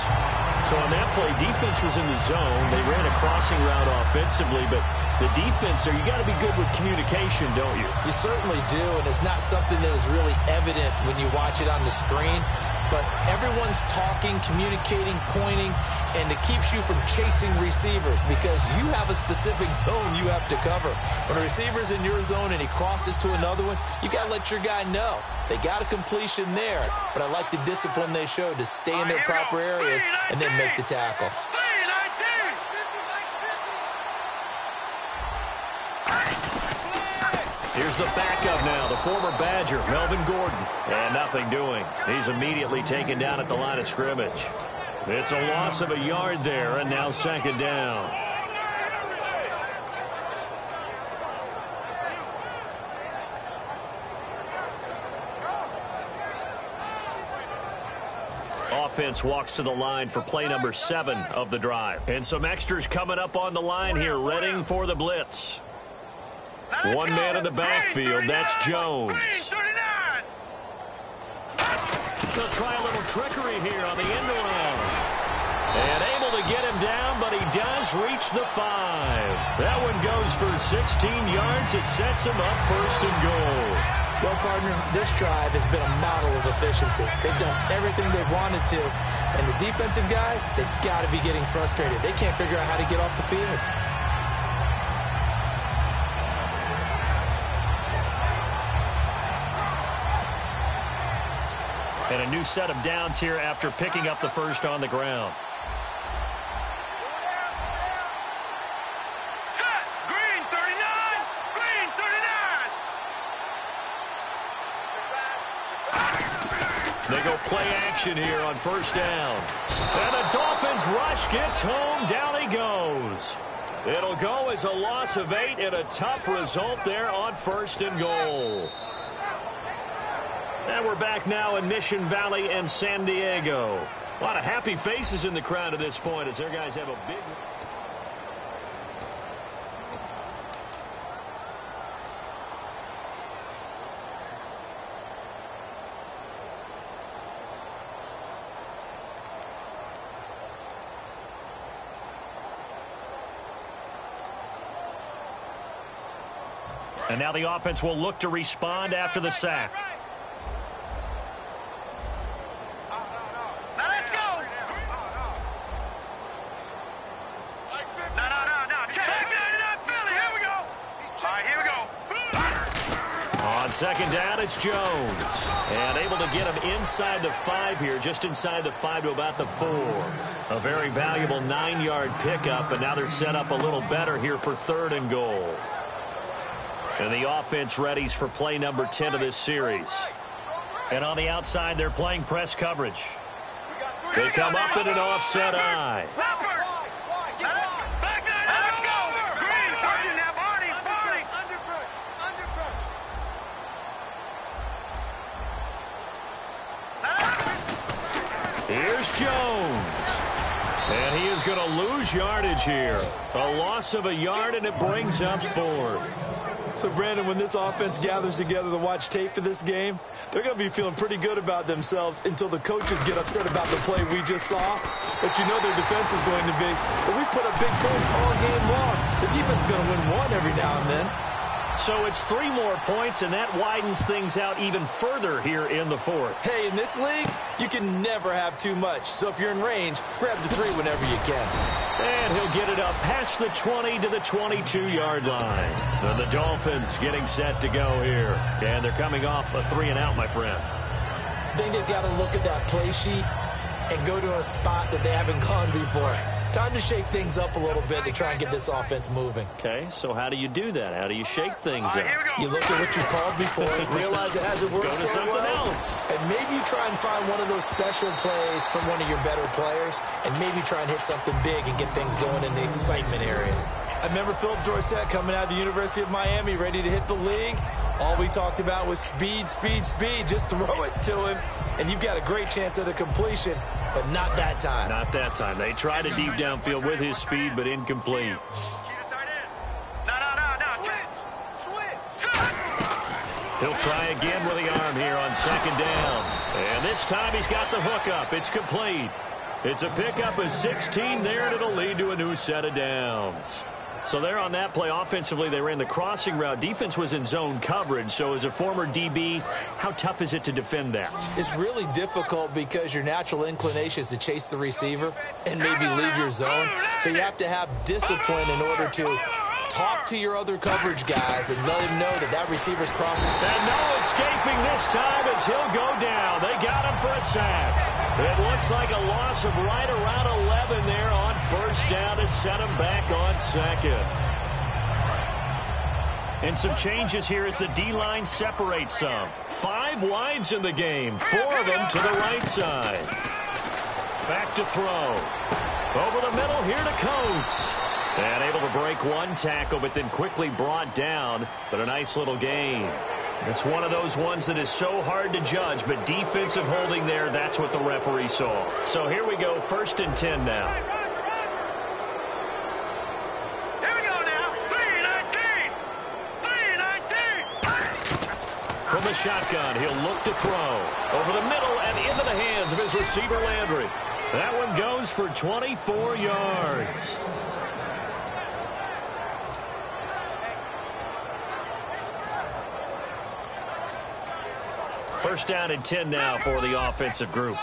So on that play, defense was in the zone. They ran a crossing route offensively, but the defense there, you got to be good with communication, don't you? You certainly do, and it's not something that is really evident when you watch it on the screen. But everyone's talking, communicating, pointing, and it keeps you from chasing receivers because you have a specific zone you have to cover. When a receiver's in your zone and he crosses to another one, you got to let your guy know. They got a completion there, but I like the discipline they showed to stay in their proper areas and then make the tackle. Here's the backup now, the former Badger, Melvin Gordon. And nothing doing. He's immediately taken down at the line of scrimmage. It's a loss of a yard there, and now 2nd down. Offense walks to the line for play number 7 of the drive. And some extras coming up on the line here, readying for the blitz. One man in the backfield, that's Jones. They'll try a little trickery here on the end around. And able to get him down, but he does reach the 5. That one goes for 16 yards. It sets him up 1st and goal. Well, partner, this drive has been a model of efficiency. They've done everything they wanted to. And the defensive guys, they've got to be getting frustrated. They can't figure out how to get off the field. And a new set of downs here after picking up the first on the ground. Set. Green 39. Green 39. They go play action here on 1st down. And the Dolphins rush gets home. Down he goes. It'll go as a loss of 8 and a tough result there on 1st and goal. And we're back now in Mission Valley and San Diego. A lot of happy faces in the crowd at this point as their guys have a big... And now the offense will look to respond after the sack. Now let's go. No. Check that out, Philly. Here we go. All right, here we go. On 2nd down, it's Jones. And able to get him inside the 5 here, just inside the 5 to about the 4. A very valuable 9-yard pickup, and now they're set up a little better here for 3rd and goal. And the offense readies for play number 10 of this series. And on the outside, they're playing press coverage. They come up in an offset eye. Let's go. Green, pushing now, Barney. Here's Jones. And he is going to lose yardage here. A loss of a yard, and it brings up 4th. So, Brandon, when this offense gathers together to watch tape for this game, they're going to be feeling pretty good about themselves until the coaches get upset about the play we just saw. But you know their defense is going to be. But we put up big points all game long. The defense is going to win one every now and then. So it's 3 more points, and that widens things out even further here in the 4th. Hey, in this league, you can never have too much. So if you're in range, grab the 3 whenever you can. And he'll get it up past the 20 to the 22-yard line. And the Dolphins getting set to go here. And they're coming off a 3-and-out, my friend. I think they've got to look at that play sheet and go to a spot that they haven't gone before. Time to shake things up a little bit to try and get this offense moving. Okay, so how do you do that? How do you shake things up? You look at what you called before, realize it hasn't worked Go to something else. and maybe you try and find one of those special plays from one of your better players, and maybe try and hit something big and get things going in the excitement area. I remember Philip Dorsett coming out of the University of Miami, ready to hit the league. All we talked about was speed, speed, speed. Just throw it to him, and you've got a great chance at a completion, but not that time. Not that time. They tried a deep downfield with his speed, but incomplete. He'll try again with the arm here on 2nd down. And this time he's got the hook up. It's complete. It's a pickup of 16 there, and it'll lead to a new set of downs. So there on that play, offensively, they ran the crossing route. Defense was in zone coverage. So as a former DB, how tough is it to defend that? It's really difficult because your natural inclination is to chase the receiver and maybe leave your zone. So you have to have discipline in order to talk to your other coverage guys and let him know that that receiver's crossing. And no escaping this time as he'll go down. They got him for a sack. It looks like a loss of right around 11 there on 1st down to set him back on 2nd. And some changes here as the D-line separates some. 5 wides in the game, 4 of them to the right side. Back to throw. Over the middle here to Coates. And able to break 1 tackle, but then quickly brought down. But a nice little gain. It's one of those ones that is so hard to judge, but defensive holding there, that's what the referee saw. So here we go, 1st and 10 now. Here we go now, 3-19. 3-19. From the shotgun, he'll look to throw. Over the middle and into the hands of his receiver, Landry. That one goes for 24 yards. First down and 10 now for the offensive group.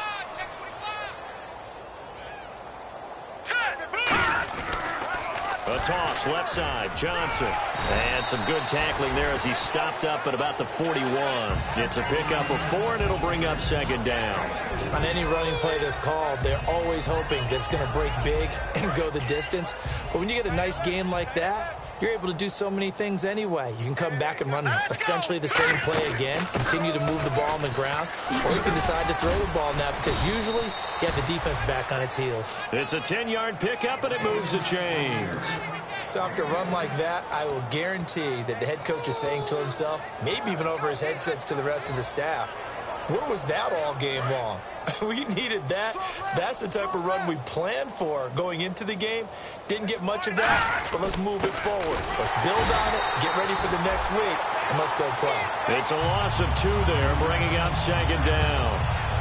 A toss, left side, Johnson. And some good tackling there as he stopped up at about the 41. It's a pickup of 4, and it'll bring up 2nd down. On any running play that's called, they're always hoping that it's going to break big and go the distance. But when you get a nice game like that, you're able to do so many things anyway. You can come back and run essentially the same play again, continue to move the ball on the ground, or you can decide to throw the ball now because usually you have the defense back on its heels. It's a 10-yard pickup, and it moves the chains. So after a run like that, I will guarantee that the head coach is saying to himself, maybe even over his headsets to the rest of the staff, where was that all game long? We needed that. That's the type of run we planned for going into the game. Didn't get much of that, but let's move it forward. Let's build on it, get ready for the next week, and let's go play. It's a loss of 2 there, bringing up 2nd down.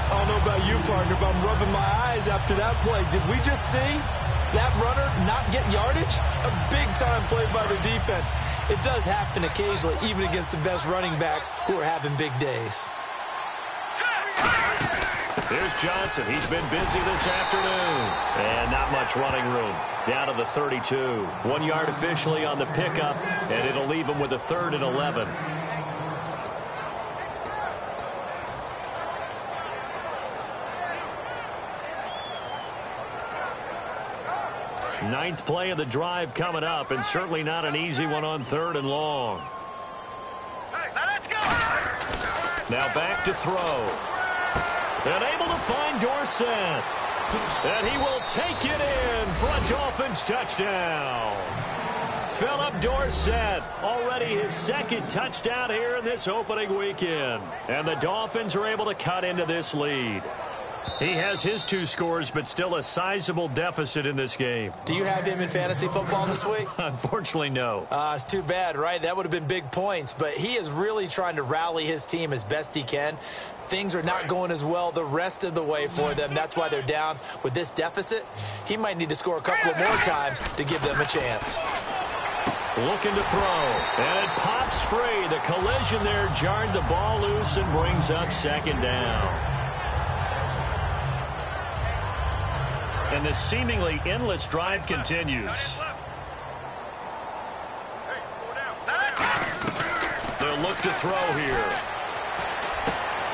I don't know about you, partner, but I'm rubbing my eyes after that play. Did we just see that runner not get yardage? A big-time play by the defense. It does happen occasionally, even against the best running backs who are having big days. Here's Johnson. He's been busy this afternoon. And not much running room. Down to the 32. 1 yard officially on the pickup, and it'll leave him with a 3rd and 11. Ninth play of the drive coming up, and certainly not an easy one on 3rd and long. Now let's go. Now back to throw. And able to find Dorsett. And he will take it in for a Dolphins touchdown. Philip Dorsett, already his 2nd touchdown here in this opening weekend. And the Dolphins are able to cut into this lead. He has his 2 scores, but still a sizable deficit in this game. Do you have him in fantasy football this week? Unfortunately, no. It's too bad, right? That would have been big points, but he is really trying to rally his team as best he can. Things are not going as well the rest of the way for them. That's why they're down with this deficit. He might need to score a couple of more times to give them a chance. Looking to throw, and it pops free. The collision there jarred the ball loose and brings up 2nd down. And the seemingly endless drive continues. They'll look to throw here.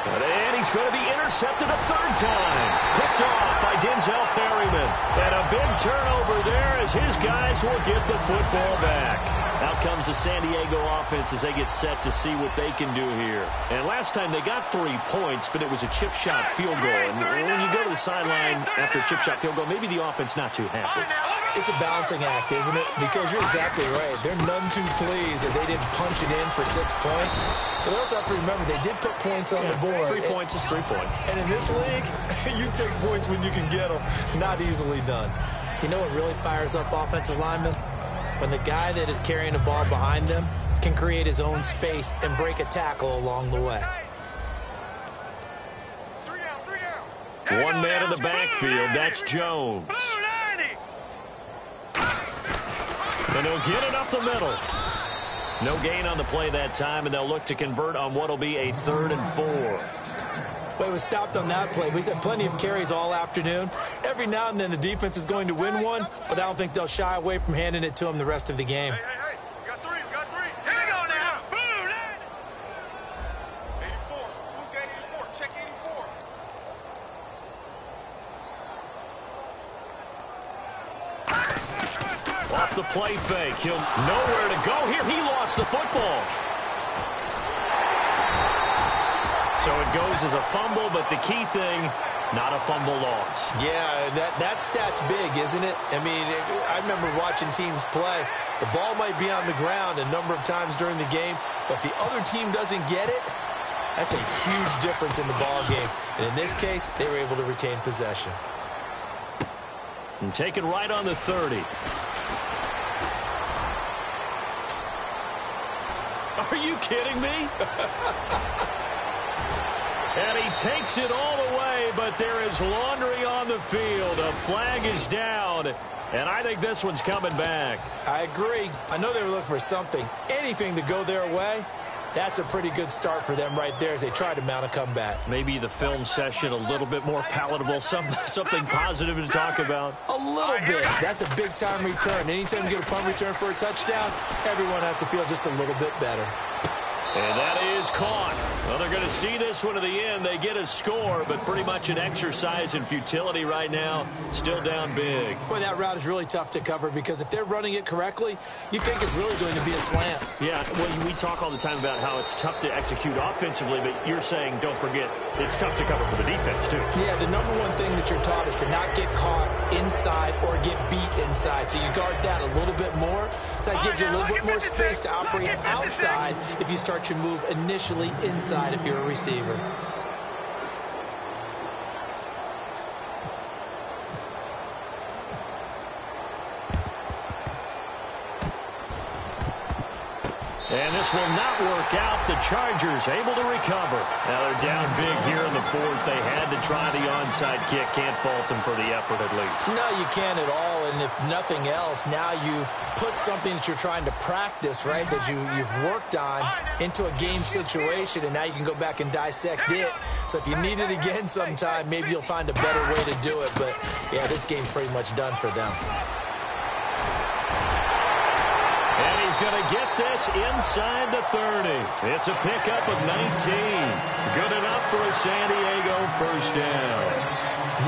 And he's going to be intercepted a 3rd time. Picked off by Denzel Perryman. And a big turnover there as his guys will get the football back. Out comes the San Diego offense as they get set to see what they can do here. And last time they got 3 points, but it was a chip shot field goal. And when you go to the sideline after a chip shot field goal, maybe the offense not too happy. It's a balancing act, isn't it? Because you're exactly right. They're none too pleased that they didn't punch it in for 6 points. But they also have to remember they did put points on the board. 3 points is 3 points. And in this league, you take points when you can get them. Not easily done. You know what really fires up offensive linemen? When the guy that is carrying the ball behind them can create his own space and break a tackle along the way. 1 man in the backfield. That's Jones. And he'll get it up the middle. No gain on the play that time, and they'll look to convert on what will be a 3rd and 4. Well, it was stopped on that play. He's had plenty of carries all afternoon. Every now and then the defense is going to win one, but I don't think they'll shy away from handing it to him the rest of the game. Hey, we got 3, we got 3. Here we go now. 84. Who's got 84? Check 84. Off the play fake. He'll nowhere to go here. He lost the football. So it goes as a fumble, but the key thing, not a fumble loss. Yeah, that stat's big, isn't it? I mean, I remember watching teams play. The ball might be on the ground a number of times during the game, but if the other team doesn't get it, that's a huge difference in the ball game. And in this case, they were able to retain possession. And taken right on the 30. Are you kidding me? And he takes it all the way, but there is laundry on the field. A flag is down, and I think this one's coming back. I agree. I know they were looking for something, anything to go their way. That's a pretty good start for them right there as they try to mount a comeback. Maybe the film session a little bit more palatable, something positive to talk about. A little bit. That's a big-time return. Anytime you get a punt return for a touchdown, everyone has to feel just a little bit better. And that is caught. Well, they're going to see this one to the end. They get a score, but pretty much an exercise in futility right now. Still down big. Boy, that route is really tough to cover because if they're running it correctly, you think it's really going to be a slant. Yeah, well, we talk all the time about how it's tough to execute offensively, but you're saying, don't forget, it's tough to cover for the defense, too. Yeah, the number one thing that you're taught is to not get caught inside or get beat inside. So you guard that a little bit more. So that gives you a little bit more space to operate outside if you start your move initially inside if you're a receiver. And this will not work out. The Chargers able to recover. Now they're down big here in the 4th. They had to try the onside kick. Can't fault them for the effort at least. No, you can't at all. And if nothing else, now you've put something that you're trying to practice, right, that you've worked on into a game situation, and now you can go back and dissect it. So if you need it again sometime, maybe you'll find a better way to do it. But, yeah, this game's pretty much done for them. And he's going to get this inside the 30. It's a pickup of 19. Good enough for a San Diego first down.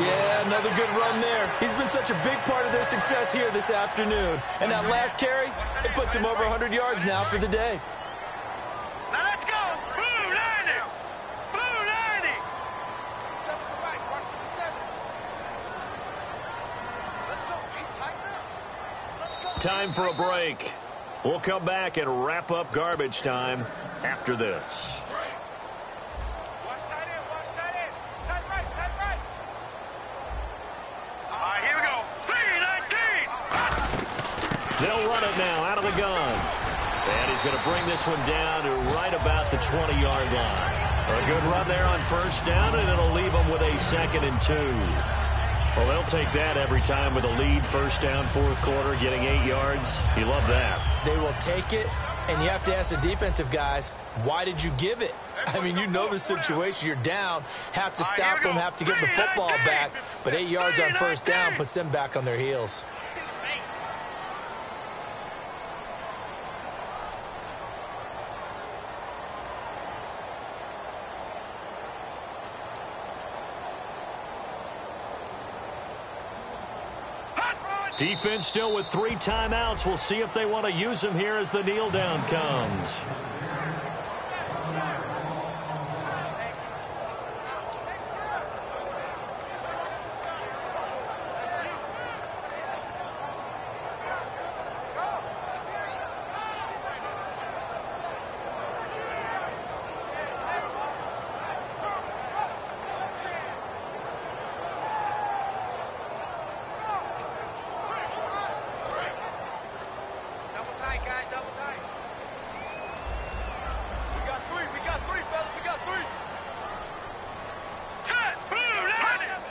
Yeah, another good run there. He's been such a big part of their success here this afternoon. And that last carry, it puts him over 100 yards now for the day. Now let's go. Blue 90. Blue 90. 57 to the right. Mark 57. Let's go, Pete. Tighten up. Let's go. Time for a break. We'll come back and wrap up garbage time after this. Watch tight end. Watch tight end. Tight right. Tight right. now out of the gun. And he's going to bring this one down to right about the 20-yard line. A good run there on first down, and it'll leave them with a 2nd and 2. Well, they'll take that every time with a lead, first down, fourth quarter, getting 8 yards. You love that. They will take it, and you have to ask the defensive guys, why did you give it? I mean, you know the situation. You're down, have to stop them, have to get the football back. But 8 yards on first down puts them back on their heels. Defense still with 3 timeouts. We'll see if they want to use them here as the kneel down comes.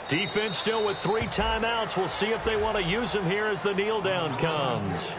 Defense still with 3 timeouts. We'll see if they want to use them here as the kneel down comes.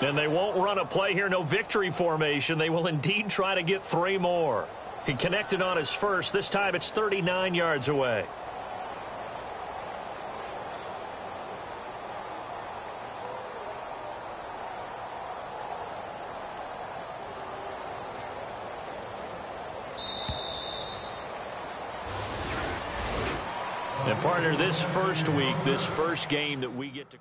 And they won't run a play here, no victory formation. They will indeed try to get 3 more. He connected on his first. This time it's 39 yards away. And partner, this first week, this first game that we get to...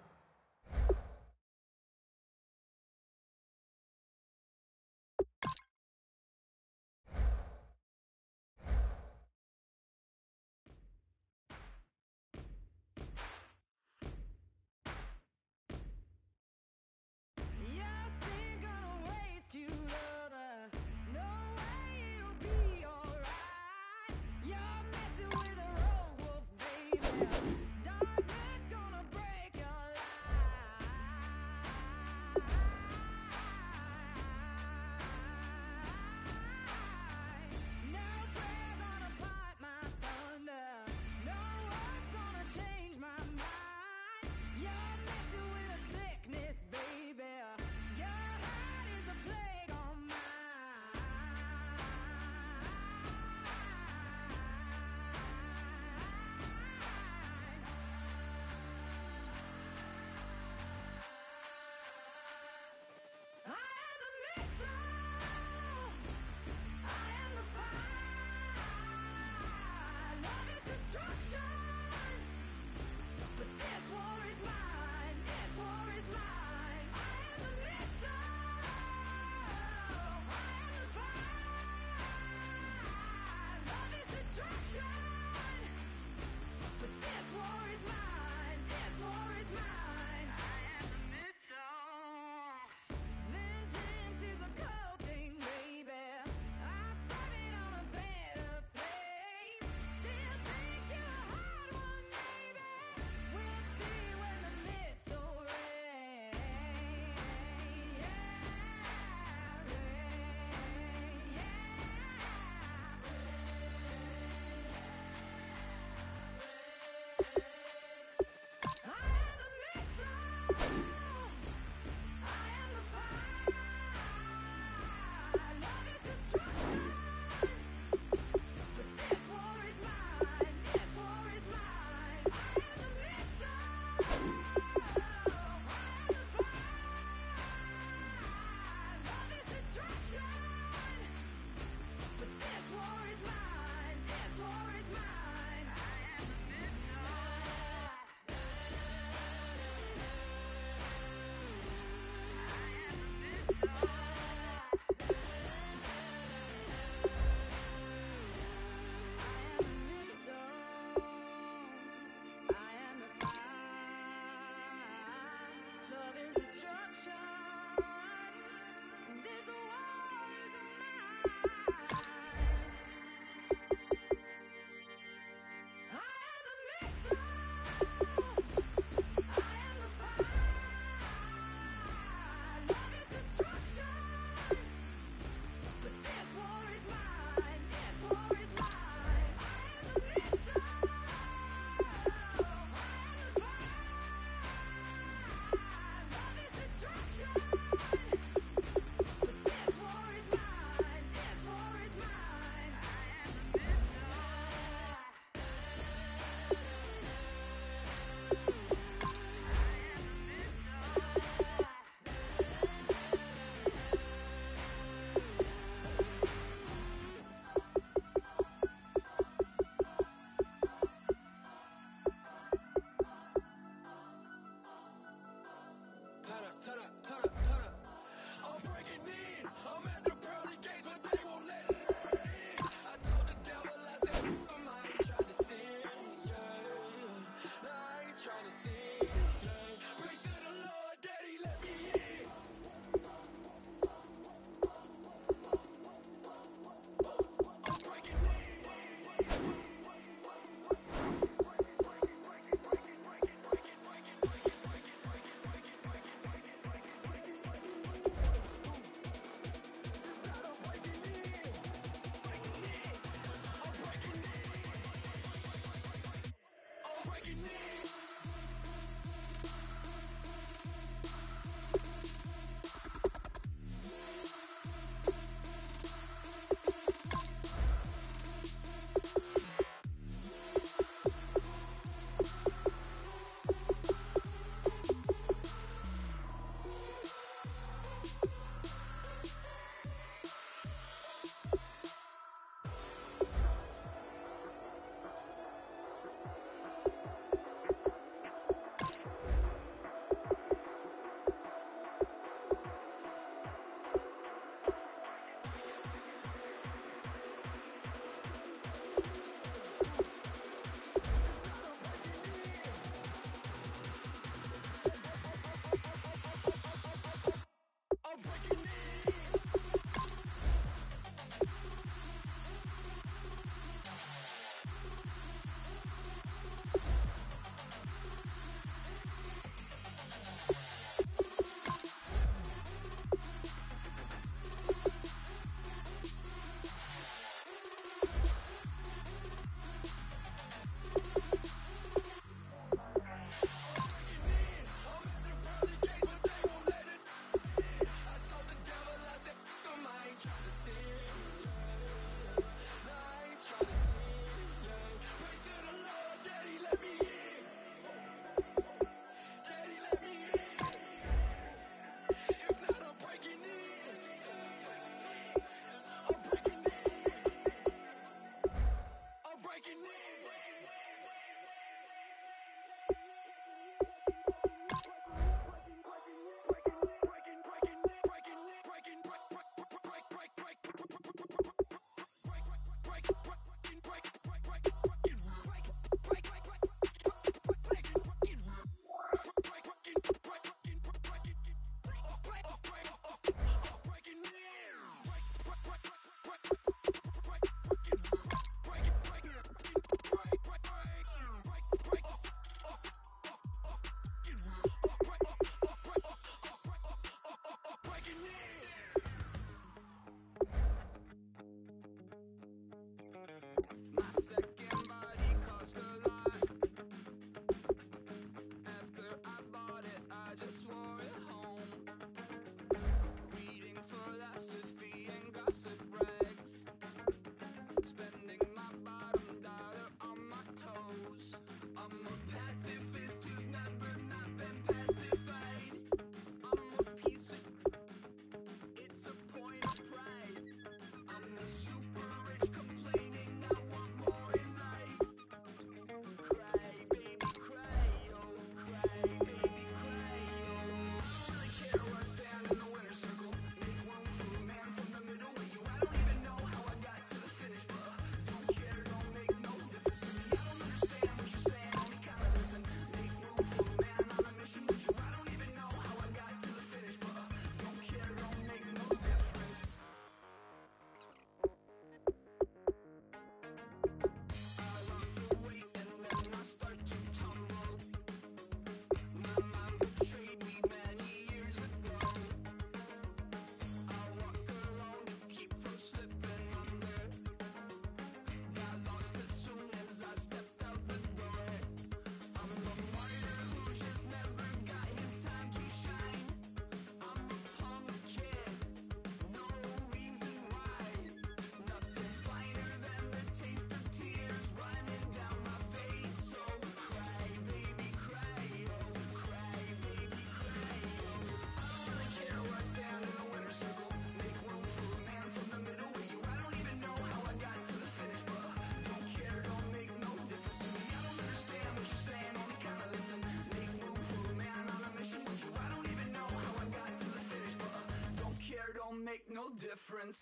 Make no difference.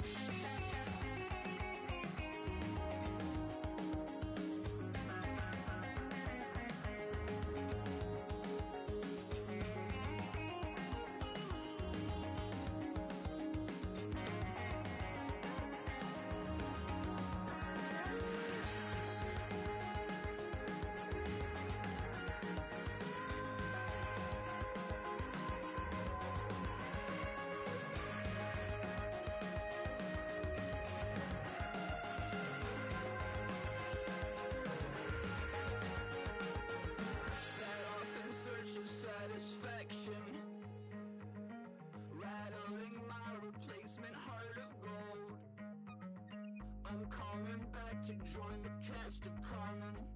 Rattling my replacement heart of gold. I'm coming back to join the cast of Carmen.